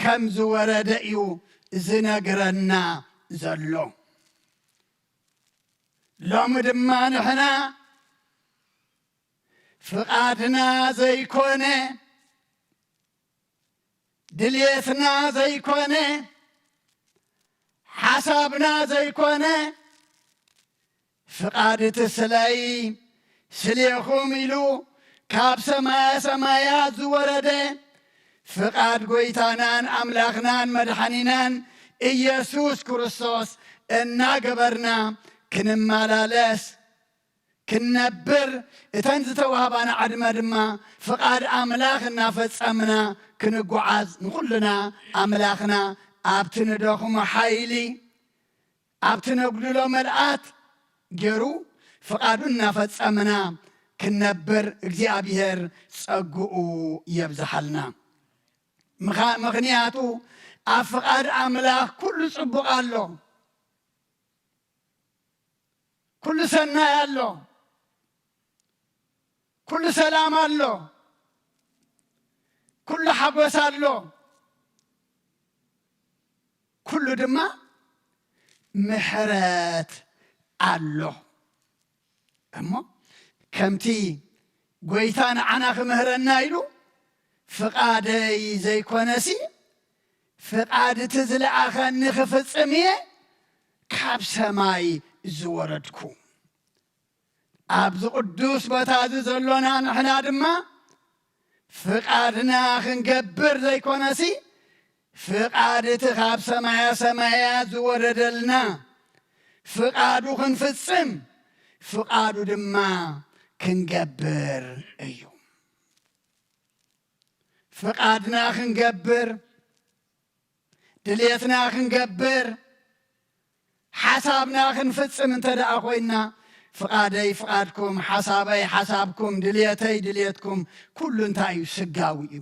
ከም ዝወረደ እዩ ዝነግረና ዘሎ ሎሚ ድማ ንሕና ፍቓድና ዘይኮነ ድልየትና ዘይኮነ ሓሳብና ዘይኮነ ፍቓድ እቲ ስለይ ስልየኹም ኢሉ ካብ ሰማያ ሰማያት ዝወረደ ፍቓድ ጎይታናን ኣምላኽናን መድሓኒናን ኢየሱስ ክርስቶስ እናገበርና ክንመላለስ ክንነብር እተን ዝተዋህባና ዓድመ ድማ ፍቓድ ኣምላኽ እናፈጸምና ክንጓዓዝ ንኹልና ኣምላኽና ኣብቲ ንደኽሞ ሓይሊ ኣብቲ ነጉድሎ መልኣት ገይሩ ፍቓዱ እናፈጸምና ክንነብር እግዚኣብሔር ጸጉኡ የብዝሓልና ምኽንያቱ ኣብ ፍቓድ ኣምላኽ ኩሉ ጽቡቕ ኣሎ ኩሉ ሰናይ ኣሎ ኩሉ ሰላም ኣሎ ኩሉ ሓጐስ ኣሎ ኩሉ ድማ ምሕረት ኣሎ እሞ ከምቲ ጎይታ ንዓና ክምህረና ኢሉ ፍቓደይ ዘይኮነሲ ፍቓድ እቲ ዝለኣኸኒ ክፍጽም እየ ካብ ሰማይ ዝወረድኩ ኣብዚ ቅዱስ ቦታ እዚ ዘሎና ንሕና ድማ ፍቓድና ክንገብር ዘይኮነሲ ፍቓድ እቲ ካብ ሰማያ ሰማያት ዝወረደልና ፍቓዱ ክንፍጽም ፍቓዱ ድማ ክንገብር እዩ ፍቓድና ክንገብር ድልየትና ክንገብር ሓሳብና ክንፍጽም እንተ ደኣ ኮይና ፍቓደይ ፍቓድኩም ሓሳበይ ሓሳብኩም ድልየተይ ድልየትኩም ኩሉ እንታይ እዩ ስጋዊ እዩ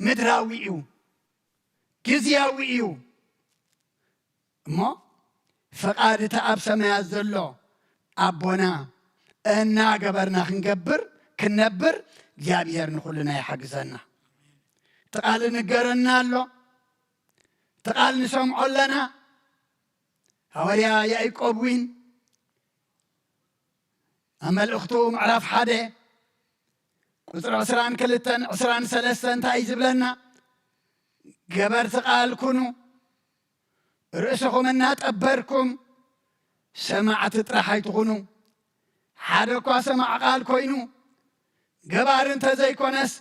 ምድራዊ እዩ ግዝያዊ እዩ እሞ ፍቓድ እቲ ኣብ ሰማያት ዘሎ ኣቦና እናገበርና ክንገብር ክንነብር እግዚኣብሔር ንኹልና ይሓግዘና ተቓል ንገረና ኣሎ ተቓል ንሰምዖ ኣለና ሐዋርያ ያዕቆብ ውን ኣብ መልእኽቱ ምዕራፍ 1 ቁፅሪ 22 23 እንታይ እዩ ዝብለና ገበርቲ ቃል ኩኑ ርእስኹም እናጠበርኩም ሰማዕቲ ጥራሕ ኣይትኹኑ ሓደ እኳ ሰማዕ ቃል ኮይኑ ገባር እንተዘይኮነስ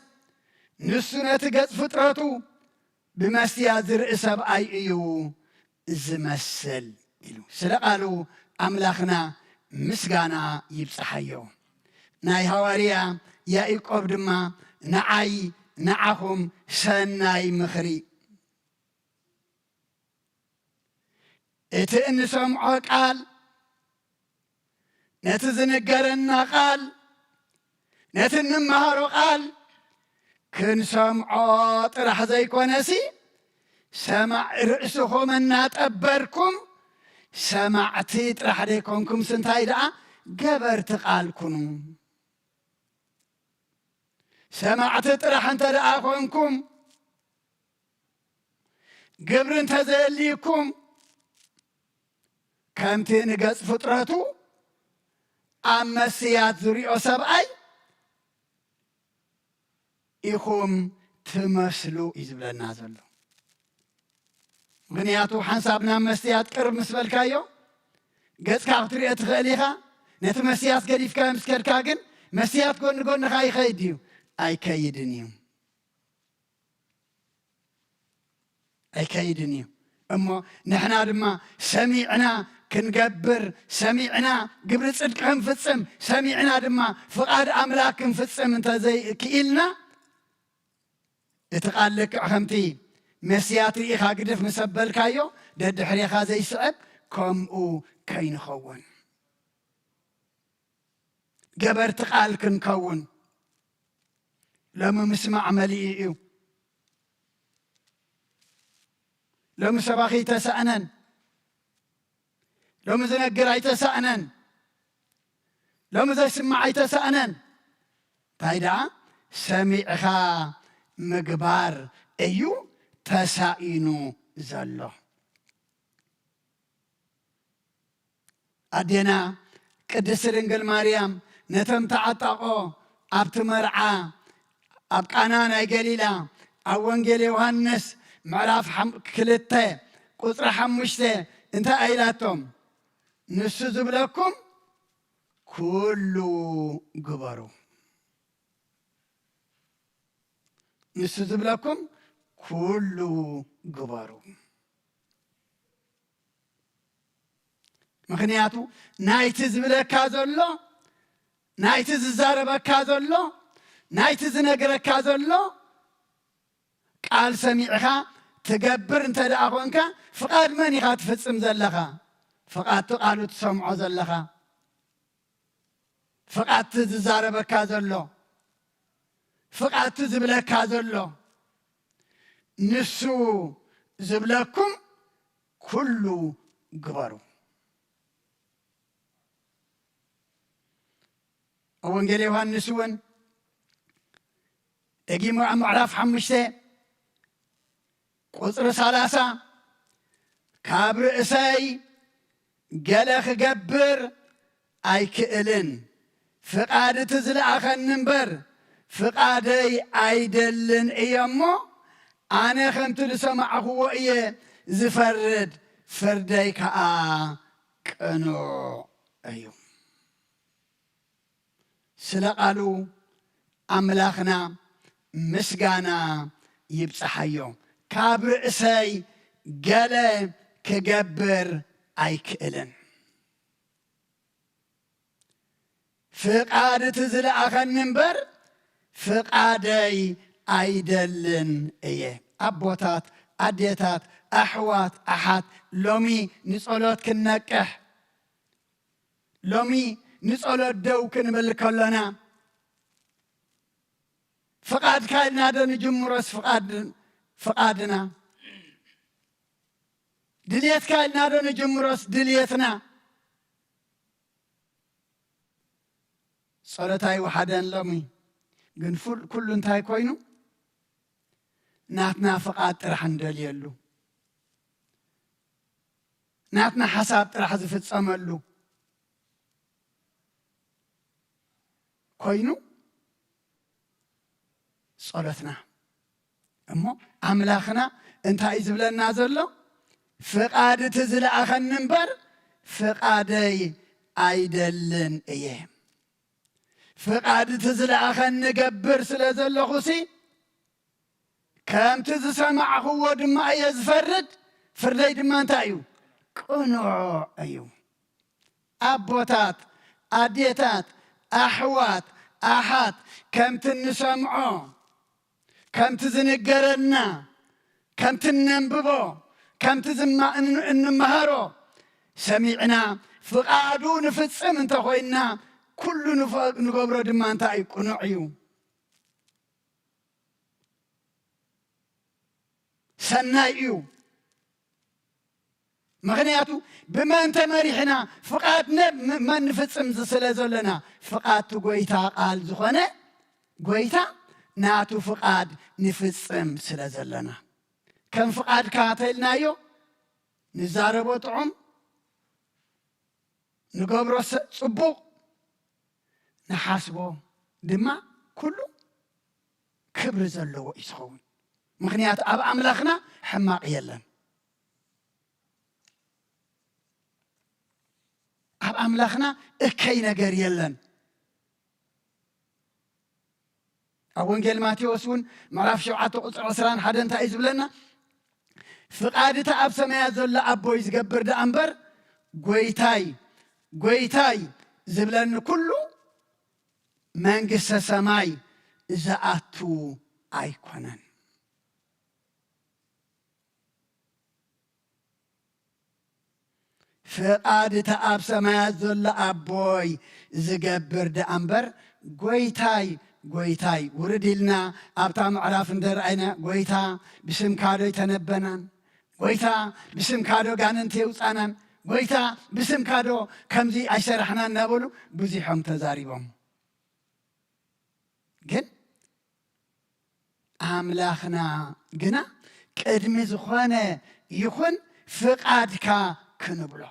ንሱ ነቲ ገጽ ፍጥረቱ ብመስትያት ዝርኢ ሰብኣይ እዩ ዝመስል ኢሉ ስለ ቃሉ ኣምላኽና ምስጋና ይብፅሓዮ ናይ ሐዋርያ ያዕቆብ ድማ ንዓይ ንዓኹም ሰናይ ምኽሪ እቲ እንሰምዖ ቃል ነቲ ዝንገረና ቃል ነቲ እንመሃሮ ቃል ክንሰምዖ ጥራሕ ዘይኮነሲ ሰማዕ ርእስኹም እናጠበርኩም ሰማዕቲ ጥራሕ ደይኮንኩም ስንታይ ደኣ ገበርቲ ቃል ኩኑ ሰማዕቲ ጥራሕ እንተ ደኣ ኮንኩም ግብሪ እንተዘየልይኩም ከምቲ ንገጽ ፍጥረቱ ኣብ መስትያት ዝሪኦ ሰብኣይ ኢኹም ትመስሉ እዩ ዝብለና ዘሎ ምክንያቱ ሓንሳብና መስትያት ቅርብ ምስ በልካዮ ገጽካ ክትሪኦ ትኽእል ኢኻ ነቲ መስትያት ገዲፍካ ምስ ከድካ ግን መስትያት ጎኒ ጎኒኻ ይኸይድ እዩ ኣይከይድን እዩ ኣይከይድን እዩ እሞ ንሕና ድማ ሰሚዕና ክንገብር ሰሚዕና ግብሪ ጽድቂ ክንፍጽም ሰሚዕና ድማ ፍቓድ ኣምላክ ክንፍጽም እንተዘይክኢልና እቲ ቃል ልክዕ ከምቲ መስትያት ርኢኻ ግድፍ ምስ ኣበልካዮ ደድሕሪኻ ዘይስዕብ ከምኡ ከይንኸውን ገበርቲ ቃል ክንከውን ሎሚ ምስማዕ መሊኡ እዩ ሎሚ ሰባኺ ኣይተሰአነን ሎሚ ዝነግር ኣይተሰአነን ሎሚ ዘይስማዕ ኣይተሰአነን እንታይ ደኣ ሰሚዕኻ ምግባር እዩ ተሳኢኑ ዘሎ ኣዴና ቅድስት ድንግል ማርያም ነቶም ተዓጠቆ ኣብቲ መርዓ ኣብ ቃና ናይ ገሊላ ኣብ ወንጌል ዮሃንስ ምዕራፍ 2 ቁፅሪ 5 እንታይ ኢላቶም? ንሱ ዝብለኩም ኩሉ ግበሩ። ንሱ ዝብለኩም ኩሉ ግበሩ። ምክንያቱ ናይቲ ዝብለካ ዘሎ ናይቲ ዝዛረበካ ዘሎ ናይቲ ዝነገረካ ዘሎ ቃል ሰሚዕኻ ትገብር እንተ ደኣ ኮንካ ፍቓድ መን ኢኻ ትፍፅም ዘለኻ? ፍቓድቲ ቃሉ ትሰምዖ ዘለኻ፣ ፍቓድቲ ዝዛረበካ ዘሎ፣ ፍቓድቲ ዝብለካ ዘሎ። ንሱ ዝብለኩም ኩሉ ግበሩ። ወንጌል ዮሃንስ እውን ደጊሞ ምዕራፍ 5 ቁፅሪ 30 ካብ ርእሰይ ገለ ክገብር ኣይክእልን ፍቓድ እቲ ዝለኣኸኒ እምበር ፍቓደይ ኣይደልን እየ እሞ ኣነ ከምቲ ዝሰማዕኽዎ እየ ዝፈርድ ፍርደይ ከዓ ቅኑዕ እዩ። ስለ ቃሉ ኣምላኽና ምስጋና ይብፅሓዮ። ካብ ርእሰይ ገለ ክገብር ኣይክእልን ፍቓድ እቲ ዝለኣኸኒ እምበር ፍቓደይ ኣይደልን እየ። ኣቦታት፣ ኣዴታት፣ ኣሕዋት፣ ኣሓት ሎሚ ንጸሎት ክንነቅሕ፣ ሎሚ ንጸሎት ደው ክንብል ከለና ፍቓድካ ኢልና ዶ ንጅምሮስ ፍቓድና፣ ድልየትካ ኢልና ዶ ንጅምሮስ ድልየትና? ጸሎታይ ወሓደን ሎሚ ግን ኩሉ እንታይ ኮይኑ ናትና ፍቓድ ጥራሕ እንደልየሉ፣ ናትና ሓሳብ ጥራሕ ዝፍጸመሉ ኮይኑ ጸሎትና እሞ ኣምላኽና እንታይ እዩ ዝብለና ዘሎ? ፍቓድ እቲ ዝለኣኸኒ እምበር ፍቓደይ ኣይደልን እየ። ፍቓድ እቲ ዝለኣኸኒ ገብር ስለ ዘለኹሲ ከምቲ ዝሰማዕኽዎ ድማ እየ ዝፈርድ፣ ፍርደይ ድማ እንታይ እዩ? ቅኑዕ እዩ። ኣቦታት፣ ኣዴታት፣ ኣሕዋት፣ ኣሓት ከምቲ እንሰምዖ፣ ከምቲ ዝንገረና፣ ከምቲ እነንብቦ፣ ከምቲ እንመሃሮ ሰሚዕና ፍቓዱ ንፍጽም እንተኾይንና ኩሉ ንገብሮ ድማ እንታይ እዩ? ቅኑዕ እዩ፣ ሰናይ እዩ። ምክንያቱ ብመን ተመሪሕና? ፍቓድ መን ንፍጽም ስለ ዘለና ፍቓድቲ ጎይታ ቃል ዝኾነ ጎይታ ናቱ ፍቓድ ንፍጽም ስለ ዘለና ከም ፍቓድካ ተኢልናዮ ንዛረቦ ጥዑም፣ ንገብሮ ጽቡቕ፣ ንሓስቦ ድማ ኩሉ ክብሪ ዘለዎ እዩ ዝኸውን። ምክንያቱ ኣብ ኣምላኽና ሕማቕ የለን። ኣብ ኣምላኽና እከይ ነገር የለን። ኣብ ወንጌል ማቴዎስ እውን ምዕራፍ 7 ቁፅሪ 21 እንታይ እዩ ዝብለና? ፍቓድ እቲ ኣብ ሰማያት ዘሎ ኣቦይ ዝገብር ደኣ እምበር ጎይታይ ጎይታይ ዝብለኒ ኩሉ መንግሥተ ሰማይ ዝኣቱ ኣይኮነን። ፍቓድ እቲ ኣብ ሰማያት ዘሎ ኣቦይ ዝገብር ደኣ እምበር ጎይታይ ጎይታይ ውርድ ኢልና ኣብታ ምዕራፍ እንደረኣይና ጎይታ ብስምካ ዶ ይተነበናን፣ ጎይታ ብስምካ ዶ ጋንንቲ የውፃናን፣ ጎይታ ብስምካ ዶ ከምዚ ኣይሰራሕና እናበሉ ብዙሖም ተዛሪቦም። ግን ኣምላኽና ግና ቅድሚ ዝኾነ يخون فقادك كنبلو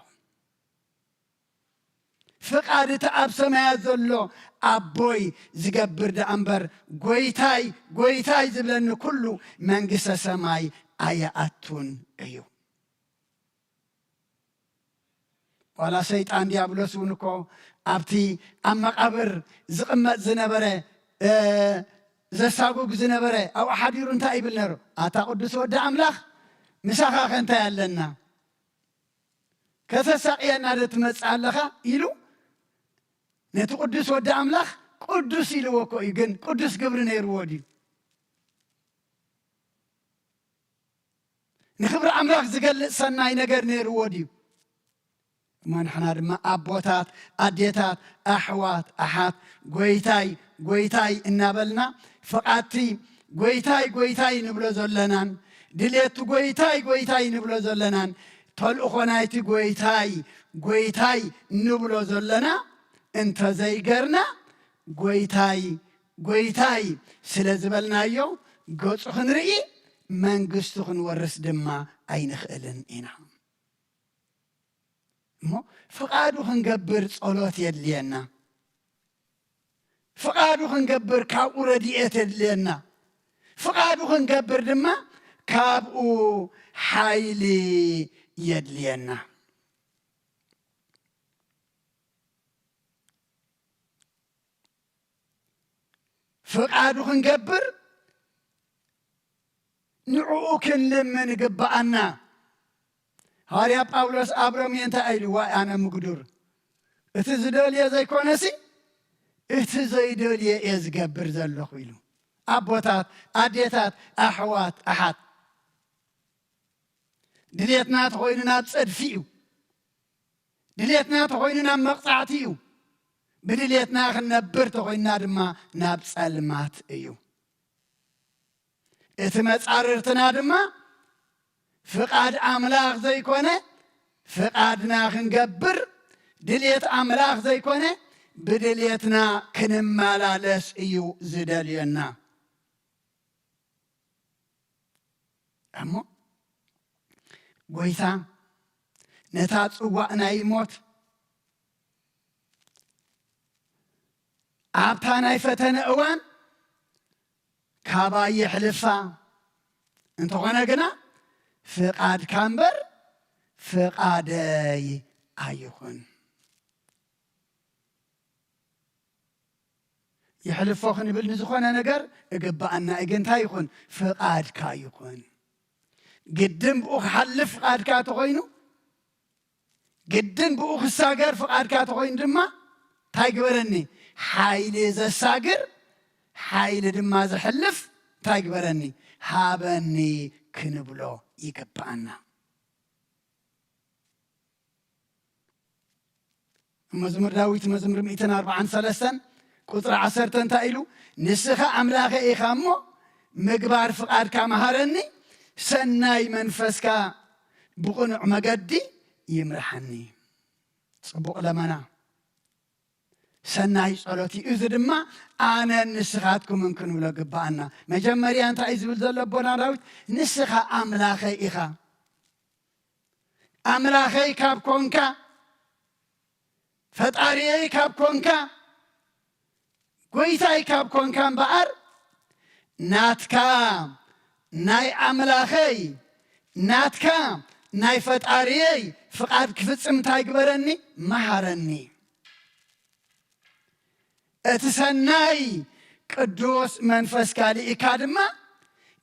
فقاد تأب سمايات زلو أبوي زقبر دا أمبر قويتاي زبلن كله منقس سماي آياتون أيو ولا سيطان ديابلوسونكو أبتي أما قبر زقمت زنبرة زساقوك زنبرة أو أحد يرون تايب النرو أتا قدس ودى أملاخ مساقا خنتا يالنا كتساقيانا دتمسع لخا إلو نتو قدس ودى أملاخ قدس إلو وكو يقن قدس قبرنا يرودي نخبر أملاخ زقل سناي نقر نيرودي ما نحن ما أبوتات أديتات أحوات أحات قويتاي النابلنا فقاتي قويتاي نبلو زلنان دليت قويتاي نبلو زلنان طول أخوانايتي قويتاي نبلو زلنا انت زي قرنا قويتاي سلزبلنا يو قوص خنرئي من قستو خنورس دما أين خئلن إنام مو فقادو خنقبر صلوات يدلينا فقادو خنقبر كابو رديئة يدلينا فقادو خنقبر دما كابو حايلي يدلينا فقادو خنقبر نعوكن لمن قبعنا هاريا باولوس أبرام ينتقل وأنا مقدور اتزدول يا زي كونسي اتزيدول يا إزقبر زلو خيلو أبوتات أديتات أحوات أحد دليتنا تخويننا تصدفيو دليتنا تخويننا مقطعتيو بدليتنا خنبر تخويننا دما نابس المات ايو اتمت عررتنا دما فقاد أملاخ زي كونه فقادنا خنقبر دليت أملاخ زي كونه بدليتنا كنمالالس إيو زدالينا أمو قويتا نتات وقنا يموت عبتانا يفتن اوان كابا يحلفا انتو غنا قنا فقاد كامبر فقادي أيهن يحلف فوخني بالنزخونا نقر اقبأنا اقنتا يخون فقاد كايخون قدم بأخ حلف فقاد كاتغينو قدم بأخ الساقر فقاد كاتغين دما تايقبرني حايلي زا الساقر حايلي دما زا حلف تايقبرني هابني كنبلو يقبعنا مزمر داويت مزمر 143 قطر 10 تنتايلو نسخة أملاخ إيخامو مقبار فقار كامهارني سناي منفسكا بقنع مقدي يمرحني صبوق لمنا سناي صلوتي إذدما أنا نسخاتكم ممكن ولا قبعنا مجمري أنت عايزول زلبونا راوت نسخة أملاخي إخا أملاخي كاب كونكا فتاريي كاب كونكا قويتاي كاب كونكا بقر ناتكا ناي أملاخي ناتكا ناي فتاريي فقاد كفتسم تايقبرني مهارني اتسناي قدوس منفس كالي إكادما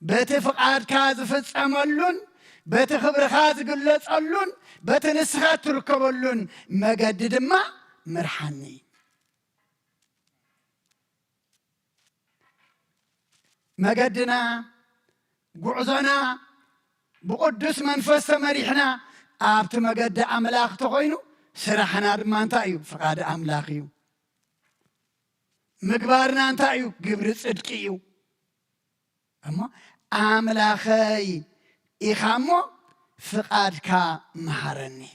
بتفقاد كاز فتساملون بتخبر خاز قلت ألون بتنسخات تركبلون مقددما مرحني مقدنا قعزنا بقدس منفس مريحنا أبت مقد أملاخ تغينو سرحنا رمانتايو فقاد أملاخيو مقبارنا انتايو قبر صدقيو اما املاخي إخامو فقادك مهارني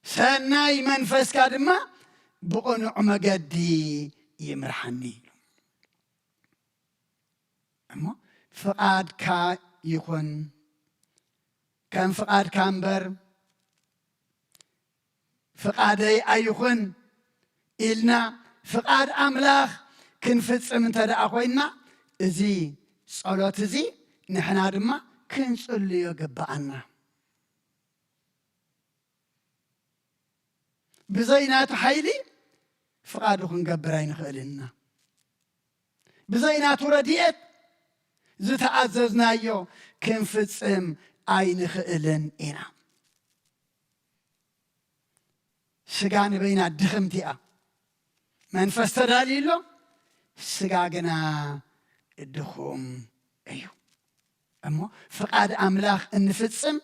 سناي منفس كادما بقنع مقدي يمرحني أما فقاد كا يكون كان فقاد كامبر فقادي أيخون إلنا فقاد أملاخ كنفتس من تدا أخوينا زي صلوات زي نحن دما كنصلي يقبعنا بزينات حيلي فقادو كنقبرين خلنا بزينات رديت زتعززنا يو كنفتسم أين خلن إنا سجان بينا دخمتيا منفس تداليلو سجاجنا الدخوم أيو أما فقاد أملاخ النفتسم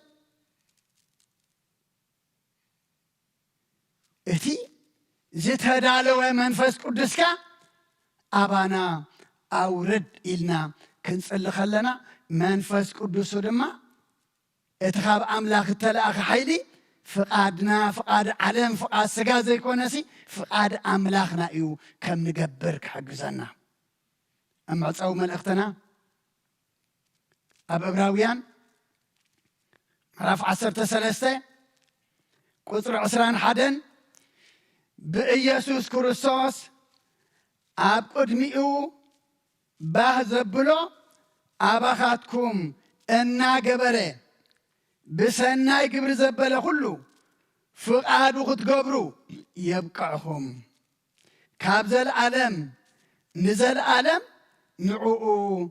إتي زت هدالو منفس قدسكا أبانا أورد إلنا كنسل خلنا منفس قدسو دما اتخاب أملاخ التلاخ حيلي فقادنا فقاد علم فقاد سجازي كونسي فقاد أملاخنا إيو كم نجبرك حجزنا أما تصوم الأختنا أب إبراويان رفع 13 قطر 21 بإيسوس كريستوس أب قدميو بهزبلو أباخاتكم إنا جبره بسناي كبر زبالة كله فقادو خدقبرو يبقعهم كابز العالم نزل العالم نعوء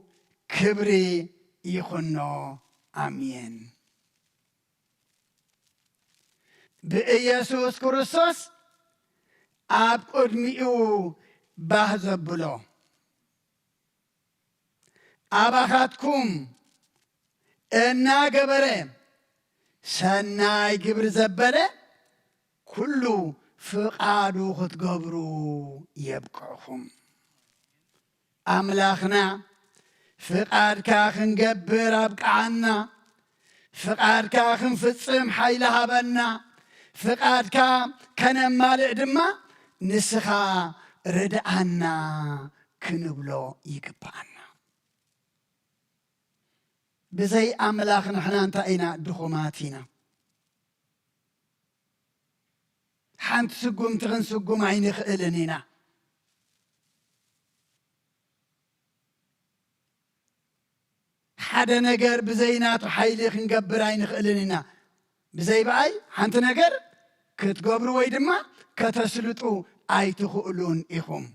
كبري يخنو آمين بإيسوس كريستوس أب قدميو بهزبلو أباخاتكم إنا جبره سناي كبر زبالة كله فقادو خدقبرو يبقعهم أملاخنا فقاد كاخن جبر أبقعنا فقاد كاخن فتصم حيلها بنا فقاد كا كان مالع دما نسخا ردعنا كنبلو يقبعنا بزي أملاخ نحن انتقينا دخوماتنا حانت سقوم تغن سقوم عيني خئلنينا حدا نجر بزينات وحيلي خنقبر عيني خئلنينا بزي باي حانت نجر كتقبروا ويدما كتسلطوا أي تخؤلون إخوم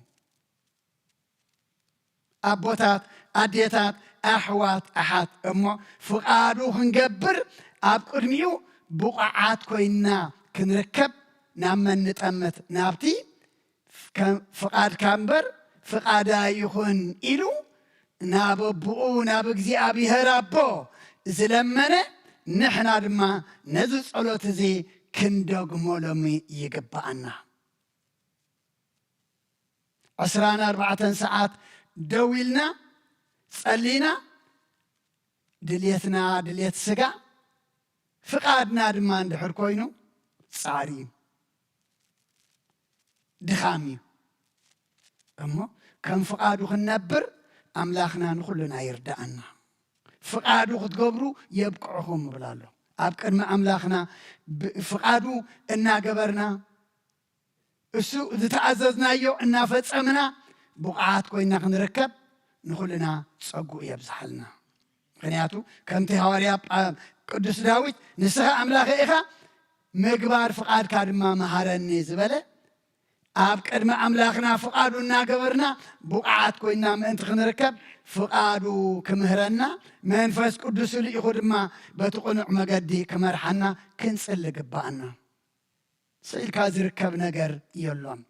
أبوتات أديتات أحوات أحات أمو فقادو خنقبر أب قدميو بقعات كوينا كنركب نامن نتأمت نابتي فقاد كامبر فقادا يخون إلو ناببؤو نابقزي أبي هرابو زلمنا نحنا دما نزل صلوت زي كندوغ مولمي يقبعنا 24 ساعات دويلنا صلينا دليتنا دليت سقا فقادنا دمان دحر كوينو صاري دخامي أما كان فقادو خنبر أملاخنا نخلنا يردعنا فقادو خدقبرو يبقعهم بلالو أبقر ما أملاخنا فقادو إنا قبرنا السو إذا تعززنا يو إنا فتسمنا بقعات كوينا خنركب نخلنا تصقو يبزحلنا غنياتو كمتي هواريا قدس داويت نسخة أملاخ إيخا مقبار فقاد كادما مهارني زبالة أب قدما أملاخنا فقادو ناقبرنا بقعات كوينا منت خنركب فقادو كمهرنا منفس قدس اللي يخد ما بتقنع مقدي كمرحنا كنسل قبانا سيل كازر كب نجر يلون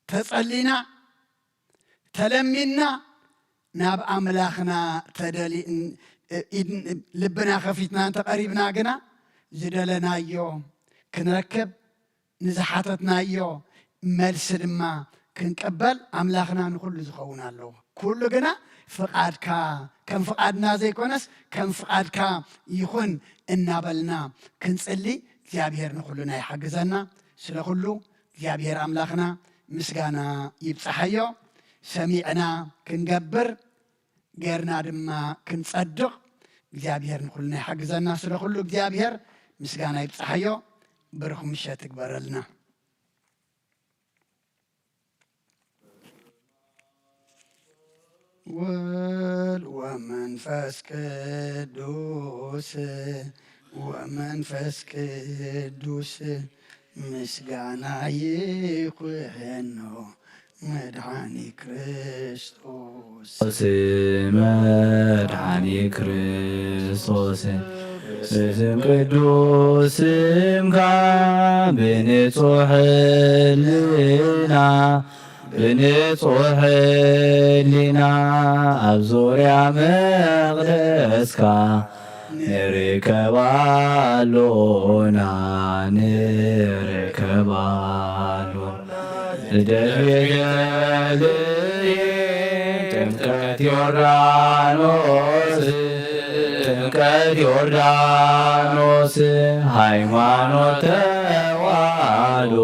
تصلينا تلمينا ناب أملاخنا تدلي لبنا خفيتنا أنت قريبنا جنا زدلنا يوم كنركب نزحاتنا يوم ملسلما كنقبل أملاخنا نقول زخونا له كل جنا فقاد كا كم فقادنا زي كونس كم فقاد كا يخون النابلنا كنسلي زيابير نقولنا يحجزنا سلخلو زيابير أملاخنا مسجانا يبصحيو ሰሚዕና ክንገብር ጌርና ድማ ክንጸድቕ እግዚኣብሔር ንኩልና ይሓግዘና። ስለ ኩሉ እግዚኣብሔር ምስጋና ይብፅሓዮ። ብርኹም ምሸት ትግበረልና። ወልድ ወመንፈስ ቅዱስ ወመንፈስ ቅዱስ ምስጋና ይኩሕኖ መድኃኒ ክርስቶስ መድኃኒ ክርስቶስ ስም ቅዱስ ስምካ ብንጹሕ ሕሊና ብንጹሕ ሕሊና ኣብ ዙርያ መቕደስካ ንርከባሎና ንርከባሎና ደቤገልየ ጥምቀት ዮርዳኖስ ጥምቀት ዮርዳኖስ ሃይማኖት ተዋህዶ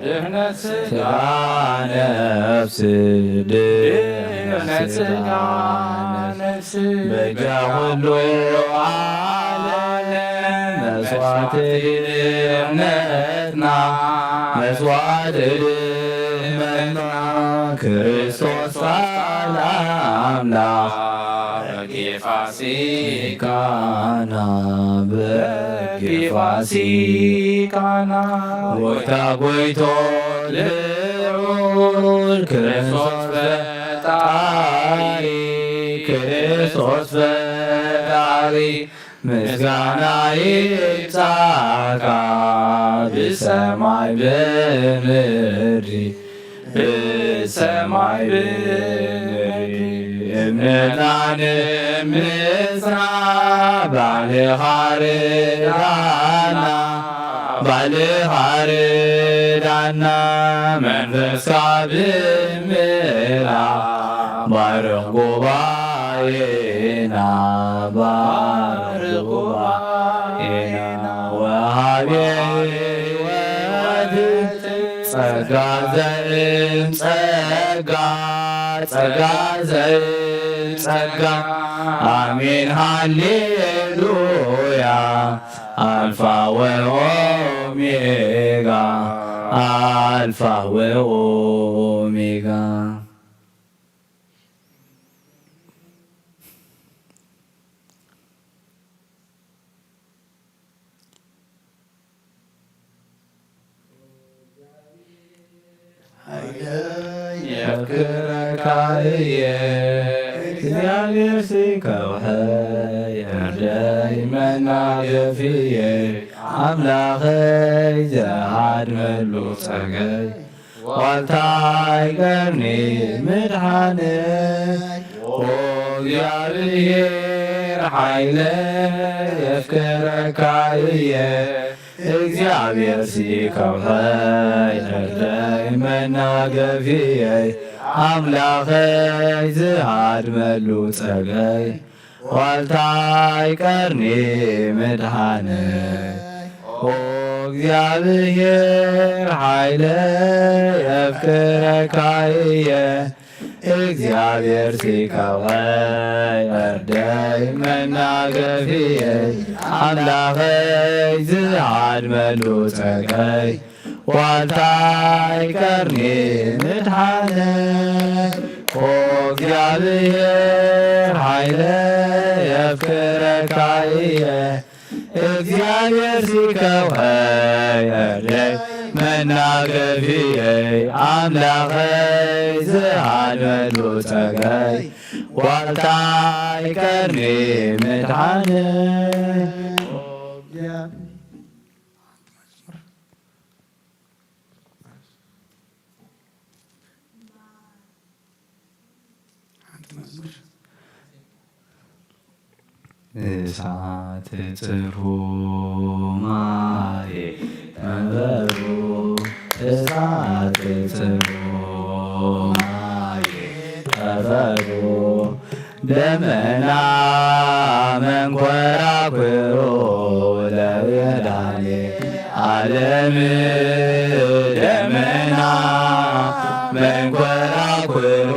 ድህነት ሥጋ ነፍስ ድህነት ሥጋ ነፍስ በእጃ ሁሉ ዓለም መስዋዕት ድህነትና መስዋዕት ድህነትና ክርስቶስ ቃል አምላክ በጌፋሲካና በጌፋሲካና ጎይታ ጎይቶ ልዑል ክርስቶስ ፈጣሪ ክርስቶስ ፈጣሪ ምስጋና ይብዛካ ብሰማይ በምድሪ ብሰማይ በምድሪ እምነታን ምስራ ባልኻርዳና ባልኻርዳና መንፈስካ ብምራ ባርኽ ጉባኤና ባርኽ ጉባኤና ወሃቤ ሕይወት ጸጋ ዘእም ጸጋ ጸጋ ዘእም ጸጋ አሜን ሃሌሉያ አልፋ ወኦሜጋ አልፋ ወኦሜጋ የፍቅረካየ እግዚአብሔር ሲከውሐይ እርዳይ መናገፍየ አምላኸይ ዘሃድመሉ ጸገይ ዋልታይ ቀርኒ ምድኃነይ ኦ እግዚአብሔር ኃይለ የፍቅረካየ እግዚአብሔር ሲከውሐይ እርዳይ መናገፍየይ አምላኸይ ዝሃድመሉ ጸገይ ዋልታይ ቀርኒ ምድኃነይ ኦ እግዚአብሔር ኃይለ የፍቅረካየ እግዚአብሔር ሲከውሐይ እርዳይ መናገፍየይ አምላኸይ ዝሃድመሉ ጸገይ ዋልታይ ቀርኒ ምድኃነይ ኦ እግዚአብሔር ኃይለ የፍቅረካየ እግዚአብሔር ሲከውሐይ እርዳይ መናገፍየይ አምላኸይ ዝሃድመሉ ጸገይ ዋልታይ ቀርኒ ምድኃነይ እሳት ጽሩማዬ ነበሩ እሳት ጽሩማዬ ነበሩ ደመና መንኰራኵሮ ለወዳኔ ዓለም ደመና መንኰራኵሮ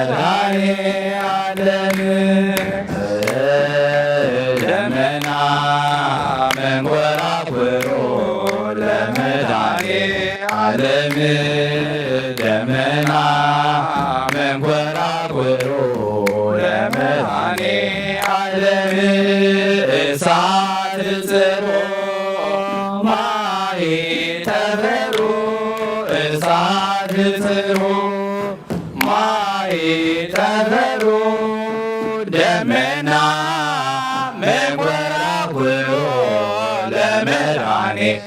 መድኃኔዓለም ደመና መንጐራጐሮ ለመድኃኔዓለም ደመና መንጐራጐሮ ለመድኃኔዓለም እሳት ጽሮ ማይ ተበሮ እሳት ጽሮ ማይ ተበሮ ደመና መንጐራጐሮ ለመድኃኔዓለም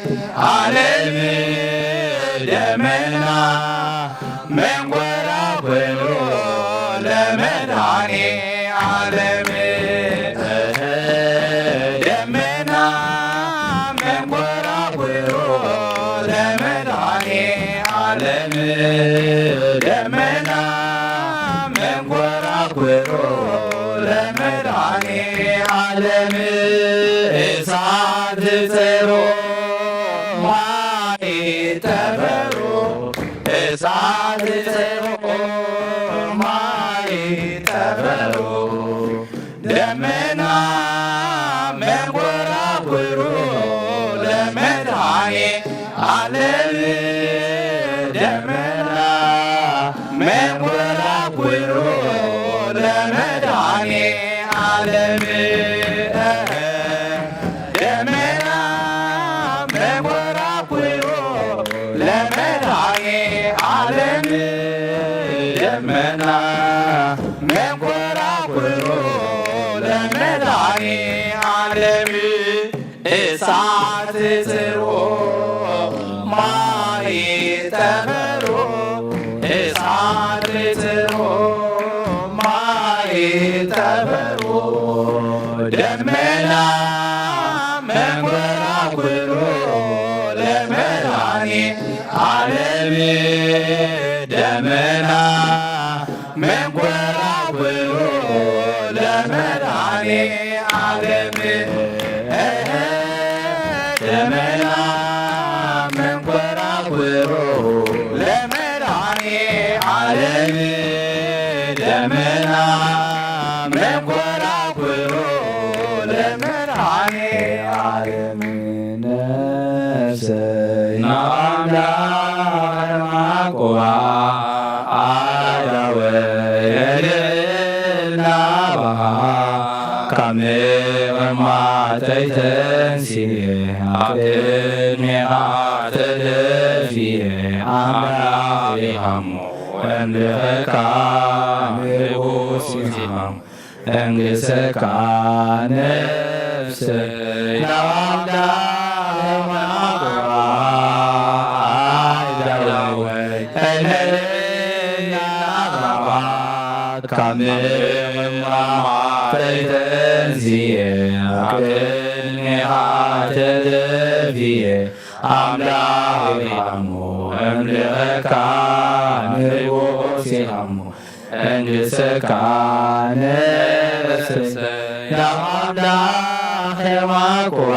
ደመና መንጐራጐሮ ለመድኃኔዓለም ደመና መንጐራጐሮ ለመድኃኔዓለም ደመና መንጐራጐሮ ለመድኃኔዓለም እሳት ጽሮ ማይ ተበሮ እሳት ጽሮ ማይ ተበሮ ደመና መንጐራጐሮ ለመድኃኔዓለም ደመና መንጐራጐሮ ለመድኃኔዓለም ደመና መንጐራጐሮ ለመድኃኔዓለም ደመና መንጐራጐሮ ለመድኃኔዓለም እሳት ጽሮ ማይ ተበሮ እሳት ጽሮ ማይ ተበሮ ደመና መንጐራጐሮ ለመድኃኔዓለም ደመና መንጐራጐሮ ለመድኃኔዓለም ደመና መንጐራጐሮ ለመድኃኔዓለም ደመና መንጐራጐሮ ለመድኃኔዓለም ነፍሰና አምላኮ አዳወ የልናባ ካሜወማተይተንሲኔ አቅድሜሃ ተደፊየ አምላሪሃሞ እንድኸካ ንጉሲሃም እንግሰካ ነፍሰይ ተይተንዚየ አቅድሜሃ ተደፊየ አምላሪሃሞ እንድኸካ ንጉሲሃሞ እንግሰካ ነፍሰይ አምላከ ማቁራ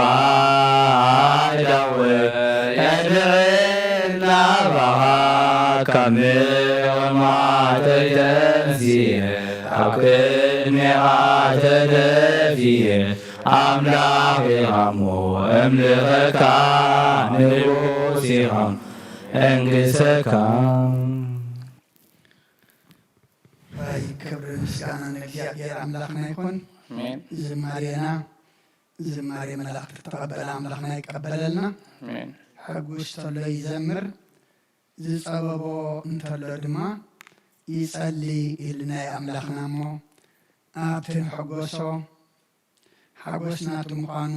ዳወ የድናባሃ ካሜወማተይተንዚየ አቅድሜሃ ተደፊየ አምላኪሃሞ እምልኸካ ንጉሲሃም እንግሰካ ክብር ምስጋና ለእግዚአብሔር አምላክና ይሁን። አሜን ዝማሬና ዝማሬ መላእክት ተቀበለ አምላክና ይቀበለልና አሜን ሕጉስ ተሎ ይዘምር ዝጸበቦ እንተሎ ድማ ይጸልይ ኢልና አምላክና እሞ ኣብቲ ሕጎሶ ሓጎስና ምዃኑ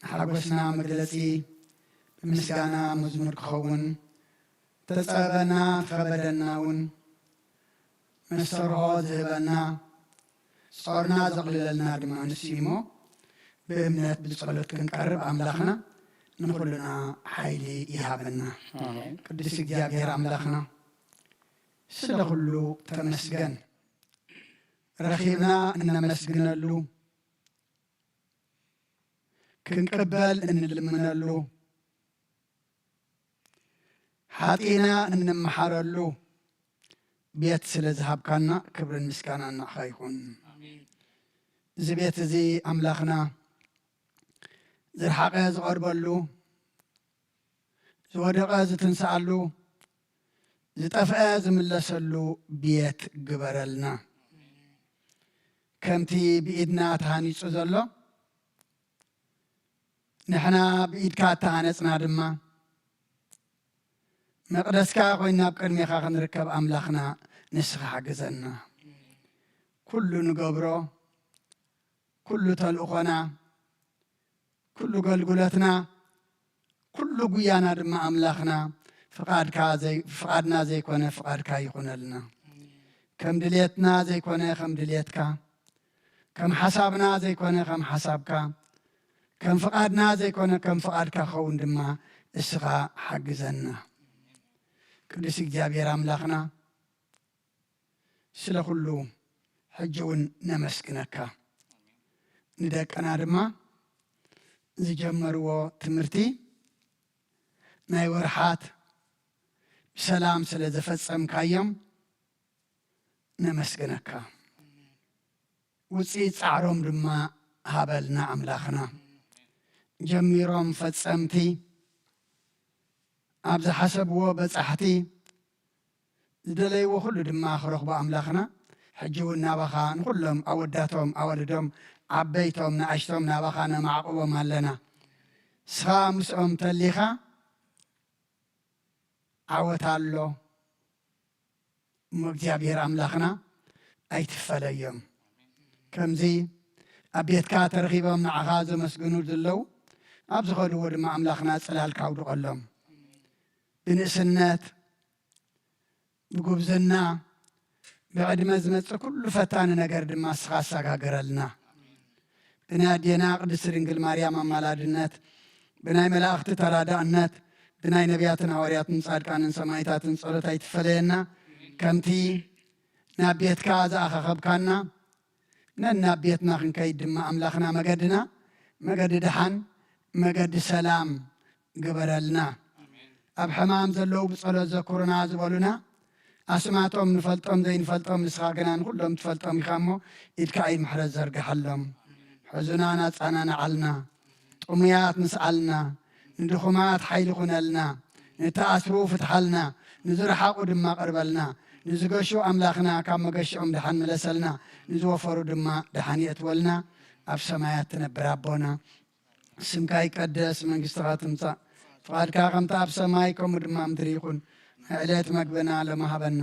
ሓጎስና መግለፂ ብምስጋና መዝሙር ክኸውን ተጸበና ተኸበደና እውን መሰርሖ ዝህበና ጾርና ዘቕልለልና ድማ ንስዩ እሞ ብእምነት ብጸሎት ክንቀርብ ኣምላኽና ንኹልና ሓይሊ ይሃበና። ቅዱስ እግዚአብሔር ኣምላኽና ስለ ኩሉ ተመስገን። ረኺብና እነመስግነሉ ክንቅበል እንልምነሉ ሓጢና እንመሓረሉ ቤት ስለ ዝሃብካና ክብርን ምስጋና ናኻ ይኹን እዚ ቤት እዚ ኣምላኽና ዝረሓቐ ዝቐርበሉ ዝወደቐ ዝትንሳኣሉ ዝጠፍአ ዝምለሰሉ ቤት ግበረልና ከምቲ ብኢድና ተሃኒፁ ዘሎ ንሕና ብኢድካ ተሃነፅና ድማ መቕደስካ ኮይና ኣብ ቅድሜኻ ክንርከብ ኣምላኽና ንስኻ ሓግዘና ኩሉ ንገብሮ ኩሉ ተልእኾና ኩሉ ገልግሎትና ኩሉ ጉያና ድማ ኣምላኽና ፍቓድና ዘይኮነ ፍቓድካ ይኹነልና ከም ድሌትና ዘይኮነ ከም ድሌትካ ከም ሓሳብና ዘይኮነ ከም ሓሳብካ ከም ፍቓድና ዘይኮነ ከም ፍቓድካ ኸውን ድማ እስኻ ሓግዘና ቅዱስ እግዚኣብሔር ኣምላኽና ስለ ኩሉ ሕጂ እውን ነመስግነካ ንደቀና ድማ ዝጀመርዎ ትምህርቲ ናይ ወርሓት ብሰላም ስለ ዘፈጸምካዮም ነመስግነካ ውፅኢት ፃዕሮም ድማ ሃበልና ኣምላኽና ጀሚሮም ፈጸምቲ ኣብ ዝሓሰብዎ በጻሕቲ ዝደለይዎ ኩሉ ድማ ክረኽቦ ኣምላኽና ሕጂ እውን ናባኻ ንኩሎም ኣወዳቶም ኣወልዶም ዓበይቶም ንኣሽቶም ናባኻ ነማዕቕቦም ኣለና ስኻ ምስኦም ተሊኻ ዓወት ኣሎ እሞ እግዚኣብሔር ኣምላኽና ኣይትፈለዮም ከምዚ ኣብ ቤትካ ተረኺቦም ንዓኻ ዘመስግኑ ዘለው ኣብ ዝኸድዎ ድማ ኣምላኽና ጽላል ካውድቐሎም ብንእስነት ብጉብዝና ብዕድመ ዝመጽእ ኩሉ ፈታኒ ነገር ድማ እስኻ ኣሰጋግረልና ብናይ ኣዴና ቅድስቲ ድንግል ማርያም ኣማላድነት ብናይ መላእኽቲ ተራዳእነት ብናይ ነቢያትን ሃዋርያትን ጻድቃንን ሰማዕታትን ጸሎት ኣይትፈለየና ከምቲ ናብ ቤትካ ዝኣኸኸብካና ነናብ ቤትና ክንከይድ ድማ ኣምላኽና መገድና መገዲ ድሓን መገዲ ሰላም ግበረልና ኣብ ሕማም ዘለዉ ብጸሎት ዘኩርና ዝበሉና ኣስማቶም ንፈልጦም ዘይንፈልጦም ንስኻ ግና ንኩሎም ትፈልጦም ኢኻ እሞ ኢድካ ኢድ ምሕረት ዘርግሓሎም ሕዙናን ኣጻናንዓልና ጥሙያት ንስኣልና ንድኹማት ሓይሊ ኩነልና ንተኣስሩ ፍትሓልና ንዝረሓቑ ድማ ቅርበልና ንዝገሹ ኣምላኽና ካብ መገሽኦም ድሓን መለሰልና ንዝወፈሩ ድማ ድሓን የእትወልና ኣብ ሰማያት ትነብር ኣቦና ስምካ ይቀደስ መንግስትኻ ትምጻእ ፍቓድካ ከምታ ኣብ ሰማይ ከምኡ ድማ ምድሪ ይኹን ዕለት መግብና ለመሃበና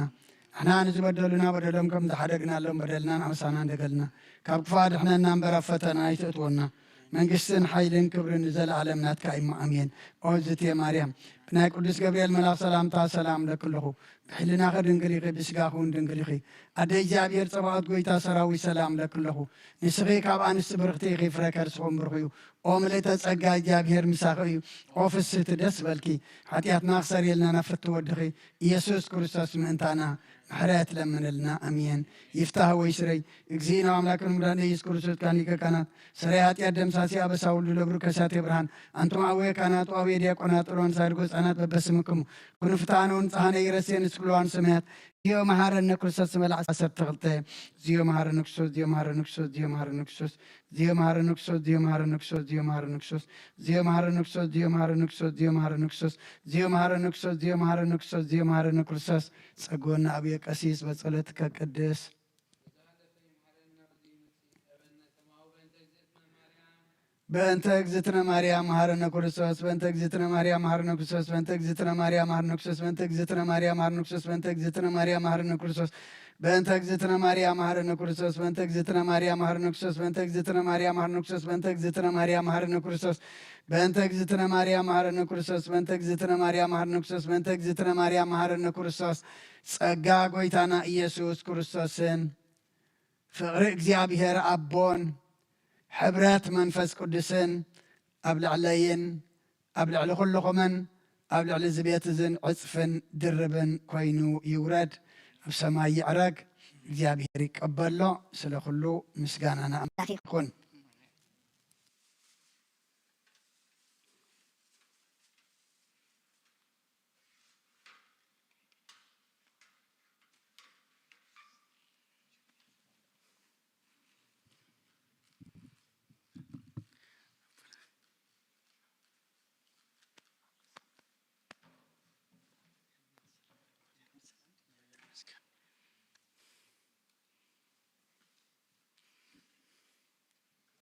ንሕና ንዝበደሉና በደሎም ከም ዝሓደግናሎም በደልና ኣመሳና እንደገልና ካብ ክፉእ ድሕነና እምበር ኣብ ፈተና ኣይተእትወና መንግስትን ሓይልን ክብርን ዘለዓለም ናትካ ኢሞ ኣሜን ኦ እግዝእትየ ማርያም ብናይ ቅዱስ ገብርኤል መልኣኽ ሰላምታ ሰላም ለክለኹ ብሕልናኸ ድንግል ኢኺ ብስጋኹ እውን ድንግል ኢኺ ኣደ እግዚኣብሔር ፀባኦት ጎይታ ሰራዊት ሰላም ለክለኹ ንስኺ ካብ ኣንስቲ ብርክቲ ኢኺ ፍረ ከርስኹም ብርኹ እዩ ኦ ምልእተ ጸጋ እግዚኣብሔር ምሳኺ እዩ ኦ ፍስሕቲ ደስ በልኪ ሓጢኣትና ክሰሪየልና ነፍርቲ ወድኺ ኢየሱስ ክርስቶስ ምእንታና ምሕረት ለምንልና ኣሜን ይፍታህ ወይ ስረይ እግዚእና ኣምላክን ምዳን ኢየሱስ ክርስቶስ ካኒከ ካናት ሰረይ ኃጢአት ደምሳሲ አበሳ ሁሉ ለብሩ ከሳቴ ብርሃን አንቱም አዌ ካናቱ አዌ ዲያቆናት ጥሮን ሳድጎ ሕፃናት በበስምክሙ ኩን ፍታነውን ጸሃነ ይረሴን እስክሉዋን ሰማያት ዚዮ መሃረነ ክርስቶስ መልዓ 12 ዚዮ መሃረነ ክርስቶስ ዚዮ መሃረነ ክርስቶስ ዚዮ መሃረነ ክርስቶስ ዚዮ መሃረነ ክርስቶስ ዚዮ መሃረነ ክርስቶስ ዚዮ መሃረነ ክርስቶስ ዚዮ መሃረነ ክርስቶስ ዚዮ መሃረነ ክርስቶስ ዚዮ መሃረነ ክርስቶስ ዚዮ መሃረነ ክርስቶስ ዚዮ መሃረነ ክርስቶስ ዚዮ መሃረነ ክርስቶስ ጸጎና አብየ ቀሲስ በጸሎት ከቅድስ በእንተ እግዝእትነ ማርያም መሐረነ ክርስቶስ በእንተ እግዝእትነ ማርያም መሐረነ ክርስቶስ በእንተ እግዝእትነ ማርያም መሐረነ ክርስቶስ በእንተ እግዝእትነ ማርያም መሐረነ ክርስቶስ በእንተ እግዝእትነ ማርያም መሐረነ ክርስቶስ በእንተ እግዝእትነ ማርያም መሐረነ ክርስቶስ በእንተ እግዝእትነ ማርያም መሐረነ ክርስቶስ በእንተ እግዝእትነ ማርያም መሐረነ ክርስቶስ በእንተ እግዝእትነ ማርያም መሐረነ ክርስቶስ በእንተ እግዝእትነ ማርያም መሐረነ ክርስቶስ በእንተ እግዝእትነ ማርያም መሐረነ ክርስቶስ በእንተ እግዝእትነ ማርያም መሐረነ ክርስቶስ ጸጋ ጎይታና ኢየሱስ ክርስቶስን ፍቅሪ እግዚአብሔር አቦን ሕብረት መንፈስ ቅዱስን ኣብ ልዕለይን ኣብ ልዕሊ ኩልኹምን ኣብ ልዕሊ ዝቤት እዝን ዕፅፍን ድርብን ኮይኑ ይውረድ ኣብ ሰማይ ይዕረግ እግዚአብሔር ይቀበሎ ስለ ኩሉ ምስጋናና ይኹን።